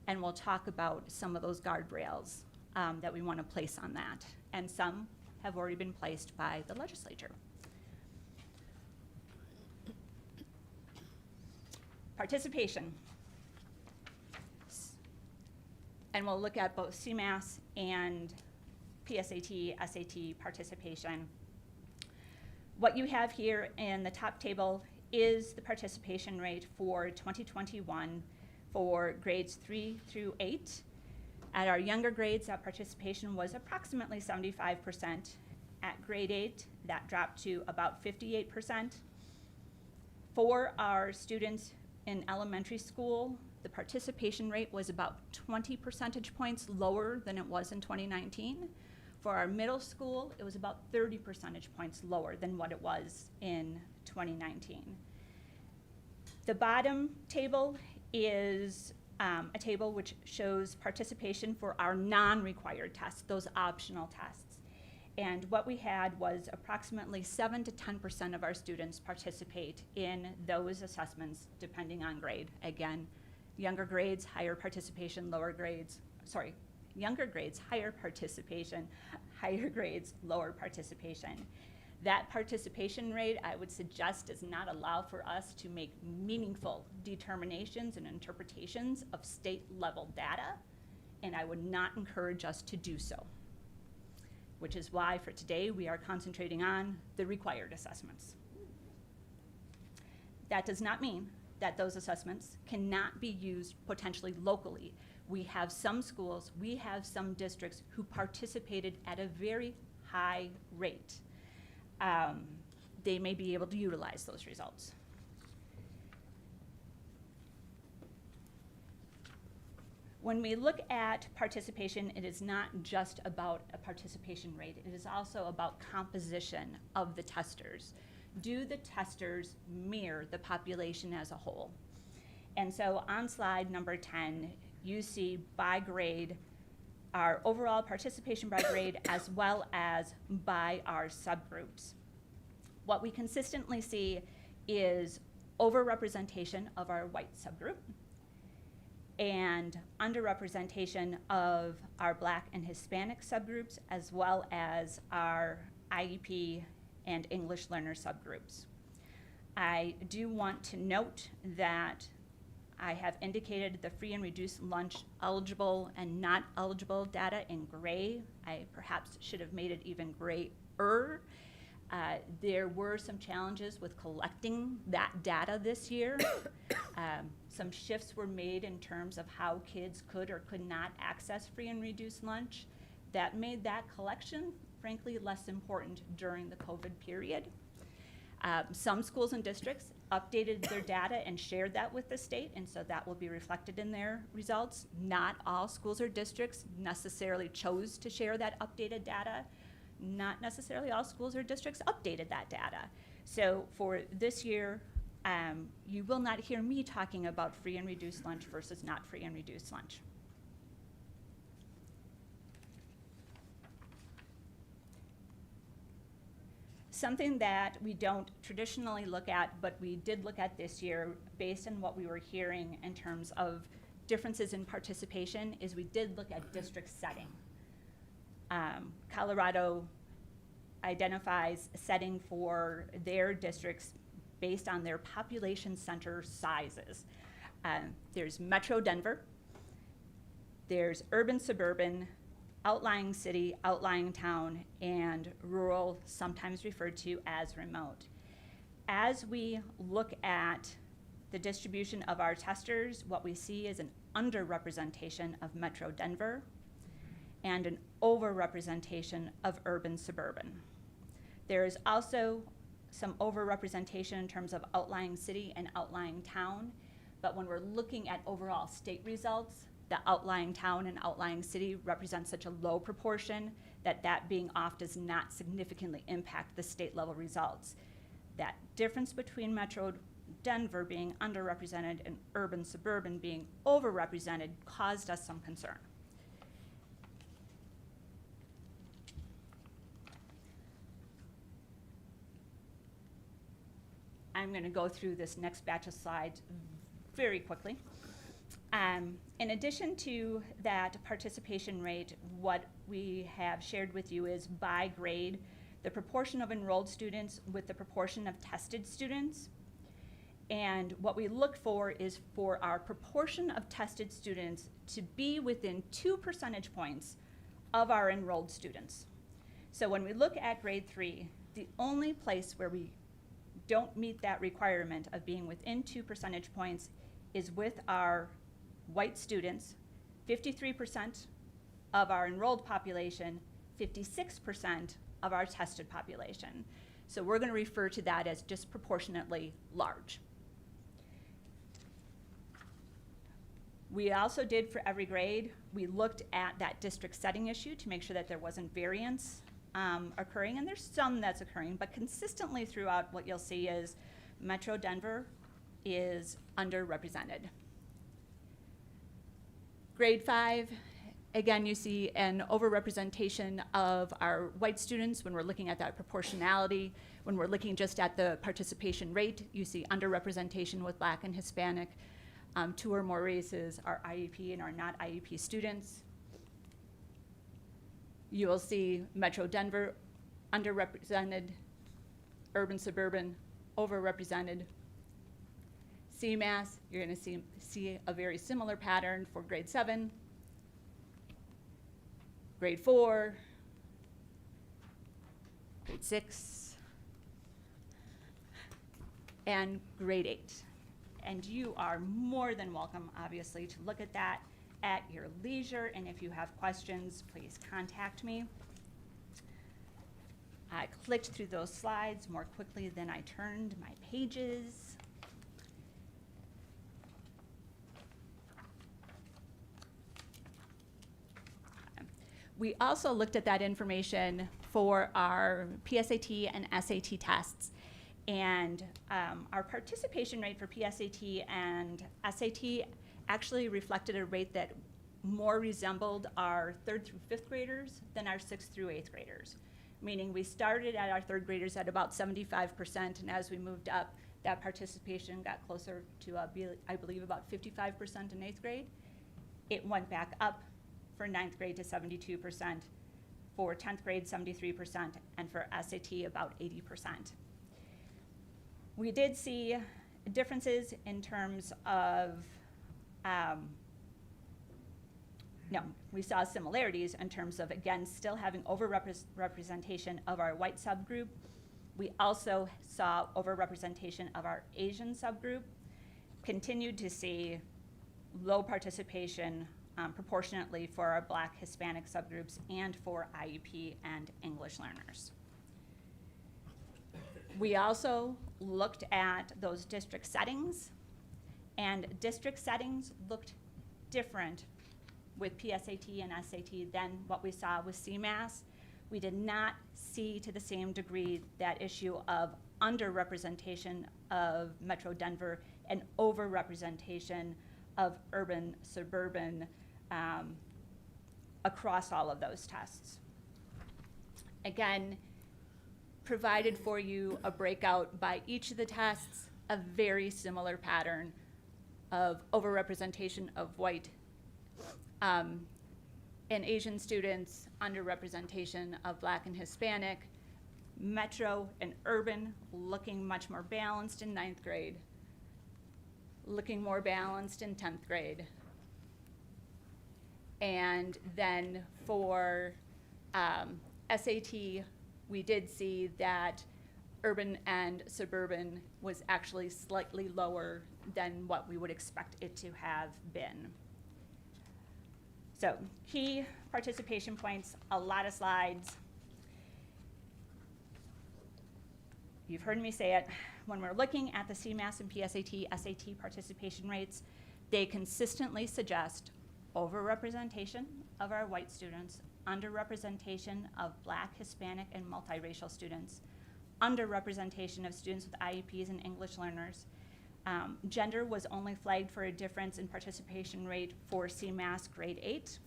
And we'll talk about some of those guardrails that we want to place on that. And some have already been placed by the legislature. Participation. And we'll look at both CMAS and PSAT, SAT participation. What you have here in the top table is the participation rate for 2021 for grades 3 through 8. At our younger grades, that participation was approximately 75%. At grade 8, that dropped to about 58%. For our students in elementary school, the participation rate was about 20 percentage points lower than it was in 2019. For our middle school, it was about 30 percentage points lower than what it was in 2019. The bottom table is a table which shows participation for our non-required tests, those optional tests. And what we had was approximately 7 to 10% of our students participate in those assessments depending on grade. Again, younger grades, higher participation, younger grades, higher participation, higher grades, lower participation. That participation rate, I would suggest, does not allow for us to make meaningful determinations and interpretations of state-level data, and I would not encourage us to do so, which is why for today we are concentrating on the required assessments. That does not mean that those assessments cannot be used potentially locally. We have some schools, we have some districts who participated at a very high rate. They may be able to utilize those results. When we look at participation, it is not just about a participation rate, it is also about composition of the testers. Do the testers mirror the population as a whole? And so on slide number 10, you see by grade our overall participation by grade as well as by our subgroups. What we consistently see is overrepresentation of our white subgroup and underrepresentation of our Black and Hispanic subgroups, as well as our IEP and English learner subgroups. I do want to note that I have indicated the free and reduced lunch eligible and not eligible data in gray. I perhaps should have made it even grayer. There were some challenges with collecting that data this year. Some shifts were made in terms of how kids could or could not access free and reduced lunch. That made that collection, frankly, less important during the COVID period. Some schools and districts updated their data and shared that with the state, and so that will be reflected in their results. Not all schools or districts necessarily chose to share that updated data. Not necessarily all schools or districts updated that data. So for this year, you will not hear me talking about free and reduced lunch versus not free and reduced lunch. Something that we don't traditionally look at, but we did look at this year based on what we were hearing in terms of differences in participation, is we did look at district setting. Colorado identifies setting for their districts based on their population center sizes. There's Metro Denver, there's urban suburban, outlying city, outlying town, and rural, sometimes referred to as remote. As we look at the distribution of our testers, what we see is an underrepresentation of Metro Denver and an overrepresentation of urban suburban. There is also some overrepresentation in terms of outlying city and outlying town, but when we're looking at overall state results, the outlying town and outlying city represent such a low proportion that that being off does not significantly impact the state level results. That difference between Metro Denver being underrepresented and urban suburban being overrepresented caused us some concern. I'm going to go through this next batch of slides very quickly. In addition to that participation rate, what we have shared with you is by grade, the proportion of enrolled students with the proportion of tested students. And what we look for is for our proportion of tested students to be within 2 percentage points of our enrolled students. So when we look at grade 3, the only place where we don't meet that requirement of being within 2 percentage points is with our white students, 53% of our enrolled population, 56% of our tested population. So we're going to refer to that as disproportionately large. We also did for every grade, we looked at that district setting issue to make sure that there wasn't variance occurring, and there's some that's occurring, but consistently throughout what you'll see is Metro Denver is underrepresented. Grade 5, again, you see an overrepresentation of our white students when we're looking at that proportionality. When we're looking just at the participation rate, you see underrepresentation with Black and Hispanic. 2 or more races are IEP and are not IEP students. You will see Metro Denver underrepresented, urban suburban overrepresented. CMAS, you're going to see a very similar pattern for grade 7, grade 4, grade 6, and grade 8. And you are more than welcome, obviously, to look at that at your leisure, and if you have questions, please contact me. I clicked through those slides more quickly than I turned my pages. We also looked at that information for our PSAT and SAT tests. And our participation rate for PSAT and SAT actually reflected a rate that more resembled our 3rd through 5th graders than our 6th through 8th graders. Meaning we started at our 3rd graders at about 75%, and as we moved up, that participation got closer to, I believe, about 55% in 8th grade. It went back up for 9th grade to 72%, for 10th grade 73%, and for SAT about 80%. We did see differences in terms of, we saw similarities in terms of, again, still having overrepresentation of our white subgroup. We also saw overrepresentation of our Asian subgroup, continued to see low participation proportionately for our Black, Hispanic subgroups and for IEP and English learners. We also looked at those district settings, and district settings looked different with PSAT and SAT than what we saw with CMAS. We did not see to the same degree that issue of underrepresentation of Metro Denver and overrepresentation of urban, suburban, across all of those tests. Again, provided for you a breakout by each of the tests, a very similar pattern of overrepresentation of white and Asian students, underrepresentation of Black and Hispanic, Metro and urban looking much more balanced in 9th grade, looking more balanced in 10th grade. And then for SAT, we did see that urban and suburban was actually slightly lower than what we would expect it to have been. So key participation points, a lot of slides. You've heard me say it. When we're looking at the CMAS and PSAT, SAT participation rates, they consistently suggest overrepresentation of our white students, underrepresentation of Black, Hispanic, and multiracial students, underrepresentation of students with IEPs and English learners. Gender was only flagged for a difference in participation rate for CMAS grade 8.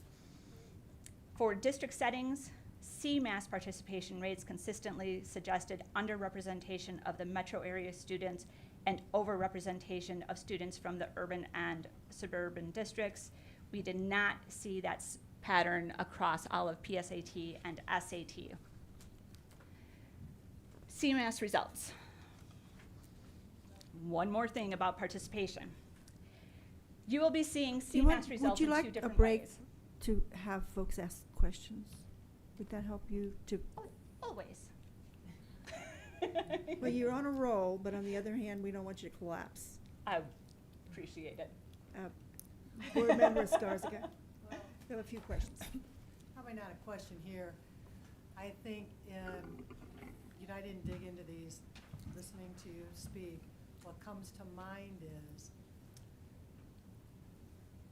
For district settings, CMAS participation rates consistently suggested underrepresentation of the metro area students and overrepresentation of students from the urban and suburban districts. We did not see that pattern across all of PSAT and SAT. CMAS results. One more thing about participation. You will be seeing CMAS results Would you in like two a different break ways. to have folks ask questions? Would that help you to? Always. Well, you're on a roll, but on the other hand, we don't want you to collapse. I appreciate it. Board Member Escarza, we have a few questions. Probably not a question here. I think, I didn't dig into these, listening to you speak. What comes to mind is,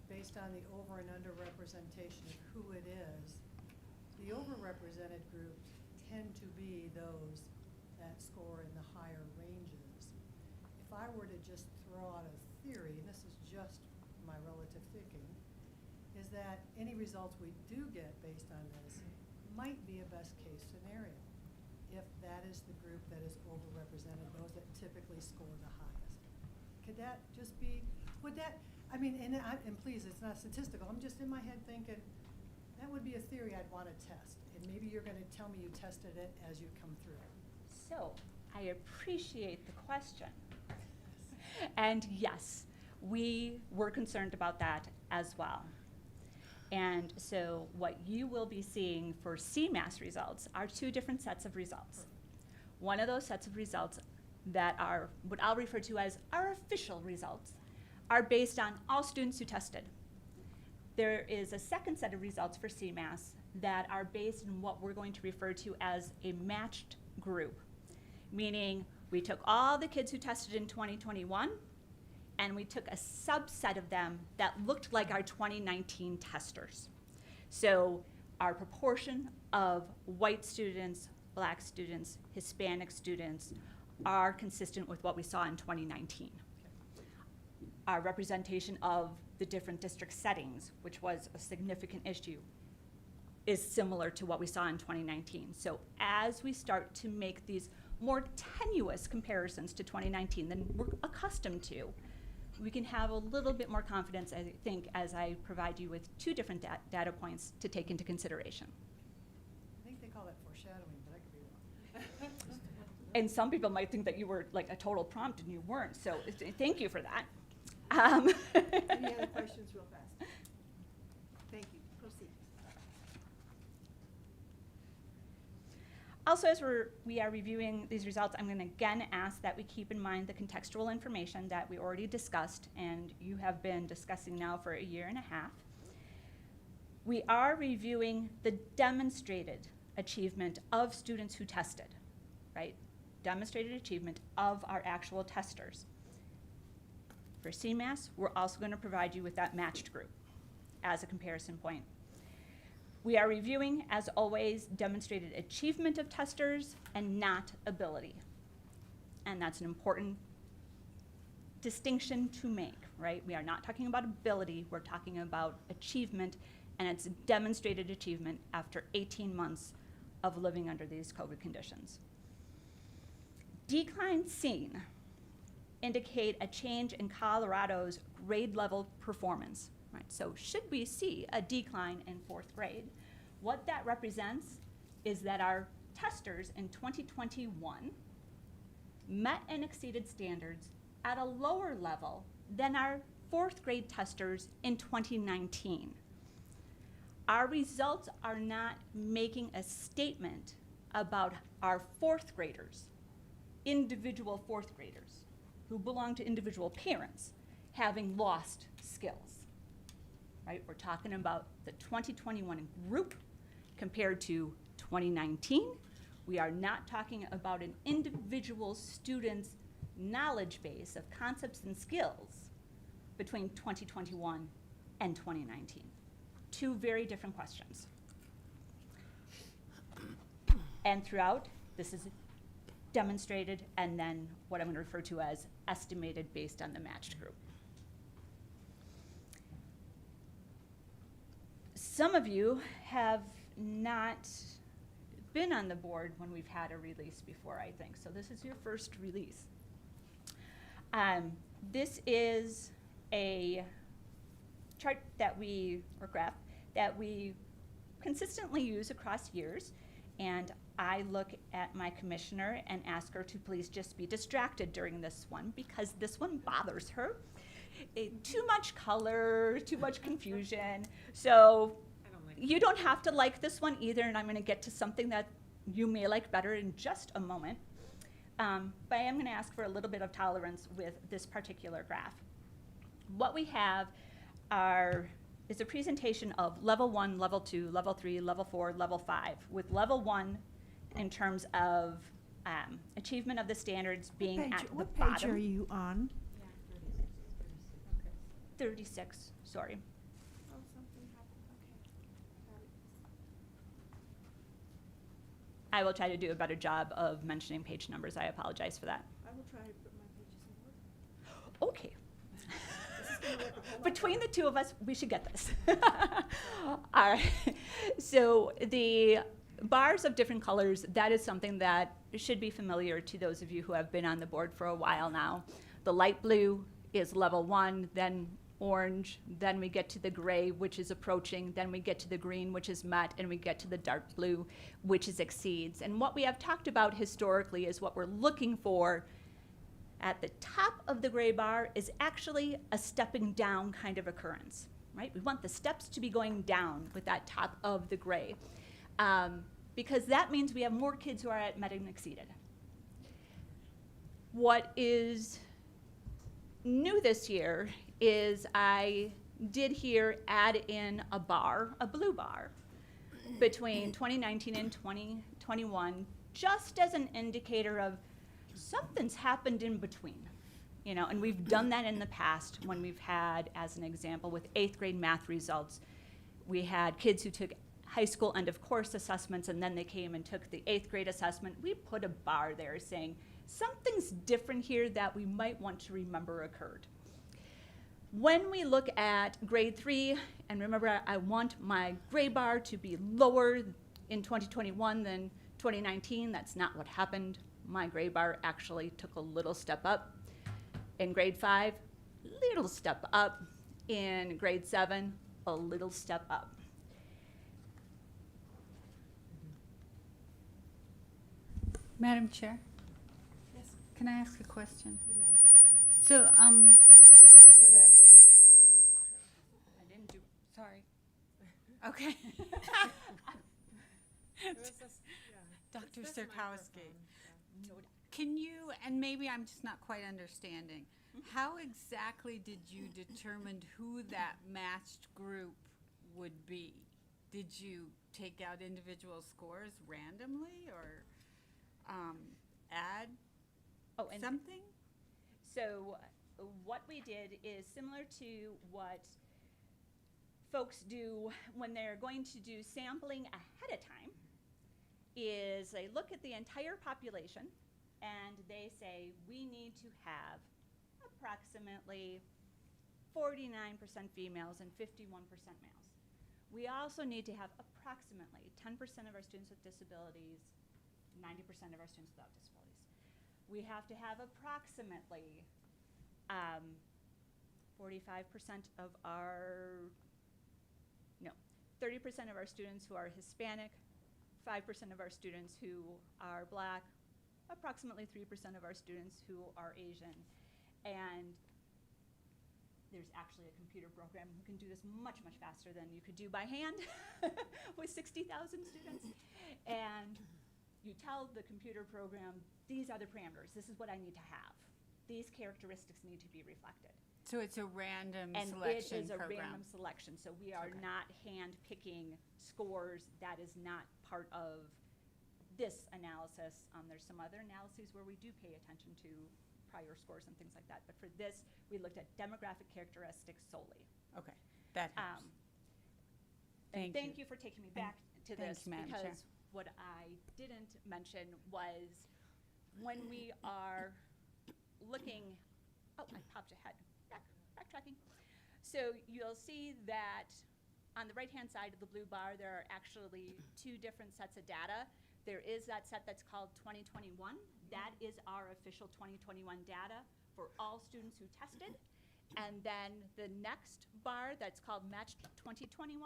based on the over and under representation of who it is, the overrepresented groups tend to be those that score in the higher ranges. If I were to just throw out a theory, and this is just my relative thinking, is that any results we do get based on this might be a best case scenario if that is the group that is overrepresented, those that typically score the highest. Could that just be, would that, I mean, and please, it's not statistical, I'm just in my head thinking, that would be a theory I'd want to test, and maybe you're going to tell me you tested it as you come through. So, I appreciate the question. And yes, we were concerned about that as well. And so what you will be seeing for CMAS results are two different sets of results. One of those sets of results that are what I'll refer to as our official results are based on all students who tested. There is a second set of results for CMAS that are based on what we're going to refer to as a matched group, meaning we took all the kids who tested in 2021 and we took a subset of them that looked like our 2019 testers. So our proportion of white students, Black students, Hispanic students are consistent with what we saw in 2019. Our representation of the different district settings, which was a significant issue, is similar to what we saw in 2019. So as we start to make these more tenuous comparisons to 2019 than we're accustomed to, we can have a little bit more confidence, I think, as I provide you with two different data points to take into consideration. I think they call that foreshadowing, but I could be wrong. And some people might think that you were like a total prompt and you weren't, so thank you for that. Any other questions real fast? Thank you. Proceed. Also, as we are reviewing these results, I'm going to again ask that we keep in mind the contextual information that we already discussed and you have been discussing now for a year and a half. We are reviewing the demonstrated achievement of students who tested, right? demonstrated achievement of our actual testers. For CMAS, we're also going to provide you with that matched group as a comparison point. We are reviewing, as always, demonstrated achievement of testers and not ability. And that's an important distinction to make, right? We are not talking about ability, we're talking about achievement, and it's demonstrated achievement after 18 months of living under these COVID conditions. Declines seen indicate a change in Colorado's grade level performance, right? So should we see a decline in 4th grade, what that represents is that our testers in 2021 met and exceeded standards at a lower level than our 4th grade testers in 2019. Our results are not making a statement about our 4th graders, individual 4th graders, who belong to individual parents, having lost skills, right? We're talking about the 2021 group compared to 2019. We are not talking about an individual student's knowledge base of concepts and skills between 2021 and 2019. Two very different questions. And throughout, this is demonstrated and then what I'm going to refer to as estimated based on the matched group. Some of you have not been on the board when we've had a release before, I think. So this is your first release. This is a chart that or graph that we consistently use across years. And I look at my commissioner and ask her to please just be distracted during this one because this one bothers her. Too much color, too much confusion. So you don't have to like this one either, and I'm going to get to something that you may like better in just a moment. But I am going to ask for a little bit of tolerance with this particular graph. What we have is a presentation of level 1, level 2, level 3, level 4, level 5, with level 1 in terms of achievement of the standards being at the What bottom. page are you on? 36, sorry. I will try to do a better job of mentioning page numbers. I apologize for that. I will try to put my pages in order. Okay. Between the two of us, we should get this. All right. So the bars of different colors, that is something that should be familiar to those of you who have been on the board for a while now. The light blue is level 1, then orange, then we get to the gray, which is approaching, then we get to the green, which is met, and we get to the dark blue, which is exceeds. And what we have talked about historically is what we're looking for at the top of the gray bar is actually a stepping down kind of occurrence, right? We want the steps to be going down with that top of the gray, because that means we have more kids who are at met and exceeded. What is new this year is I did here add in a bar, a blue bar, between 2019 and 2021, just as an indicator of something's happened in between, and we've done that in the past when we've had, as an example, with 8th grade math results, we had kids who took high school end of course assessments and then they came and took the 8th grade assessment. We put a bar there saying something's different here that we might want to remember occurred. When we look at grade 3, and remember I want my gray bar to be lower in 2021 than 2019, that's not what happened. My gray bar actually took a little step up. In grade 5, little step up. In grade 7, a little step up. Madam Chair? Yes. Can I ask a question? You may. So, I didn't do, sorry. okay. Dr. Sirkowski, can you, and maybe I'm just not quite understanding, how exactly did you determine who that matched group would be? Did you take out individual scores randomly, or add Oh, and something? so what we did is similar to what folks do when they're going to do sampling ahead of time, is they look at the entire population and they say, we need to have approximately 49% females and 51% males. We also need to have approximately 10% of our students with disabilities, 90% of our students without disabilities. We have to have approximately 45% of our, no, 30% of our students who are Hispanic, 5% of our students who are Black, approximately 3% of our students who are Asian. And there's actually a computer program who can do this much, much faster than you could do by hand with 60,000 students. And you tell the computer program, these are the parameters. This is what I need to have. These characteristics need to be reflected. So it's a random And selection it is a program. random selection, so we are Okay. not hand-picking scores. That is not part of this analysis. There's some other analyses where we do pay attention to prior scores and things like that. But for this, we looked at demographic characteristics solely. Okay, that helps. And Thank thank you. you for taking me back to Thank this, you, Madam Chair. because what I didn't mention was when we are looking, oh, I popped ahead, backtracking. So you'll see that on the right-hand side of the blue bar, there are actually two different sets of data. There is that set that's called 2021. That is our official 2021 data for all students who tested. And then the next bar that's called Matched 2021,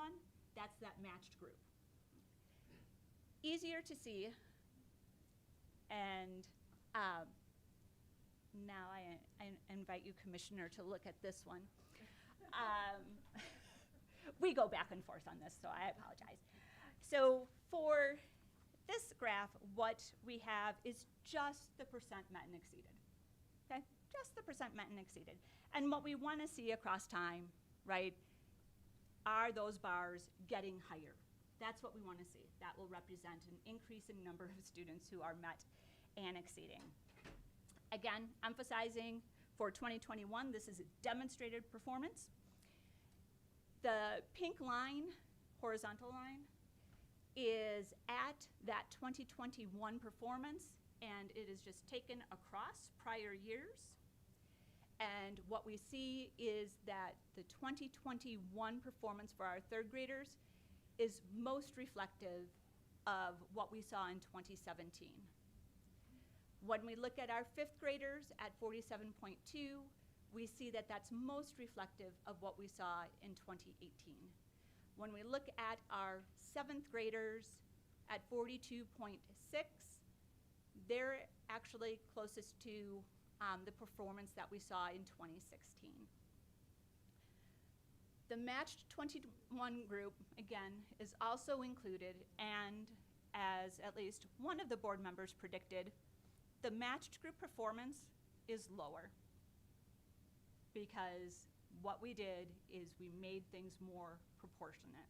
that's that matched group. Easier to see. And now I invite you, Commissioner, to look at this one. We go back and forth on this, so I apologize. So for this graph, what we have is just the percent met and exceeded. Okay, just the percent met and exceeded. And what we want to see across time, right, are those bars getting higher? That's what we want to see. That will represent an increasing number of students who are met and exceeding. Again, emphasizing for 2021, this is a demonstrated performance. The pink line, horizontal line, is at that 2021 performance, and it is just taken across prior years. And what we see is that the 2021 performance for our third graders is most reflective of what we saw in 2017. When we look at our fifth graders at 47.2, we see that that's most reflective of what we saw in 2018. When we look at our seventh graders at 42.6, they're actually closest to the performance that we saw in 2016. The matched 21 group, again, is also included, and as at least one of the board members predicted, the matched group performance is lower, because what we did is we made things more proportionate.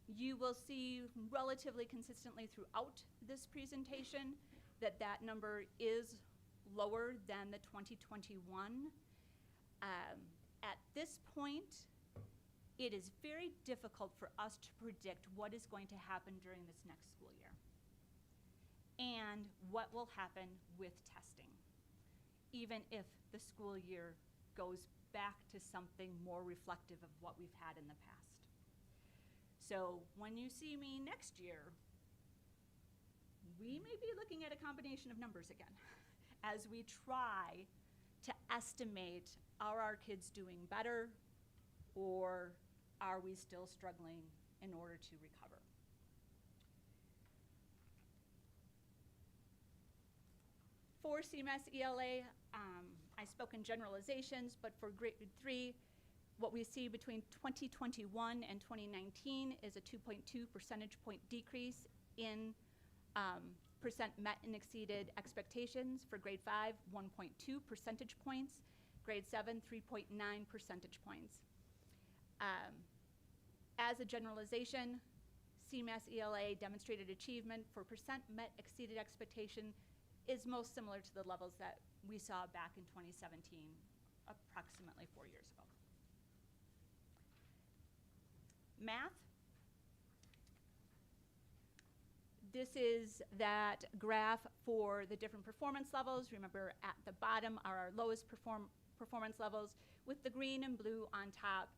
You will see relatively consistently throughout this presentation that that number is lower than the 2021. At this point, it is very difficult for us to predict what is going to happen during this next school year and what will happen with testing, even if the school year goes back to something more reflective of what we've had in the past. So when you see me next year, we may be looking at a combination of numbers again as we try to estimate, are our kids doing better, or are we still struggling in order to recover? For CMS ELA, I spoke in generalizations, but for grade 3, what we see between 2021 and 2019 is a 2.2 percentage point decrease in percent met and exceeded expectations. For grade 5, 1.2 percentage points. Grade 7, 3.9 percentage points. As a generalization, CMAS ELA demonstrated achievement for percent met exceeded expectation is most similar to the levels that we saw back in 2017, approximately 4 years ago. Math. This is that graph for the different performance levels. Remember, at the bottom are our lowest performance levels, with the green and blue on top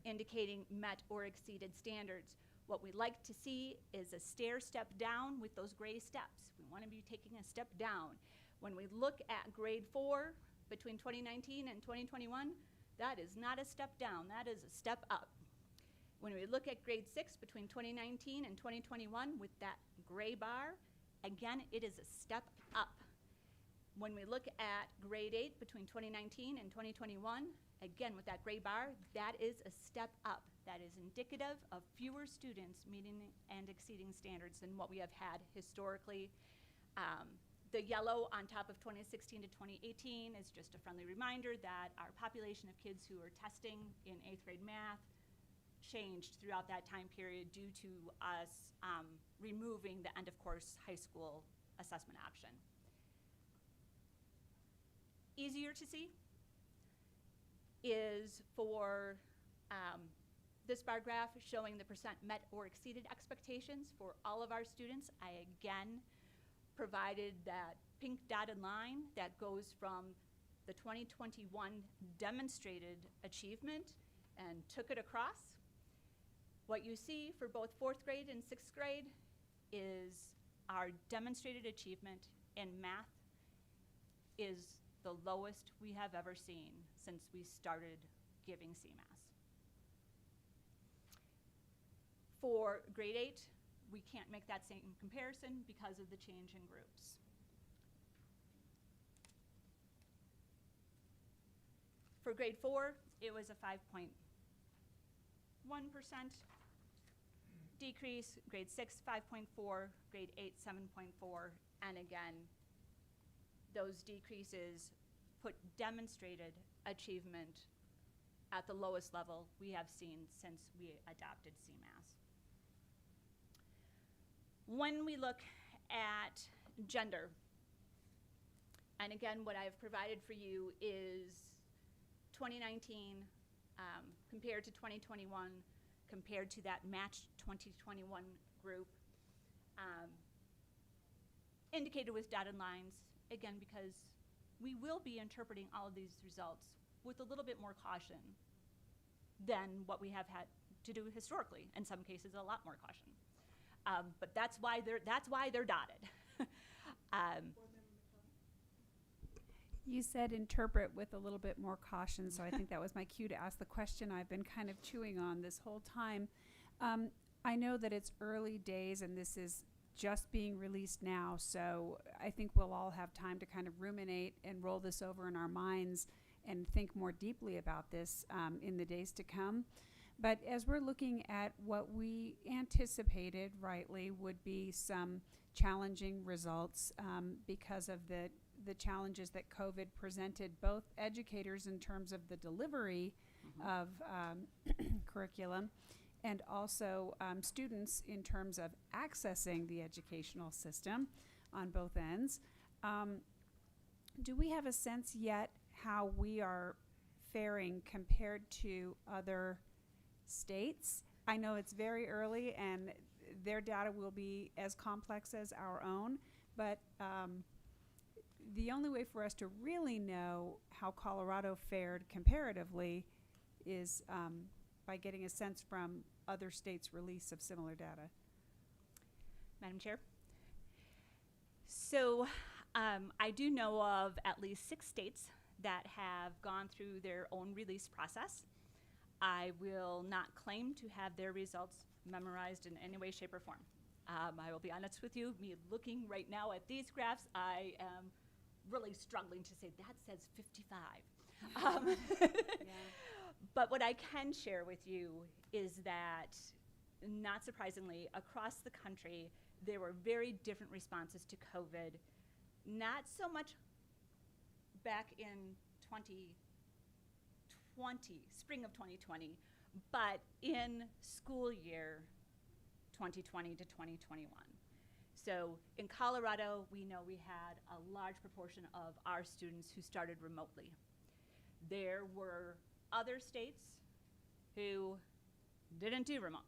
indicating met or exceeded standards. What we like to see is a stair step down with those gray steps. We want to be taking a step down. When we look at grade 4 between 2019 and 2021, that is not a step down, that is a step up. When we look at grade 6 between 2019 and 2021 with that gray bar, again, it is a step up. When we look at grade 8 between 2019 and 2021, again, with that gray bar, that is a step up. That is indicative of fewer students meeting and exceeding standards than what we have had historically. The yellow on top of 2016 to 2018 is just a friendly reminder that our population of kids who are testing in 8th grade math changed throughout that time period due to us removing the end of course high school assessment option. Easier to see is for this bar graph showing the percent met or exceeded expectations for all of our students. I again provided that pink dotted line that goes from the 2021 demonstrated achievement and took it across. What you see for both 4th grade and 6th grade is our demonstrated achievement in math is the lowest we have ever seen since we started giving CMAS. For grade 8, we can't make that same comparison because of the change in groups. For grade 4, it was a 5.1% decrease, grade 6, 5.4, grade 8, 7.4, and again, those decreases put demonstrated achievement at the lowest level we have seen since we adopted CMAS. When we look at gender, and again, what I've provided for you is 2019 compared to 2021, compared to that matched 2021 group, indicated with dotted lines, again, because we will be interpreting all of these results with a little bit more caution than what we have had to do historically. In some cases, a lot more caution. But that's why they're dotted. You said interpret with a little bit more caution, so I think that was my cue to ask the question I've been kind of chewing on this whole time. I know that it's early days and this is just being released now, so I think we'll all have time to kind of ruminate and roll this over in our minds and think more deeply about this in the days to come. But as we're looking at what we anticipated, rightly, would be some challenging results because of the challenges that COVID presented both educators in terms of the delivery of curriculum and also students in terms of accessing the educational system on both ends. Do we have a sense yet how we are faring compared to other states? I know it's very early and their data will be as complex as our own, but the only way for us to really know how Colorado fared comparatively is by getting a sense from other states' release of similar data. Madam Chair. So I do know of at least 6 states that have gone through their own release process. I will not claim to have their results memorized in any way, shape, or form. I will be honest with you, me looking right now at these graphs, I am really struggling to say that says 55. But what I can share with you is that, not surprisingly, across the country, there were very different responses to COVID. Not so much back in 2020, spring of 2020, but in school year 2020 to 2021. So in Colorado, we know we had a large proportion of our students who started remotely. There were other states who didn't do remote.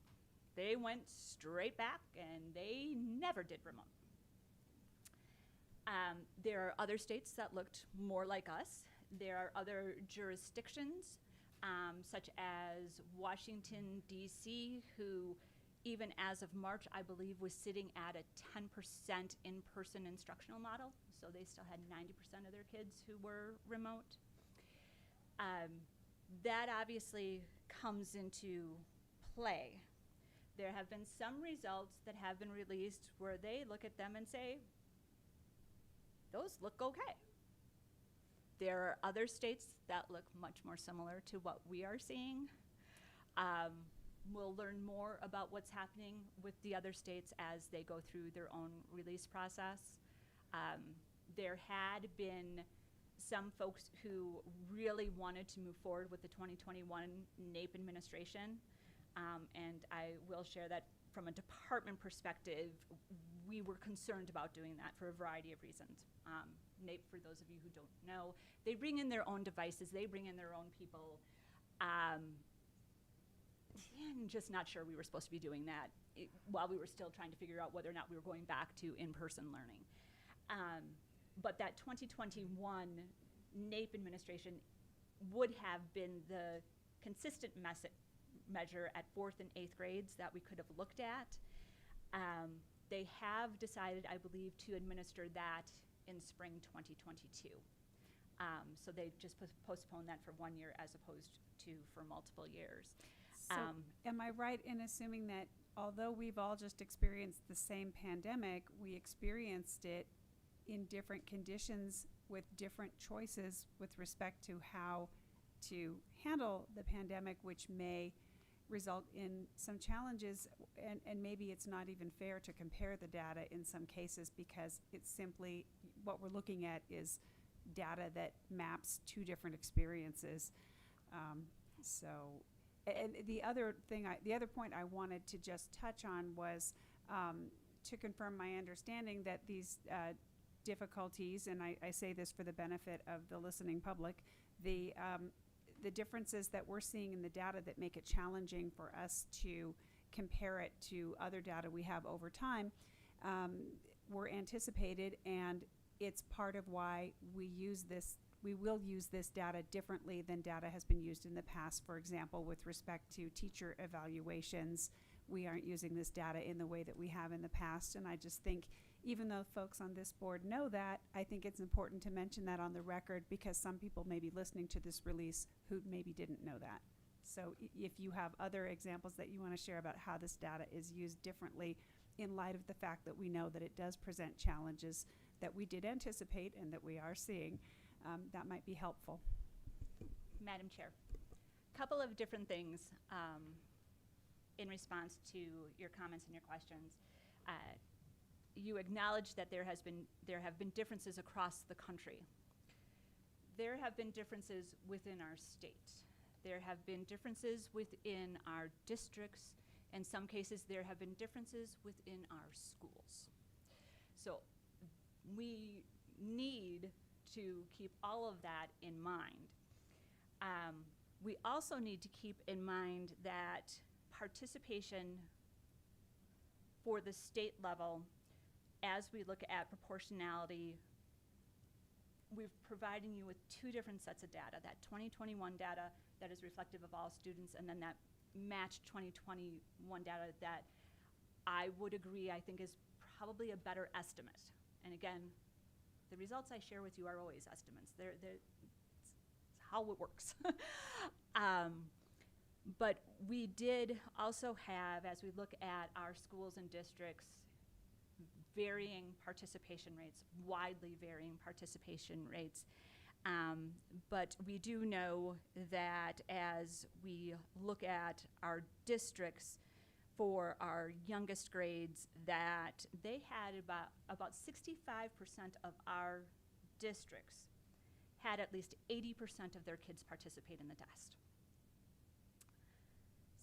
They went straight back and they never did remote. There are other states that looked more like us. There are other jurisdictions, such as Washington, D.C., who even as of March, I believe, was sitting at a 10% in-person instructional model. So they still had 90% of their kids who were remote. That obviously comes into play. There have been some results that have been released where they look at them and say, those look okay. There are other states that look much more similar to what we are seeing. We'll learn more about what's happening with the other states as they go through their own release process. There had been some folks who really wanted to move forward with the 2021 NAEP administration. And I will share that from a department perspective, we were concerned about doing that for a variety of reasons. NAEP, for those of you who don't know, they bring in their own devices, they bring in their own people. And just not sure we were supposed to be doing that while we were still trying to figure out whether or not we were going back to in-person learning. But that 2021 NAEP administration would have been the consistent measure at 4th and 8th grades that we could have looked at. They have decided, I believe, to administer that in spring 2022. So they just postponed that for 1 year as opposed to for multiple years. So am I right in assuming that although we've all just experienced the same pandemic, we experienced it in different conditions with different choices with respect to how to handle the pandemic, which may result in some challenges, and maybe it's not even fair to compare the data in some cases because it's simply what we're looking at is data that maps two different experiences. And the other point I wanted to just touch on was to confirm my understanding that these difficulties, and I say this for the benefit of the listening public, the differences that we're seeing in the data that make it challenging for us to compare it to other data we have over time were anticipated, and it's part of why we will use this data differently than data has been used in the past. For example, with respect to teacher evaluations, we aren't using this data in the way that we have in the past, and I just think even though folks on this board know that, I think it's important to mention that on the record because some people may be listening to this release who maybe didn't know that. So if you have other examples that you want to share about how this data is used differently in light of the fact that we know that it does present challenges that we did anticipate and that we are seeing, that might be helpful. Madam Chair, a couple of different things in response to your comments and your questions. You acknowledge that there have been differences across the country. There have been differences within our state. There have been differences within our districts. In some cases, there have been differences within our schools. So we need to keep all of that in mind. We also need to keep in mind that participation for the state level, as we look at proportionality, we're providing you with two different sets of data, that 2021 data that is reflective of all students, and then that matched 2021 data that I would agree I think is probably a better estimate. And again, the results I share with you are always estimates. It's how it works. But we did also have, as we look at our schools and districts, varying participation rates, widely varying participation rates. But we do know that as we look at our districts for our youngest grades, that they had about 65% of our districts had at least 80% of their kids participate in the test.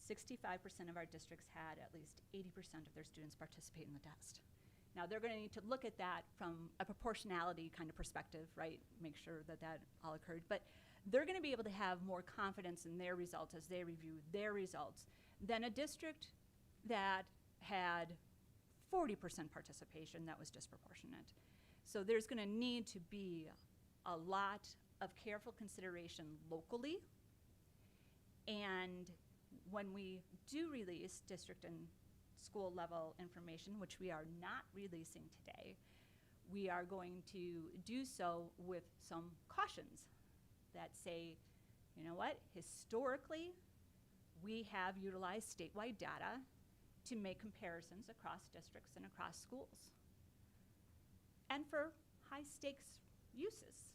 65% of our districts had at least 80% of their students participate in the test. Now, they're going to need to look at that from a proportionality kind of perspective, right? Make sure that that all occurred. But they're going to be able to have more confidence in their results as they review their results than a district that had 40% participation that was disproportionate. So there's going to need to be a lot of careful consideration locally. And when we do release district and school level information, which we are not releasing today, we are going to do so with some cautions that say, you know what, historically, we have utilized statewide data to make comparisons across districts and across schools, and for high stakes uses.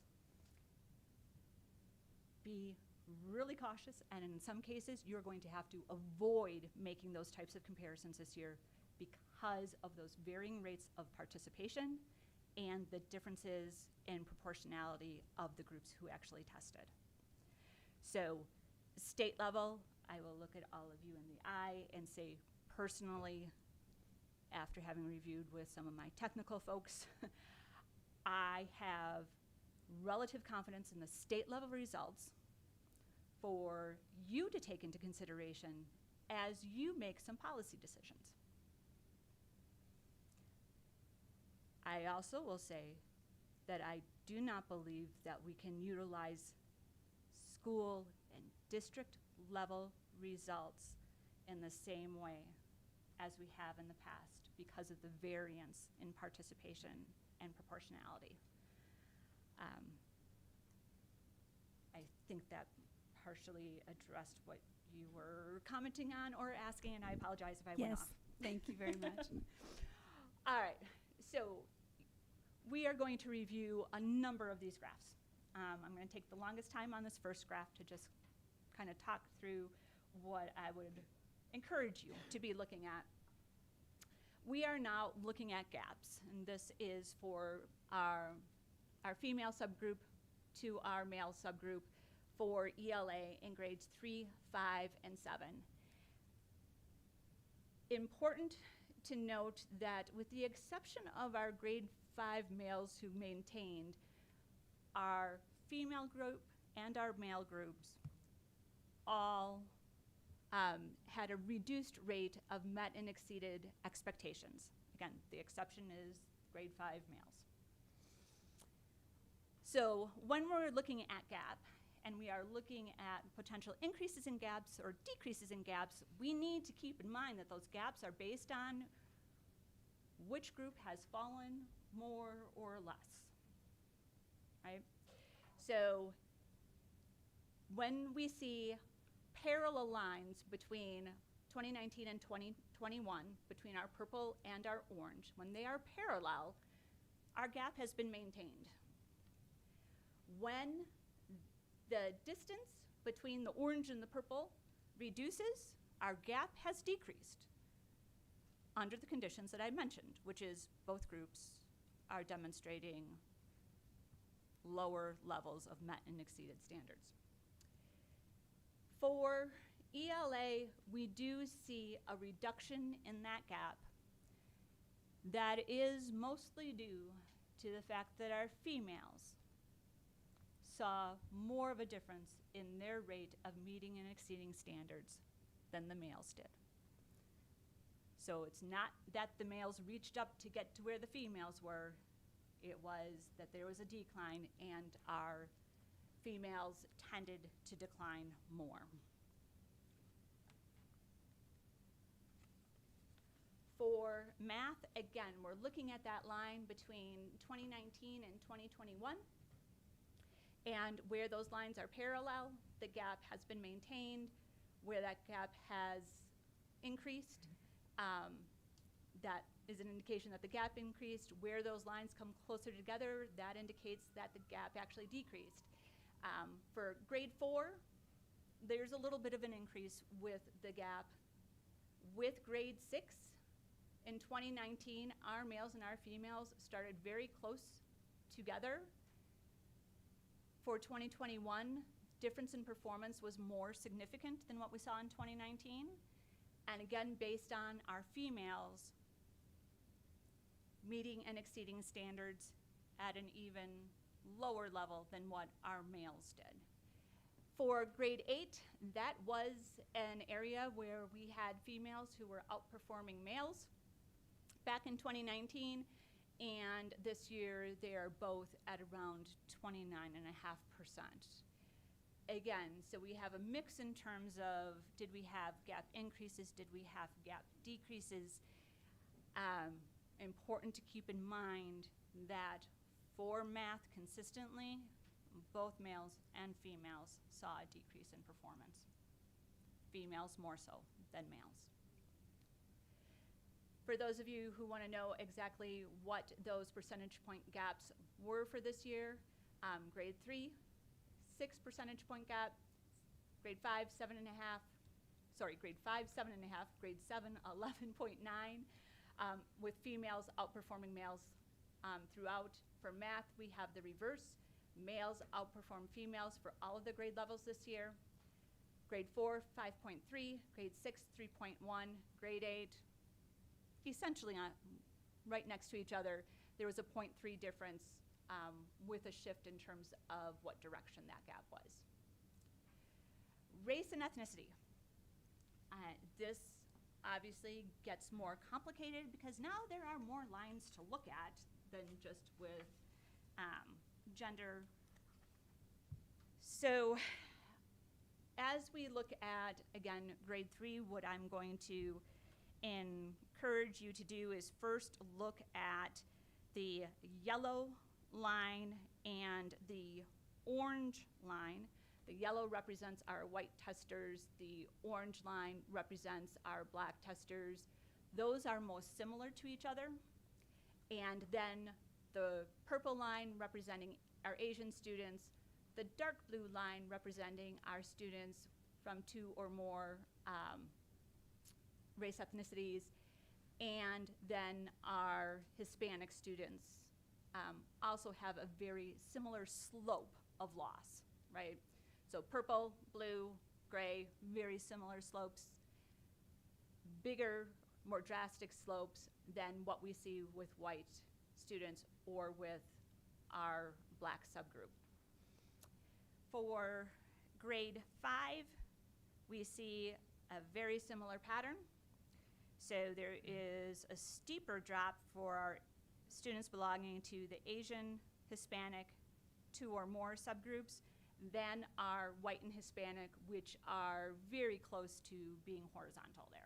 Be really cautious, and in some cases, you're going to have to avoid making those types of comparisons this year because of those varying rates of participation and the differences in proportionality of the groups who actually tested. So, state level, I will look at all of you in the eye and say, personally, after having reviewed with some of my technical folks, I have relative confidence in the state level results for you to take into consideration as you make some policy decisions. I also will say that I do not believe that we can utilize school and district level results in the same way as we have in the past because of the variance in participation and proportionality. I think that partially addressed what you were commenting on or asking, and I apologize if I went off. Thank you very much. All right, so we are going to review a number of these graphs. I'm going to take the longest time on this first graph to just kind of talk through what I would encourage you to be looking at. We are now looking at gaps, and this is for our female subgroup to our male subgroup for ELA in grades 3, 5, and 7. Important to note that with the exception of our grade 5 males who maintained, our female group and our male groups all had a reduced rate of met and exceeded expectations. Again, the exception is grade 5 males. So when we're looking at gap, and we are looking at potential increases in gaps or decreases in gaps, we need to keep in mind that those gaps are based on which group has fallen more or less, right? So when we see parallel lines between 2019 and 2021, between our purple and our orange, when they are parallel, our gap has been maintained. When the distance between the orange and the purple reduces, our gap has decreased under the conditions that I mentioned, which is both groups are demonstrating lower levels of met and exceeded standards. For ELA, we do see a reduction in that gap that is mostly due to the fact that our females saw more of a difference in their rate of meeting and exceeding standards than the males did. So it's not that the males reached up to get to where the females were, it was that there was a decline and our females tended to decline more. For math, again, we're looking at that line between 2019 and 2021. And where those lines are parallel, the gap has been maintained. Where that gap has increased, that is an indication that the gap increased. Where those lines come closer together, that indicates that the gap actually decreased. For grade 4, there's a little bit of an increase with the gap. With grade 6, in 2019, our males and our females started very close together. For 2021, difference in performance was more significant than what we saw in 2019. And again, based on our females meeting and exceeding standards at an even lower level than what our males did. For grade 8, that was an area where we had females who were outperforming males back in 2019, and this year they are both at around 29.5%. Again, so we have a mix in terms of, did we have gap increases, did we have gap decreases? Important to keep in mind that for math consistently, both males and females saw a decrease in performance. Females more so than males. For those of you who want to know exactly what those percentage point gaps were for this year, grade 3, 6 percentage point gap, grade 5, 7.5, grade 5, 7.5, grade 7, 11.9, with females outperforming males throughout. For math, we have the reverse. Males outperform females for all of the grade levels this year. Grade 4, 5.3, grade 6, 3.1, grade 8, essentially right next to each other. There was a 0.3 difference with a shift in terms of what direction that gap was. Race and ethnicity. This obviously gets more complicated because now there are more lines to look at than just with gender. So as we look at, again, grade 3, what I'm going to encourage you to do is first look at the yellow line and the orange line. The yellow represents our white testers. The orange line represents our black testers. Those are most similar to each other. And then the purple line representing our Asian students, the dark blue line representing our students from 2 or more race ethnicities, and then our Hispanic students also have a very similar slope of loss, right? So purple, blue, gray, very similar slopes, bigger, more drastic slopes than what we see with white students or with our black subgroup. For grade 5, we see a very similar pattern. So there is a steeper drop for our students belonging to the Asian, Hispanic, 2 or more subgroups than our white and Hispanic, which are very close to being horizontal there.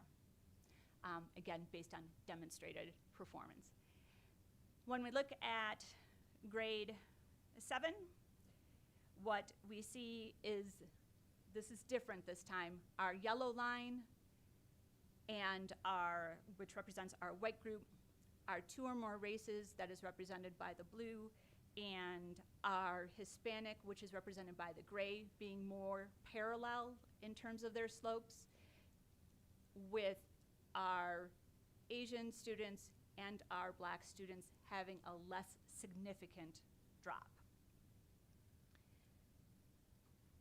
Again, based on demonstrated performance. When we look at grade 7, what we see is, this is different this time. Our yellow line and which represents our white group, our 2 or more races, that is represented by the blue, and our Hispanic, which is represented by the gray, being more parallel in terms of their slopes, with our Asian students and our black students having a less significant drop.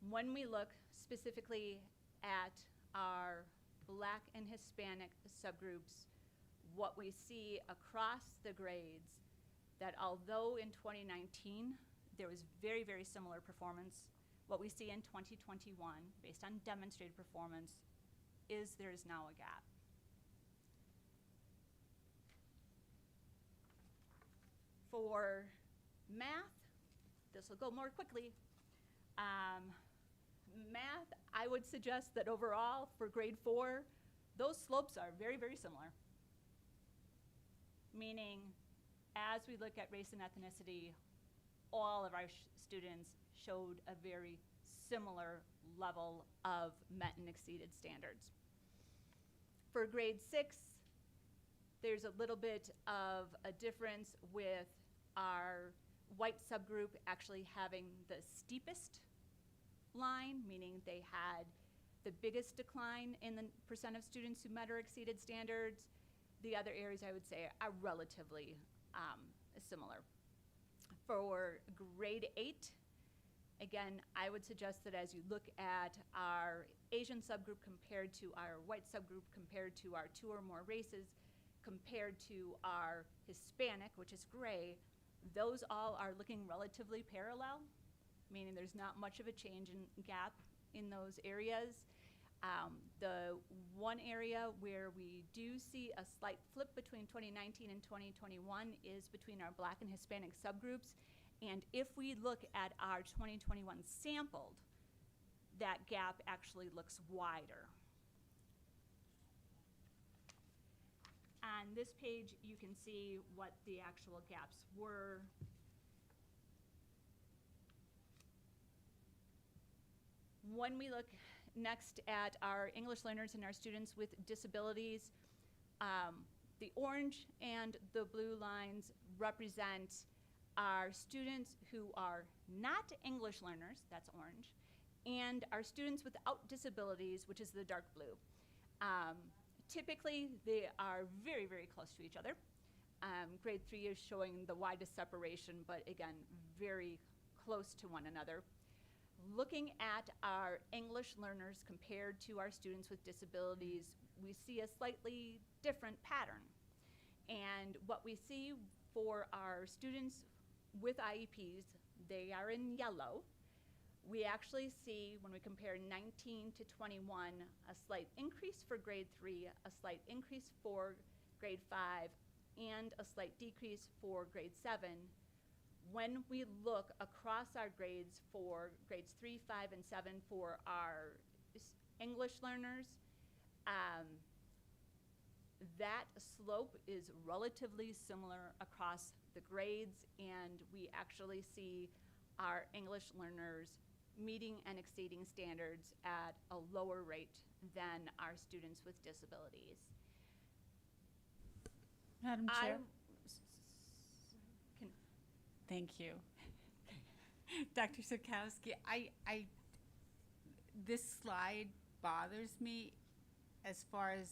When we look specifically at our black and Hispanic subgroups, what we see across the grades, that although in 2019 there was very, very similar performance, what we see in 2021, based on demonstrated performance, is there is now a gap. For math, this will go more quickly. Math, I would suggest that overall for grade 4, those slopes are very, very similar. Meaning, as we look at race and ethnicity, all of our students showed a very similar level of met and exceeded standards. For grade 6, there's a little bit of a difference with our white subgroup actually having the steepest line, meaning they had the biggest decline in the percent of students who met or exceeded standards. The other areas, I would say, are relatively similar. For grade 8, Again, I would suggest that as you look at our Asian subgroup compared to our white subgroup, compared to our 2 or more races, compared to our Hispanic, which is gray, those all are looking relatively parallel, meaning there's not much of a change in gap in those areas. The one area where we do see a slight flip between 2019 and 2021 is between our Black and Hispanic subgroups. And if we look at our 2021 sampled, that gap actually looks wider. On this page, you can see what the actual gaps were. When we look next at our English learners and our students with disabilities, the orange and the blue lines represent our students who are not English learners, that's orange, and our students without disabilities, which is the dark blue. Typically, they are very, very close to each other. Grade 3 is showing the widest separation, but again, very close to one another. Looking at our English learners compared to our students with disabilities, we see a slightly different pattern. And what we see for our students with IEPs, they are in yellow. We actually see, when we compare 19 to 21, a slight increase for grade 3, a slight increase for grade 5, and a slight decrease for grade 7. When we look across our grades for grades 3, 5, and 7 for our English learners, that slope is relatively similar across the grades, and we actually see our English learners meeting and exceeding standards at a lower rate than our students with disabilities. Madam Chair? Can Thank you. Dr. Sirkowski, this slide bothers me as far as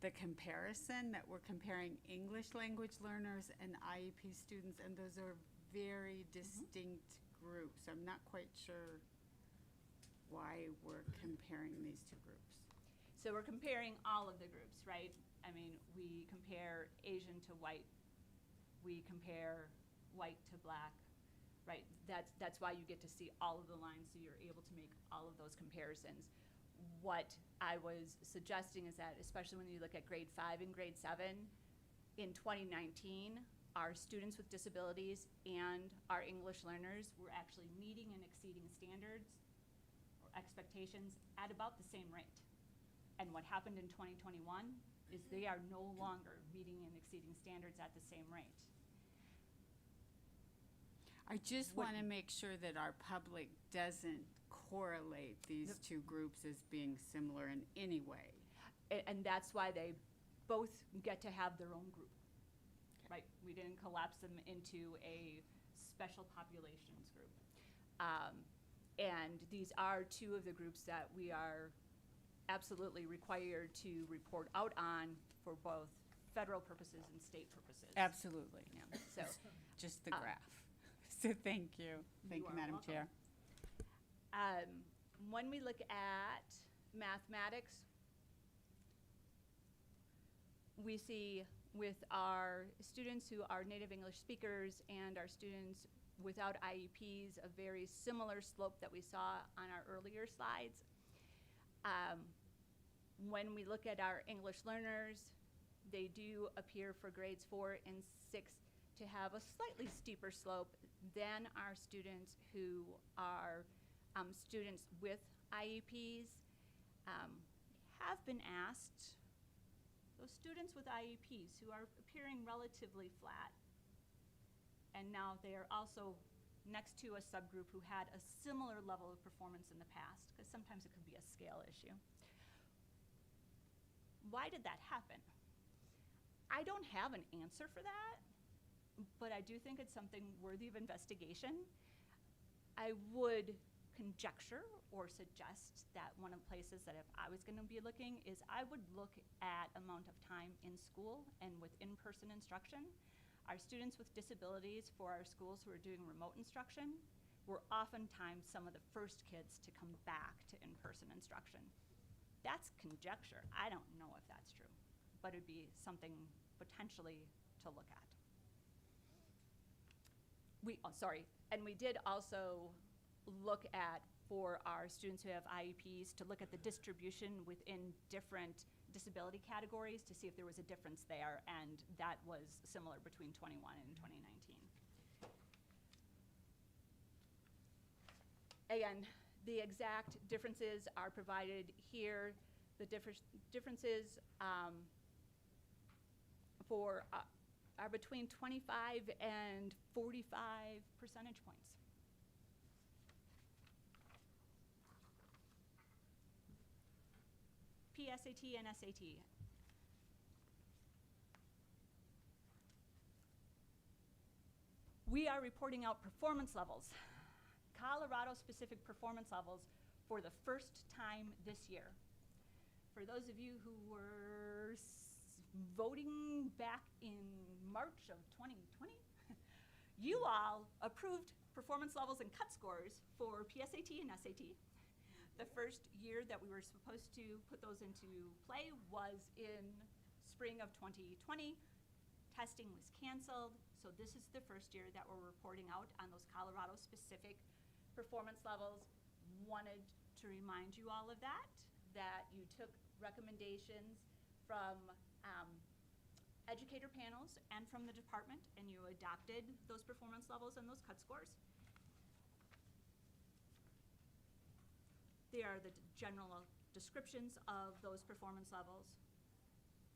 the comparison, that we're comparing English language learners and IEP students, and those are very distinct groups. I'm not quite sure why we're comparing these two groups. So we're comparing all of the groups, right? I mean, we compare Asian to white, we compare white to black, right? That's why you get to see all of the lines, so you're able to make all of those comparisons. What I was suggesting is that, especially when you look at grade 5 and grade 7, in 2019, our students with disabilities and our English learners were actually meeting and exceeding standards or expectations at about the same rate. And what happened in 2021 is they are no longer meeting and exceeding standards at the same rate. I just want to make sure that our public doesn't correlate these two groups as being similar in any way. And that's why they both get to have their own group, right? We didn't collapse them into a special populations group. And these are two of the groups that we are absolutely required to report out on for both federal purposes and state purposes. Absolutely. Yeah, so. Just the graph. So thank you. Thank you, Madam Chair. When we look at mathematics, we see with our students who are native English speakers and our students without IEPs a very similar slope that we saw on our earlier slides. When we look at our English learners, they do appear for grades 4 and 6 to have a slightly steeper slope than our students who are students with IEPs. Have been asked, those students with IEPs who are appearing relatively flat, and now they are also next to a subgroup who had a similar level of performance in the past, because sometimes it could be a scale issue. Why did that happen? I don't have an answer for that, but I do think it's something worthy of investigation. I would conjecture or suggest that one of the places that if I was going to be looking is I would look at amount of time in school and with in-person instruction. Our students with disabilities for our schools who are doing remote instruction, were oftentimes some of the first kids to come back to in-person instruction. That's conjecture. I don't know if that's true, but it'd be something potentially to look at. And we did also look at, for our students who have IEPs, to look at the distribution within different disability categories to see if there was a difference there, and that was similar between 21 and 2019. Again, the exact differences are provided here. The differences are between 25 and 45 percentage points. PSAT and SAT. We are reporting out performance levels, Colorado-specific performance levels, for the first time this year. For those of you who were voting back in March of 2020, you all approved performance levels and cut scores for PSAT and SAT. The first year that we were supposed to put those into play was in spring of 2020. Testing was canceled, so this is the first year that we're reporting out on those Colorado-specific performance levels. Wanted to remind you all of that you took recommendations from educator panels and from the department, and you adopted those performance levels and those cut scores. There are the general descriptions of those performance levels.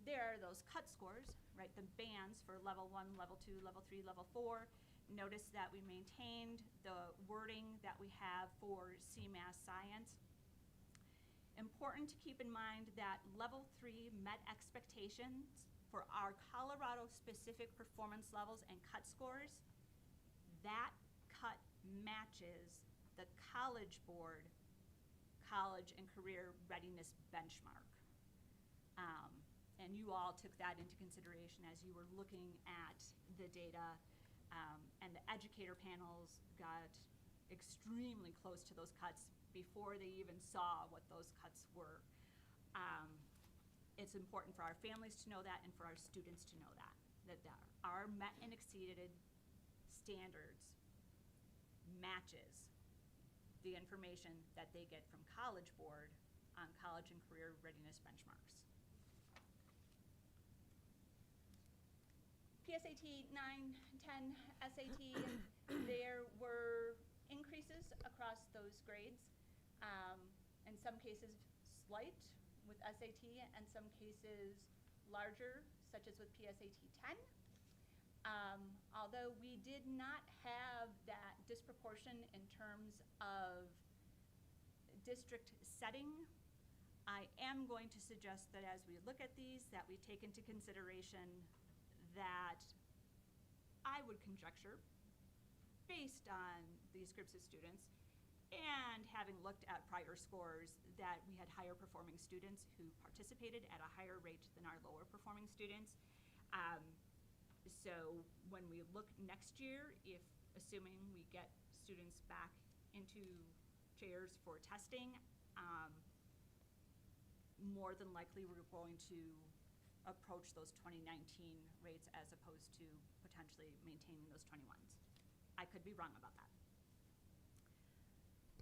There are those cut scores, right, the bands for level 1, level 2, level 3, level 4. Notice that we maintained the wording that we have for CMAS science. Important to keep in mind that level 3 met expectations for our Colorado-specific performance levels and cut scores. That cut matches the College Board college and career readiness benchmark. And you all took that into consideration as you were looking at the data, and the educator panels got extremely close to those cuts before they even saw what those cuts were. It's important for our families to know that and for our students to know that our met and exceeded standards matches the information that they get from College Board on college and career readiness benchmarks. PSAT 9, 10, SAT, there were increases across those grades. In some cases slight with SAT, and some cases larger, such as with PSAT 10. Although we did not have that disproportion in terms of district setting, I am going to suggest that as we look at these, that we take into consideration that I would conjecture, based on these groups of students, and having looked at prior scores, that we had higher performing students who participated at a higher rate than our lower performing students. So when we look next year, if assuming we get students back into chairs for testing, more than likely we're going to approach those 2019 rates as opposed to potentially maintaining those 21s. I could be wrong about that.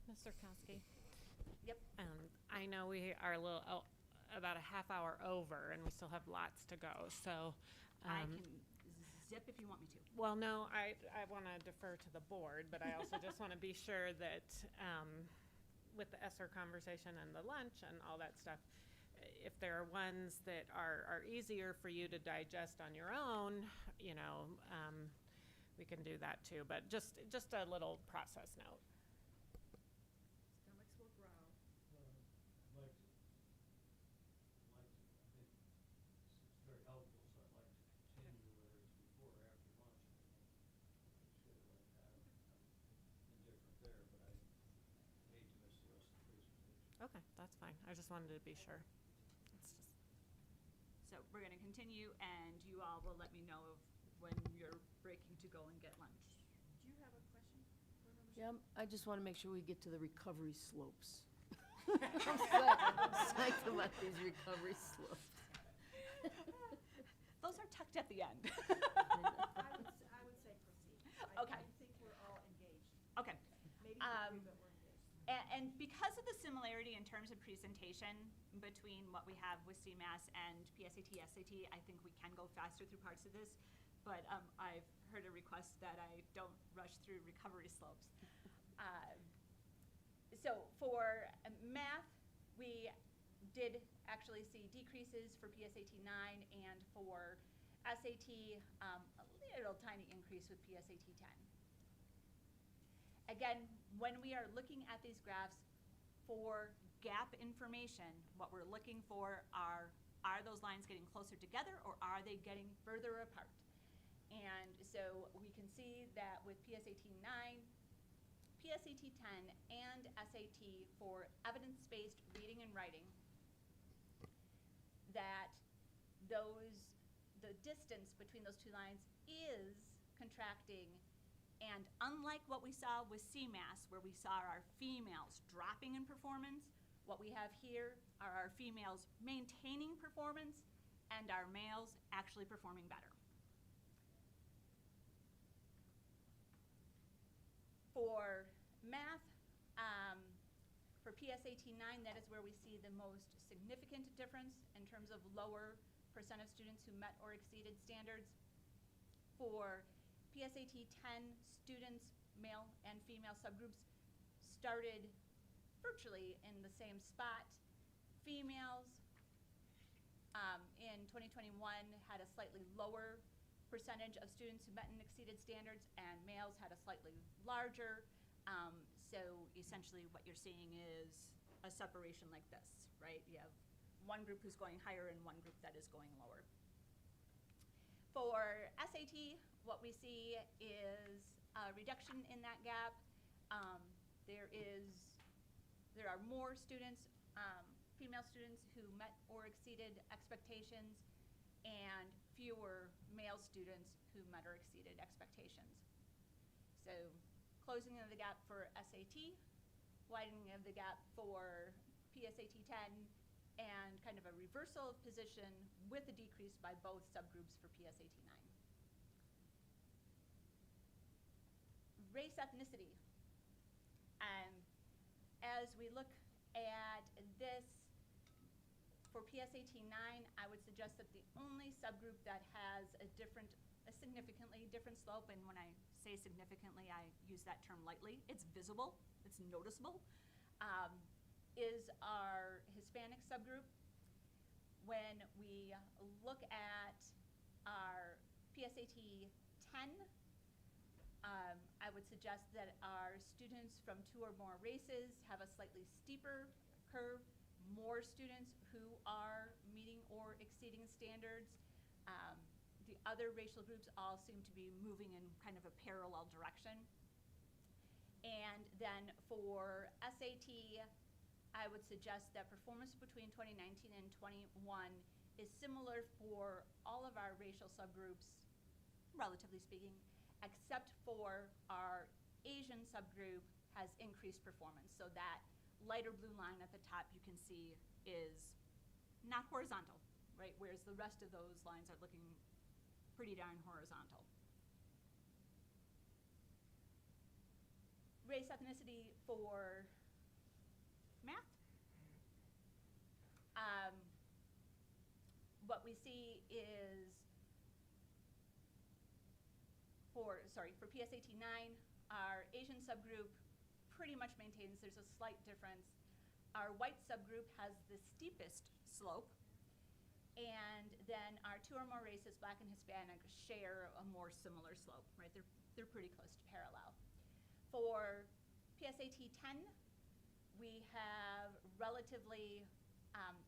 Ms. Sirkowski? Yep. I know we are about a half hour over, and we still have lots to go, so. I can zip if you want me to. Well, no, I want to defer to the board, but I also just want to be sure that with the ESSER conversation and the lunch and all that stuff, if there are ones that are easier for you to digest on your own, you know, we can do that too, but just a little process note. Stomachs will growl. I'd like to, I think it's very helpful, so I'd like to continue, whether it's before or after lunch. Should have like that, indifferent there, but I hate to miss the rest of the presentation. Okay, that's fine. I just wanted to be sure. It's just. So we're going to continue, and you all will let me know when you're breaking to go and get lunch. Do you have a question for them? Yeah, I just want to make sure we get to the recovery slopes. I'm psyched about these recovery slopes. Those are tucked at the end. I would say proceed. Okay. I think we're all engaged. Okay. Maybe Um, but we're engaged. And because of the similarity in terms of presentation between what we have with CMAS and PSAT, SAT, I think we can go faster through parts of this. But I've heard a request that I don't rush through recovery slopes. So for math, we did actually see decreases for PSAT 9 and for SAT, a little tiny increase with PSAT 10. Again, when we are looking at these graphs for gap information, what we're looking for are those lines getting closer together or are they getting further apart? And so we can see that with PSAT 9, PSAT 10, and SAT for evidence-based reading and writing, that the distance between those two lines is contracting. And unlike what we saw with CMAS, where we saw our females dropping in performance, what we have here are our females maintaining performance and our males actually performing better. For math, for PSAT 9, that is where we see the most significant difference in terms of lower percent of students who met or exceeded standards. For PSAT 10, students, male and female subgroups, started virtually in the same spot. Females in 2021 had a slightly lower percentage of students who met and exceeded standards, and males had a slightly larger. So essentially what you're seeing is a separation like this, right? You have one group who's going higher and one group that is going lower. For SAT, what we see is a reduction in that gap. There are more students, female students who met or exceeded expectations, and fewer male students who met or exceeded expectations. So closing of the gap for SAT, widening of the gap for PSAT 10, and kind of a reversal of position with a decrease by both subgroups for PSAT 9. Race ethnicity. As we look at this, for PSAT 9, I would suggest that the only subgroup that has a significantly different slope, and when I say significantly, I use that term lightly, it's visible, it's noticeable, is our Hispanic subgroup. When we look at our PSAT 10, I would suggest that our students from 2 or more races have a slightly steeper curve, more students who are meeting or exceeding standards. The other racial groups all seem to be moving in kind of a parallel direction. And then for SAT, I would suggest that performance between 2019 and 21 is similar for all of our racial subgroups, relatively speaking, except for our Asian subgroup has increased performance. So that lighter blue line at the top you can see is not horizontal, right? Whereas the rest of those lines are looking pretty darn horizontal. Race ethnicity for math. What we see is for PSAT 9, our Asian subgroup pretty much maintains. There's a slight difference. Our white subgroup has the steepest slope, and then our 2 or more races, Black and Hispanic, share a more similar slope, right? They're pretty close to parallel. For PSAT 10, we have relatively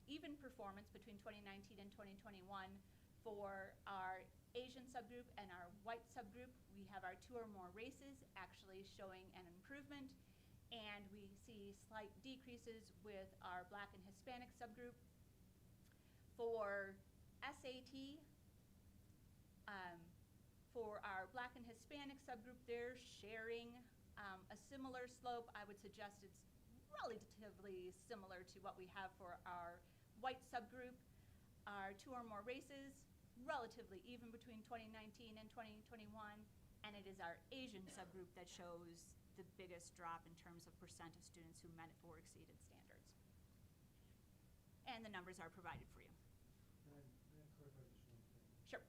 even performance between 2019 and 2021. For our Asian subgroup and our white subgroup, we have our 2 or more races actually showing an improvement, and we see slight decreases with our Black and Hispanic subgroup. For SAT, for our Black and Hispanic subgroup, they're sharing A similar slope, I would suggest it's relatively similar to what we have for our white subgroup. Our 2 or more races, relatively even between 2019 and 2021. And it is our Asian subgroup that shows the biggest drop in terms of percent of students who met or exceeded standards. And the numbers are provided for you. Can I clarify just one thing? Sure.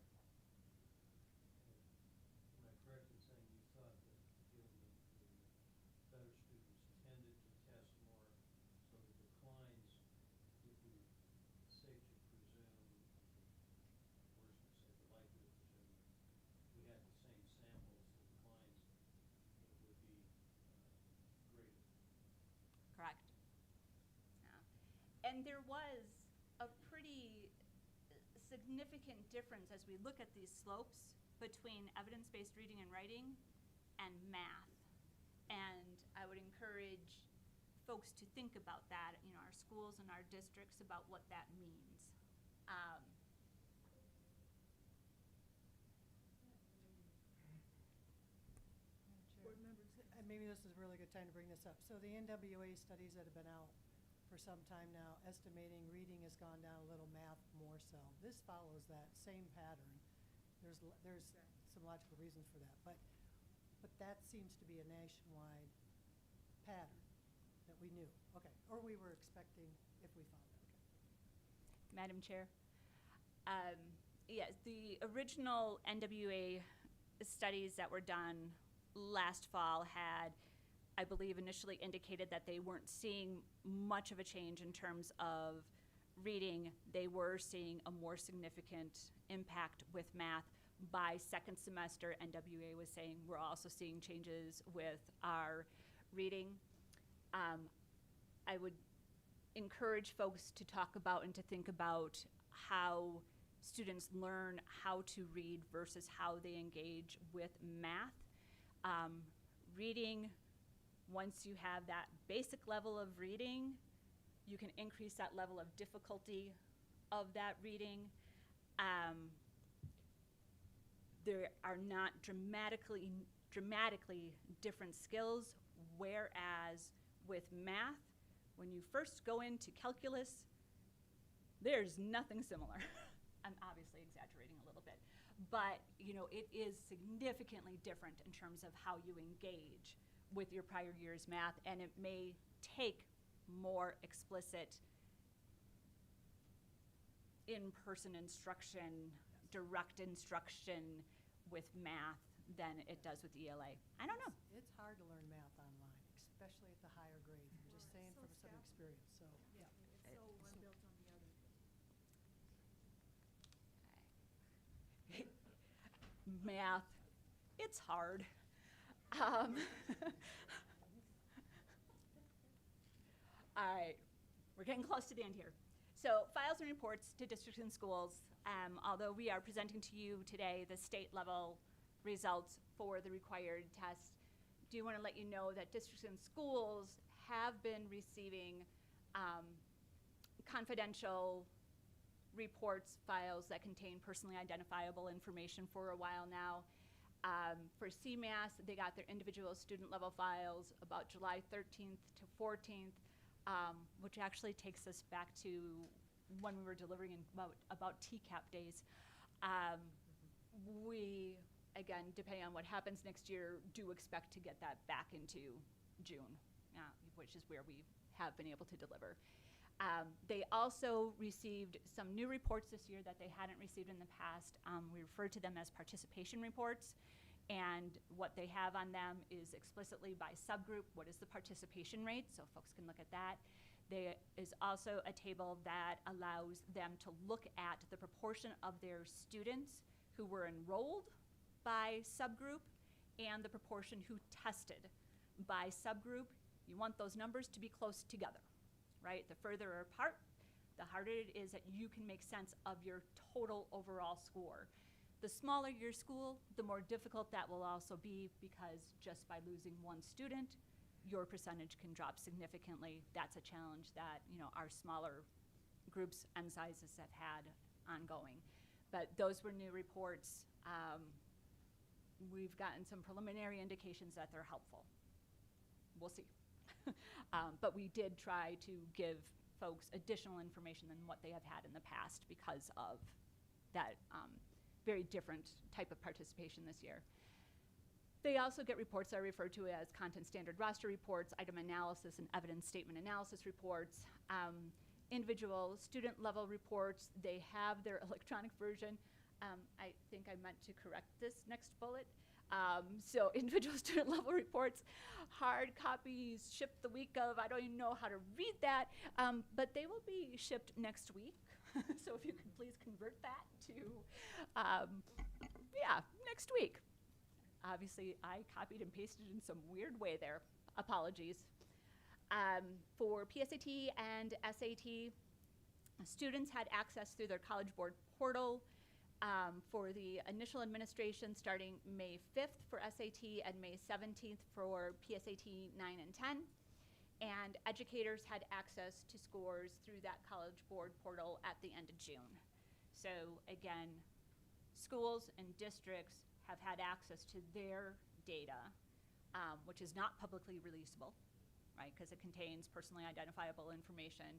Am I correct in saying you thought that the better students tended to test more, so the declines would be safe to presume, worse to say, but likely to presume, if we had the same samples, the declines would be greater? Correct. Yeah. And there was a pretty significant difference as we look at these slopes between evidence-based reading and writing and math. And I would encourage folks to think about that, our schools and our districts, about what that means. Board members? And maybe this is a really good time to bring this up. So the NWA studies that have been out for some time now, estimating reading has gone down a little, math more so. This follows that same pattern. There's some logical reasons for that, but that seems to be a nationwide pattern that we knew. Okay, or we were expecting if we found it. Okay. Madam Chair. Yes, the original NWA studies that were done last fall had, I believe, initially indicated that they weren't seeing much of a change in terms of reading. They were seeing a more significant impact with math. By second semester, NWA was saying we're also seeing changes with our reading. I would encourage folks to talk about and to think about how students learn how to read versus how they engage with math. Reading, once you have that basic level of reading, you can increase that level of difficulty of that reading. There are not dramatically different skills, whereas with math, when you first go into calculus, there's nothing similar. I'm obviously exaggerating a little bit, but it is significantly different in terms of how you engage with your prior year's math, and it may take more explicit in-person instruction, direct instruction with math than it does with ELA. I don't know. It's hard to learn math online, especially at the higher grades. I'm just saying from some experience, so, yeah. It's so one built on the other. Math, it's hard. All right, we're getting close to the end here. So files and reports to districts and schools. Although we are presenting to you today the state level results for the required test, do want to let you know that districts and schools have been receiving confidential reports, files that contain personally identifiable information for a while now. For CMAS, they got their individual student level files about July 13th to 14th, which actually takes us back to when we were delivering in about TCAP days. We, again, depending on what happens next year, do expect to get that back into June, which is where we have been able to deliver. They also received some new reports this year that they hadn't received in the past. We refer to them as participation reports, and what they have on them is explicitly by subgroup, what is the participation rate, so folks can look at that. There is also a table that allows them to look at the proportion of their students who were enrolled by subgroup and the proportion who tested by subgroup. You want those numbers to be close together, right? The further apart, the harder it is that you can make sense of your total overall score. The smaller your school, the more difficult that will also be, because just by losing one student, your percentage can drop significantly. That's a challenge that our smaller groups and sizes have had ongoing. But those were new reports. We've gotten some preliminary indications that they're helpful. we'll see. But we did try to give folks additional information than what they have had in the past because of that very different type of participation this year. They also get reports that are referred to as content standard roster reports, item analysis and evidence statement analysis reports, individual student level reports. They have their electronic version. I think I meant to correct this next bullet. So individual student level reports, hard copies shipped the week of, I don't even know how to read that, but they will be shipped next week. So if you could please convert that to, next week. Obviously, I copied and pasted in some weird way there. Apologies. For PSAT and SAT, students had access through their College Board portal for the initial administration starting May 5th for SAT and May 17th for PSAT 9 and 10. And educators had access to scores through that College Board portal at the end of June. So again, schools and districts have had access to their data, which is not publicly releasable, right? Because it contains personally identifiable information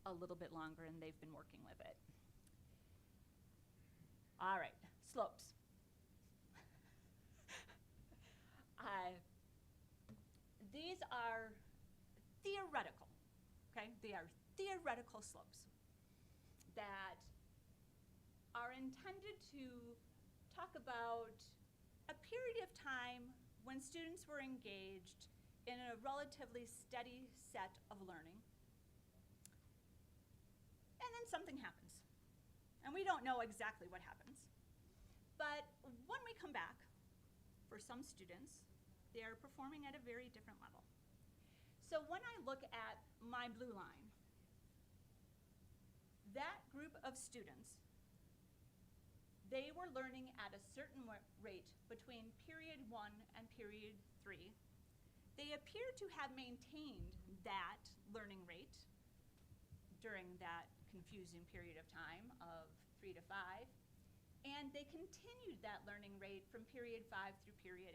a little bit longer, and they've been working with it. All right, slopes. These are theoretical, okay? They are theoretical slopes that are intended to talk about a period of time when students were engaged in a relatively steady set of learning. And then something happens. And we don't know exactly what happens. But when we come back, for some students, they are performing at a very different level. So when I look at my blue line, that group of students, they were learning at a certain rate between period 1 and period 3. They appear to have maintained that learning rate during that confusing period of time of 3 to 5, and they continued that learning rate from period 5 through period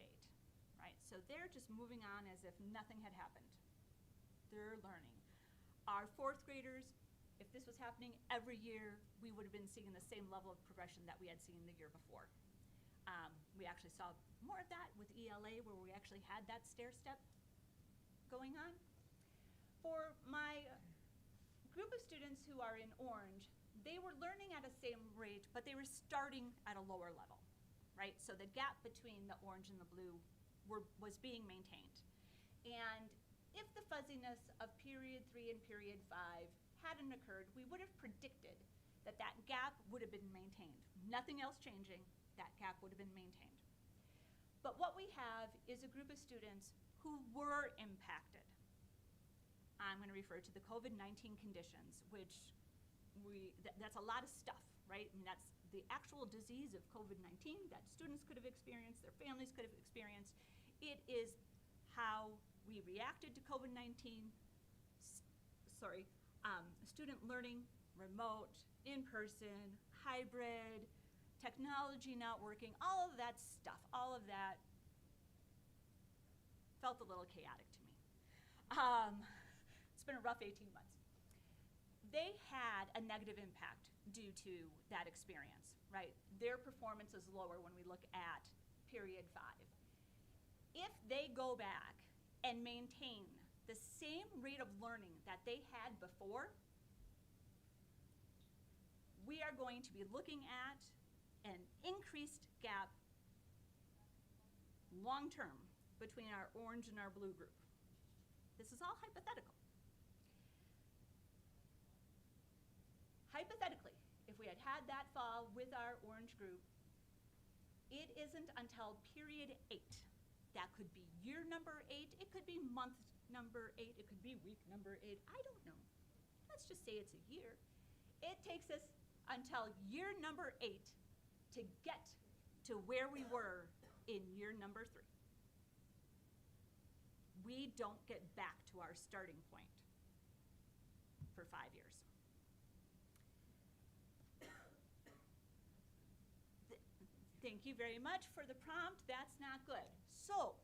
8, right? So they're just moving on as if nothing had happened. They're learning. Our 4th graders, if this was happening every year, we would have been seeing the same level of progression that we had seen the year before. We actually saw more of that with ELA, where we actually had that stair step going on. For my group of students who are in orange, they were learning at a same rate, but they were starting at a lower level, right? So the gap between the orange and the blue was being maintained. And if the fuzziness of period 3 and period 5 hadn't occurred, we would have predicted that that gap would have been maintained. Nothing else changing, that gap would have been maintained. But what we have is a group of students who were impacted. I'm going to refer to the COVID-19 conditions, which that's a lot of stuff, right? I mean, that's the actual disease of COVID-19 that students could have experienced, their families could have experienced. It is how we reacted to COVID-19, student learning, remote, in-person, hybrid, technology not working, all of that stuff, all of that felt a little chaotic to me. It's been a rough 18 months. They had a negative impact due to that experience, right? Their performance is lower when we look at period 5. If they go back and maintain the same rate of learning that they had before, we are going to be looking at an increased gap long-term between our orange and our blue group. This is all hypothetical. Hypothetically, if we had had that fall with our orange group, it isn't until period 8. That could be year number 8, it could be month number 8, it could be week number 8, I don't know. Let's just say it's a year. It takes us until year number 8 to get to where we were in year number 3. We don't get back to our starting point for 5 years. Thank you very much for the prompt. That's not good. So,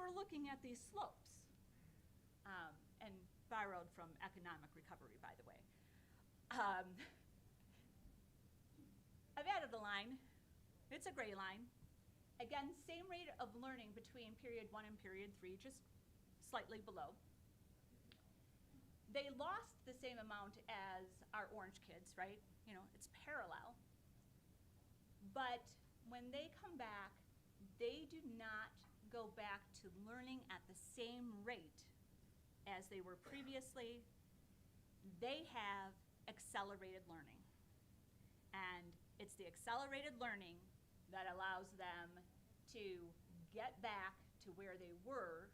we're looking at these slopes, and borrowed from economic recovery, by the way. I've added a line. It's a gray line. Again, same rate of learning between period 1 and period 3, just slightly below. They lost the same amount as our orange kids, right? You know, it's parallel. But when they come back, they do not go back to learning at the same rate as they were previously. They have accelerated learning. And it's the accelerated learning that allows them to get back to where they were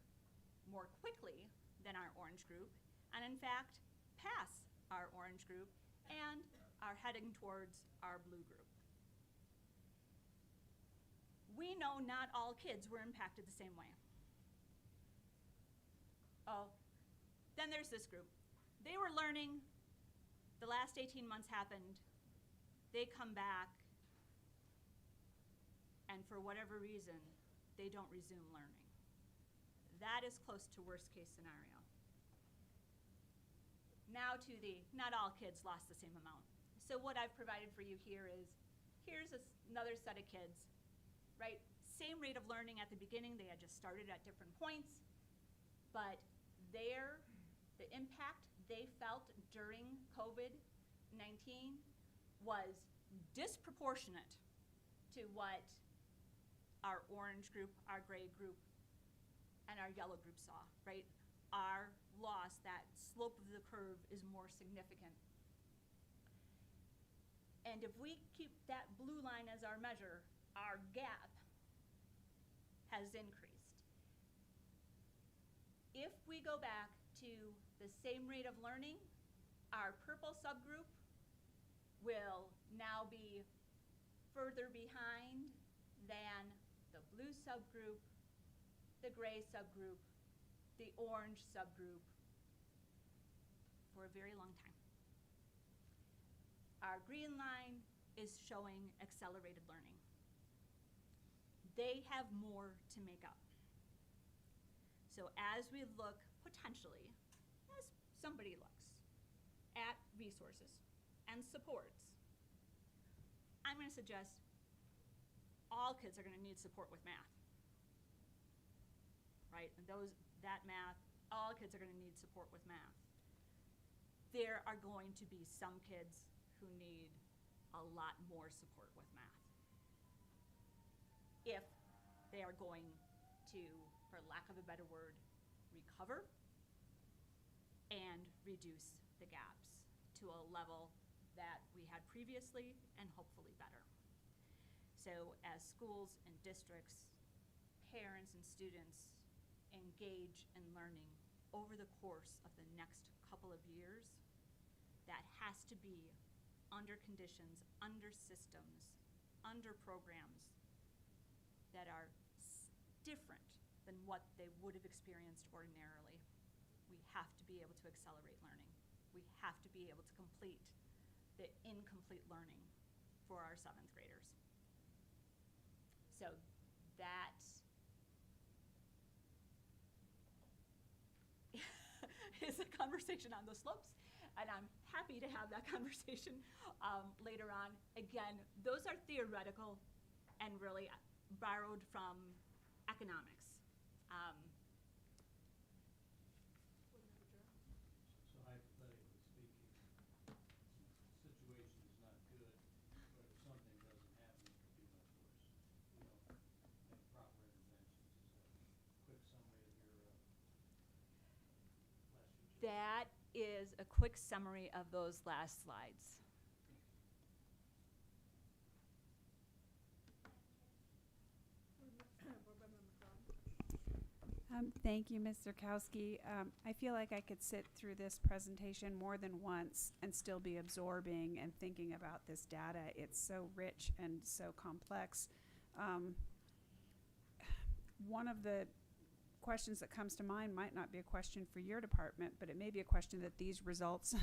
more quickly than our orange group, and in fact, pass our orange group and are heading towards our blue group. We know not all kids were impacted the same way. Oh, then there's this group. They were learning, the last 18 months happened, they come back, and for whatever reason, they don't resume learning. That is close to worst case scenario. Now to the, not all kids lost the same amount. So what I've provided for you here is, here's another set of kids, right? Same rate of learning at the beginning, they had just started at different points, but the impact they felt during COVID-19 was disproportionate to what our orange group, our gray group, and our yellow group saw, right? Our loss, that slope of the curve is more significant. And if we keep that blue line as our measure, our gap has increased. If we go back to the same rate of learning, our purple subgroup will now be further behind than the blue subgroup, the gray subgroup, the orange subgroup for a very long time. Our green line is showing accelerated learning. They have more to make up. So as we look potentially, as somebody looks, at resources and supports, I'm going to suggest all kids are going to need support with math, right? And that math, all kids are going to need support with math. There are going to be some kids who need a lot more support with math if they are going to, for lack of a better word, recover and reduce the gaps to a level that we had previously and hopefully better. So as schools and districts, parents and students engage in learning over the course of the next couple of years, that has to be under conditions, under systems, under programs that are different than what they would have experienced ordinarily. We have to be able to accelerate learning. We have to be able to complete the incomplete learning for our 7th graders. So that is a conversation on the slopes, and I'm happy to have that conversation later on. Again, those are theoretical and really borrowed from economics. So hypothetically speaking, situation is not good, but if something doesn't happen, it could be much worse. We don't make proper interventions. Is that a quick summary of your last few? That is a quick summary of those last slides. Thank you, Ms. Zerkowski. I feel like I could sit through this presentation more than once and still be absorbing and thinking about this data. It's so rich and so complex. One of the questions that comes to mind might not be a question for your department, but it may be a question that these results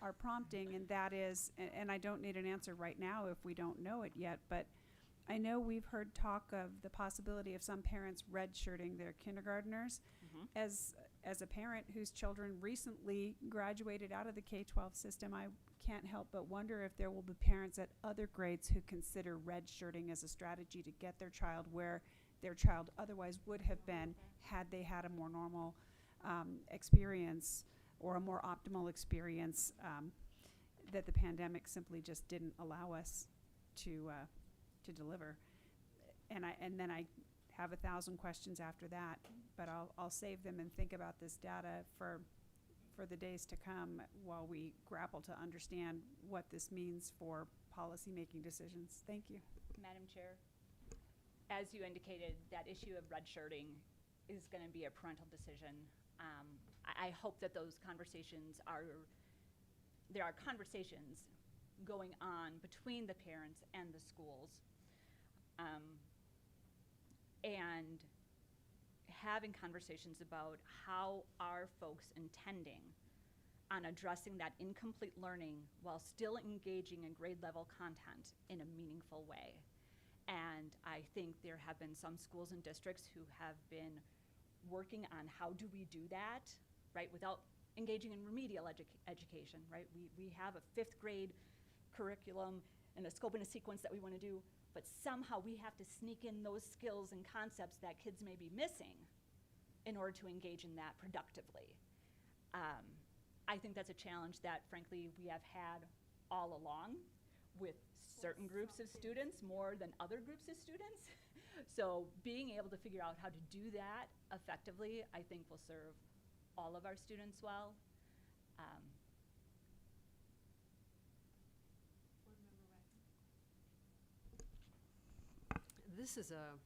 are prompting, and that is, and I don't need an answer right now if we don't know it yet, but I know we've heard talk of the possibility of some parents redshirting their kindergartners. Mhm. As a parent whose children recently graduated out of the K-12 system, I can't help but wonder if there will be parents at other grades who consider redshirting as a strategy to get their child where their child otherwise would have been had they had a more normal experience or a more optimal experience that the pandemic simply just didn't allow us to deliver. And then I have 1,000 questions after that, but I'll save them and think about this data for the days to come while we grapple to understand what this means for policy-making decisions. Thank you. Madam Chair, as you indicated, that issue of redshirting is going to be a parental decision. I hope that those conversations there are conversations going on between the parents and the schools. And having conversations about how are folks intending on addressing that incomplete learning while still engaging in grade level content in a meaningful way. And I think there have been some schools and districts who have been working on how do we do that, right, without engaging in remedial education, right? We have a 5th grade curriculum and a scope and a sequence that we want to do, but somehow we have to sneak in those skills and concepts that kids may be missing in order to engage in that productively. I think that's a challenge that, frankly, we have had all along with certain groups of students more than other groups of students. So being able to figure out how to do that effectively, I think will serve all of our students well. This is a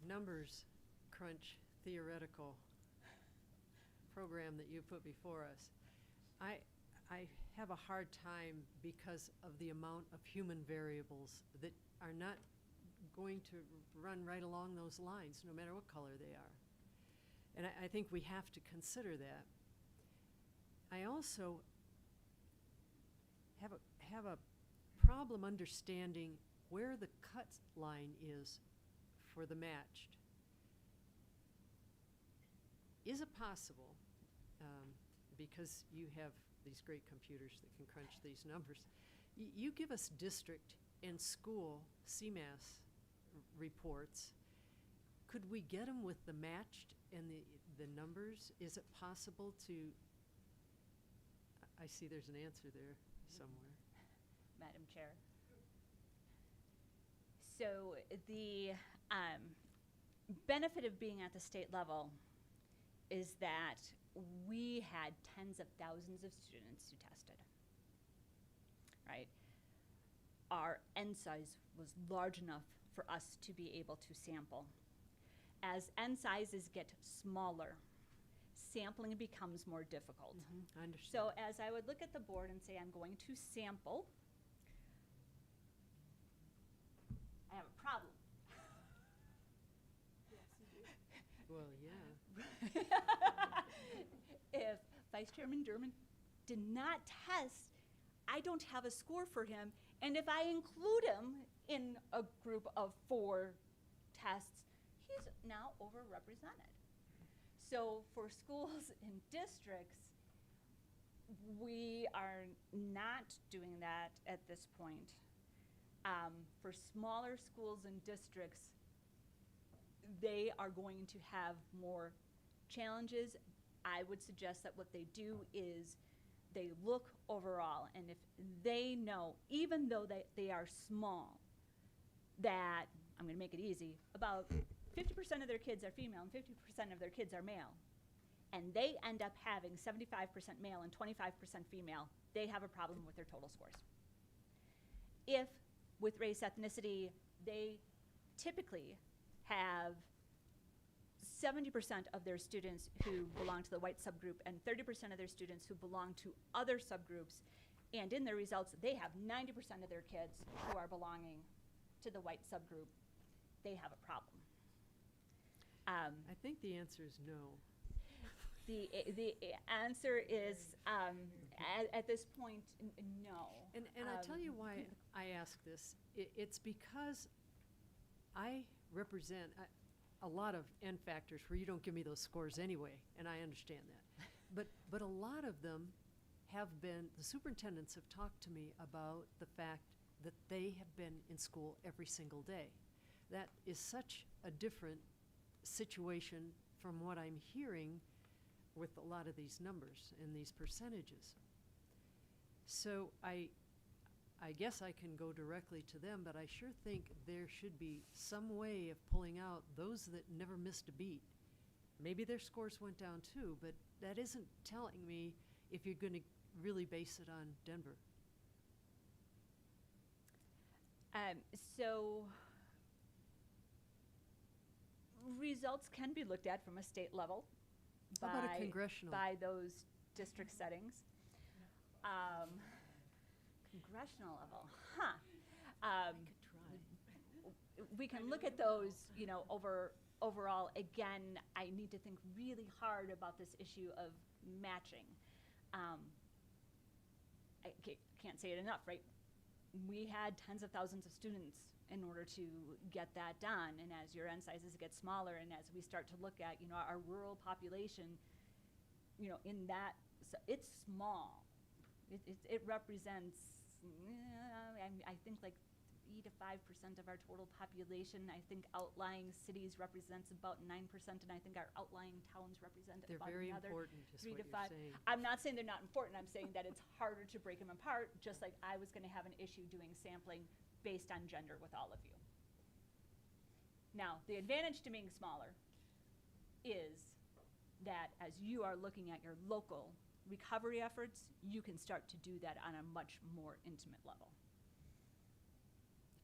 numbers crunch theoretical program that you put before us. I have a hard time because of the amount of human variables that are not going to run right along those lines, no matter what color they are. And I think we have to consider that. I also have a problem understanding where the cut line is for the matched. Is it possible, because you have these great computers that can crunch these numbers, you give us district and school CMAS reports. Could we get them with the matched and the numbers? Is it possible to, I see there's an answer there somewhere. Madam Chair. So the benefit of being at the state level is that we had tens of thousands of students who tested, right? Our N size was large enough for us to be able to sample. As N sizes get smaller, sampling becomes more difficult. I understand. So as I would look at the board and say, I'm going to sample, I have a problem. Well, yeah. If Vice Chairman Durman did not test, I don't have a score for him. And if I include him in a group of 4 tests, he's now overrepresented. So for schools and districts, we are not doing that at this point. For smaller schools and districts, they are going to have more challenges. I would suggest that what they do is they look overall, and if they know, even though they are small, that, I'm going to make it easy, about 50% of their kids are female and 50% of their kids are male, and they end up having 75% male and 25% female, they have a problem with their total scores. If, with race ethnicity, they typically have 70% of their students who belong to the white subgroup and 30% of their students who belong to other subgroups, and in their results, they have 90% of their kids who are belonging to the white subgroup, they have a problem. I think the answer is no. The answer is, at this point, no. And I tell you why I ask this. It's because I represent a lot of N factors where you don't give me those scores anyway, and I understand that. But a lot of them have been, the superintendents have talked to me about the fact that they have been in school every single day. That is such a different situation from what I'm hearing with a lot of these numbers and these percentages. So I guess I can go directly to them, but I sure think there should be some way of pulling out those that never missed a beat. Maybe their scores went down too, but that isn't telling me if you're going to really base it on Denver. So results can be looked at from a state level How about a congressional? by those district settings. Congressional level, huh? We can look at those, you know, overall. Again, I need to think really hard about this issue of matching. I can't say it enough, right? We had tens of thousands of students in order to get that done, and as your N sizes get smaller, and as we start to look at, you know, our rural population, you know, in that, so it's small. It represents, I think, like 3 to 5% of our total population. I think outlying cities represents about 9%, and I think our outlying towns represent They're about very another important, is 3 what to you're 5. saying. I'm not saying they're not important. I'm saying that it's harder to break them apart, just like I was going to have an issue doing sampling based on gender with all of you. Now, the advantage to being smaller is that as you are looking at your local recovery efforts, you can start to do that on a much more intimate level.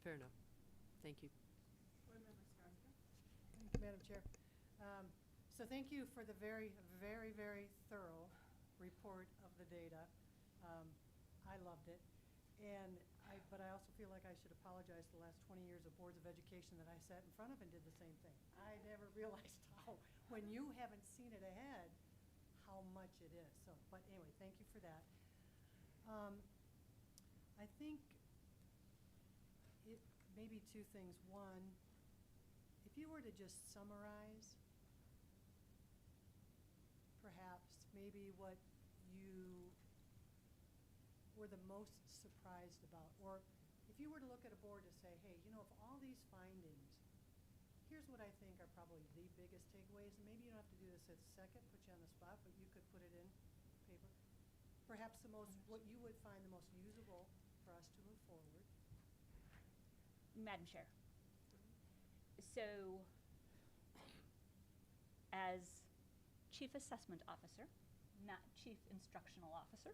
Fair enough. Thank you. Thank you, Madam Chair. So thank you for the very, very, very thorough report of the data. I loved it. But I also feel like I should apologize for the last 20 years of boards of education that I sat in front of and did the same thing. I never realized how, when you haven't seen it ahead, how much it is. So, but anyway, thank you for that. I think it maybe two things. One, if you were to just summarize, perhaps maybe what you were the most surprised about, or if you were to look at a board to say, hey, you know, of all these findings, here's what I think are probably the biggest takeaways, and maybe you don't have to do this at second, put you on the spot, but you could put it in paper. Perhaps the most, what you would find the most usable for us to move forward. Madam Chair. So, as Chief Assessment Officer, not Chief Instructional Officer,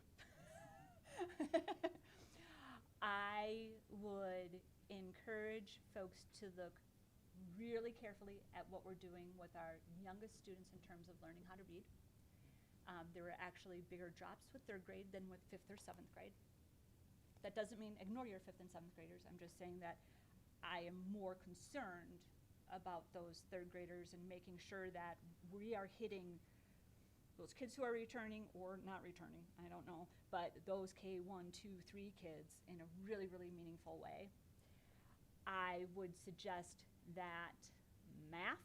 I would encourage folks to look really carefully at what we're doing with our youngest students in terms of learning how to read. There were actually bigger drops with third grade than with 5th or 7th grade. That doesn't mean ignore your 5th and 7th graders. I'm just saying that I am more concerned about those third graders and making sure that we are hitting those kids who are returning or not returning, I don't know, but those K1, 2, 3 kids in a really, really meaningful way. I would suggest that math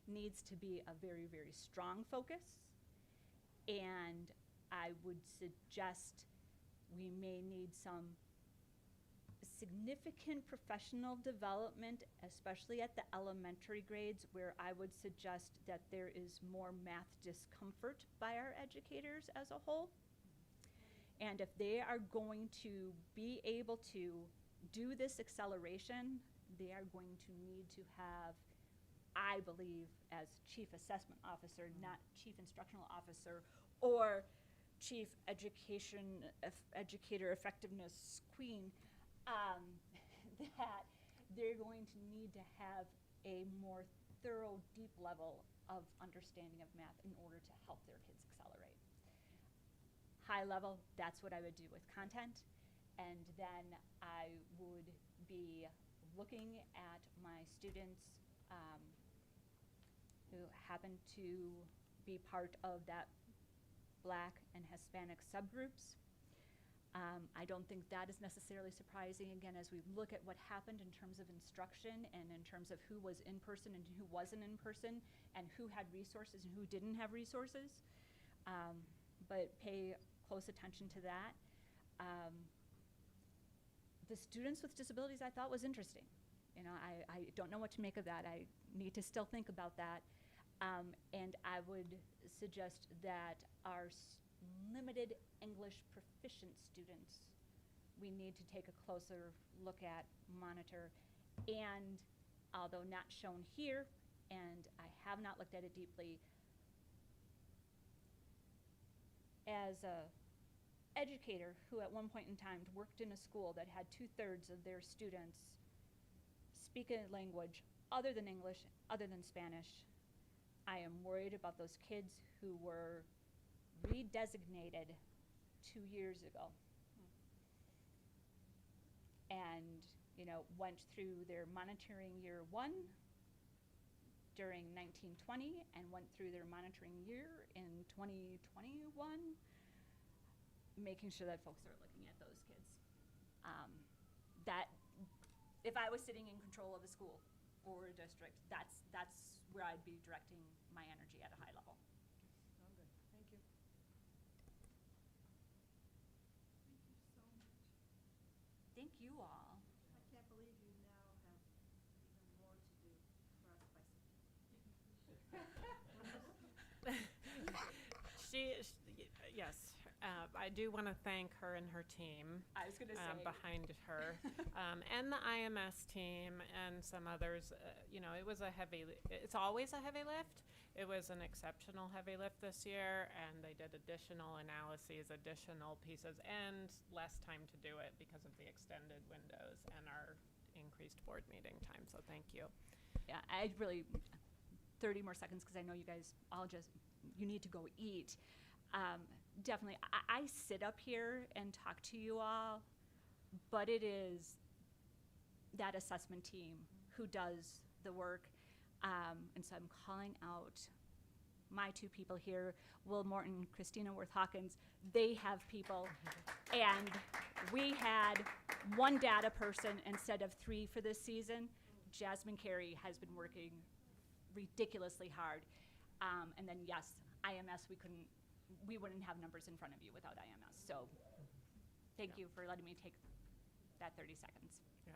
needs to be a very, very strong focus, and I would suggest we may need some significant professional development, especially at the elementary grades, where I would suggest that there is more math discomfort by our educators as a whole. And if they are going to be able to do this acceleration, they are going to need to have, I believe, as Chief Assessment Officer, not Chief Instructional Officer, or Chief Educator Effectiveness Queen, that they're going to need to have a more thorough, deep level of understanding of math in order to help their kids accelerate. High level, that's what I would do with content. And then I would be looking at my students who happen to be part of that Black and Hispanic subgroups. I don't think that is necessarily surprising, again, as we look at what happened in terms of instruction and in terms of who was in person and who wasn't in person, and who had resources and who didn't have resources. But pay close attention to that. The students with disabilities I thought was interesting. You know, I don't know what to make of that. I need to still think about that. And I would suggest that our limited English proficient students, we need to take a closer look at, monitor, and although not shown here, and I have not looked at it deeply, as a educator who at one point in time worked in a school that had 2/3 of their students speak a language other than English, other than Spanish, I am worried about those kids who were redesignated 2 years ago. And, you know, went through their monitoring year 1 during 1920 and went through their monitoring year in 2021, making sure that folks are looking at those kids. That, if I was sitting in control of a school or a district, that's where I'd be directing my energy at a high level. I'm good. Thank you. Thank you all. I can't believe you now have even more to do for us by Yes, I do want to thank her and her team. I was gonna say. Behind her, and the IMS team and some others. You know, it's always a heavy lift. It was an exceptional heavy lift this year, and they did additional analyses, additional pieces, and less time to do it because of the extended windows and our increased board meeting time, so thank you. Yeah, I really, 30 more seconds, because I know you guys all you need to go eat. Definitely, I sit up here and talk to you all, but it is that assessment team who does the work. And so I'm calling out my 2 people here, Will Morton, Christina Worth Hawkins. They have people, and we had 1 data person instead of 3 for this season. Jasmine Carey has been working ridiculously hard. And then yes, IMS, we wouldn't have numbers in front of you without IMS. So thank you for letting me take that 30 seconds. Yep.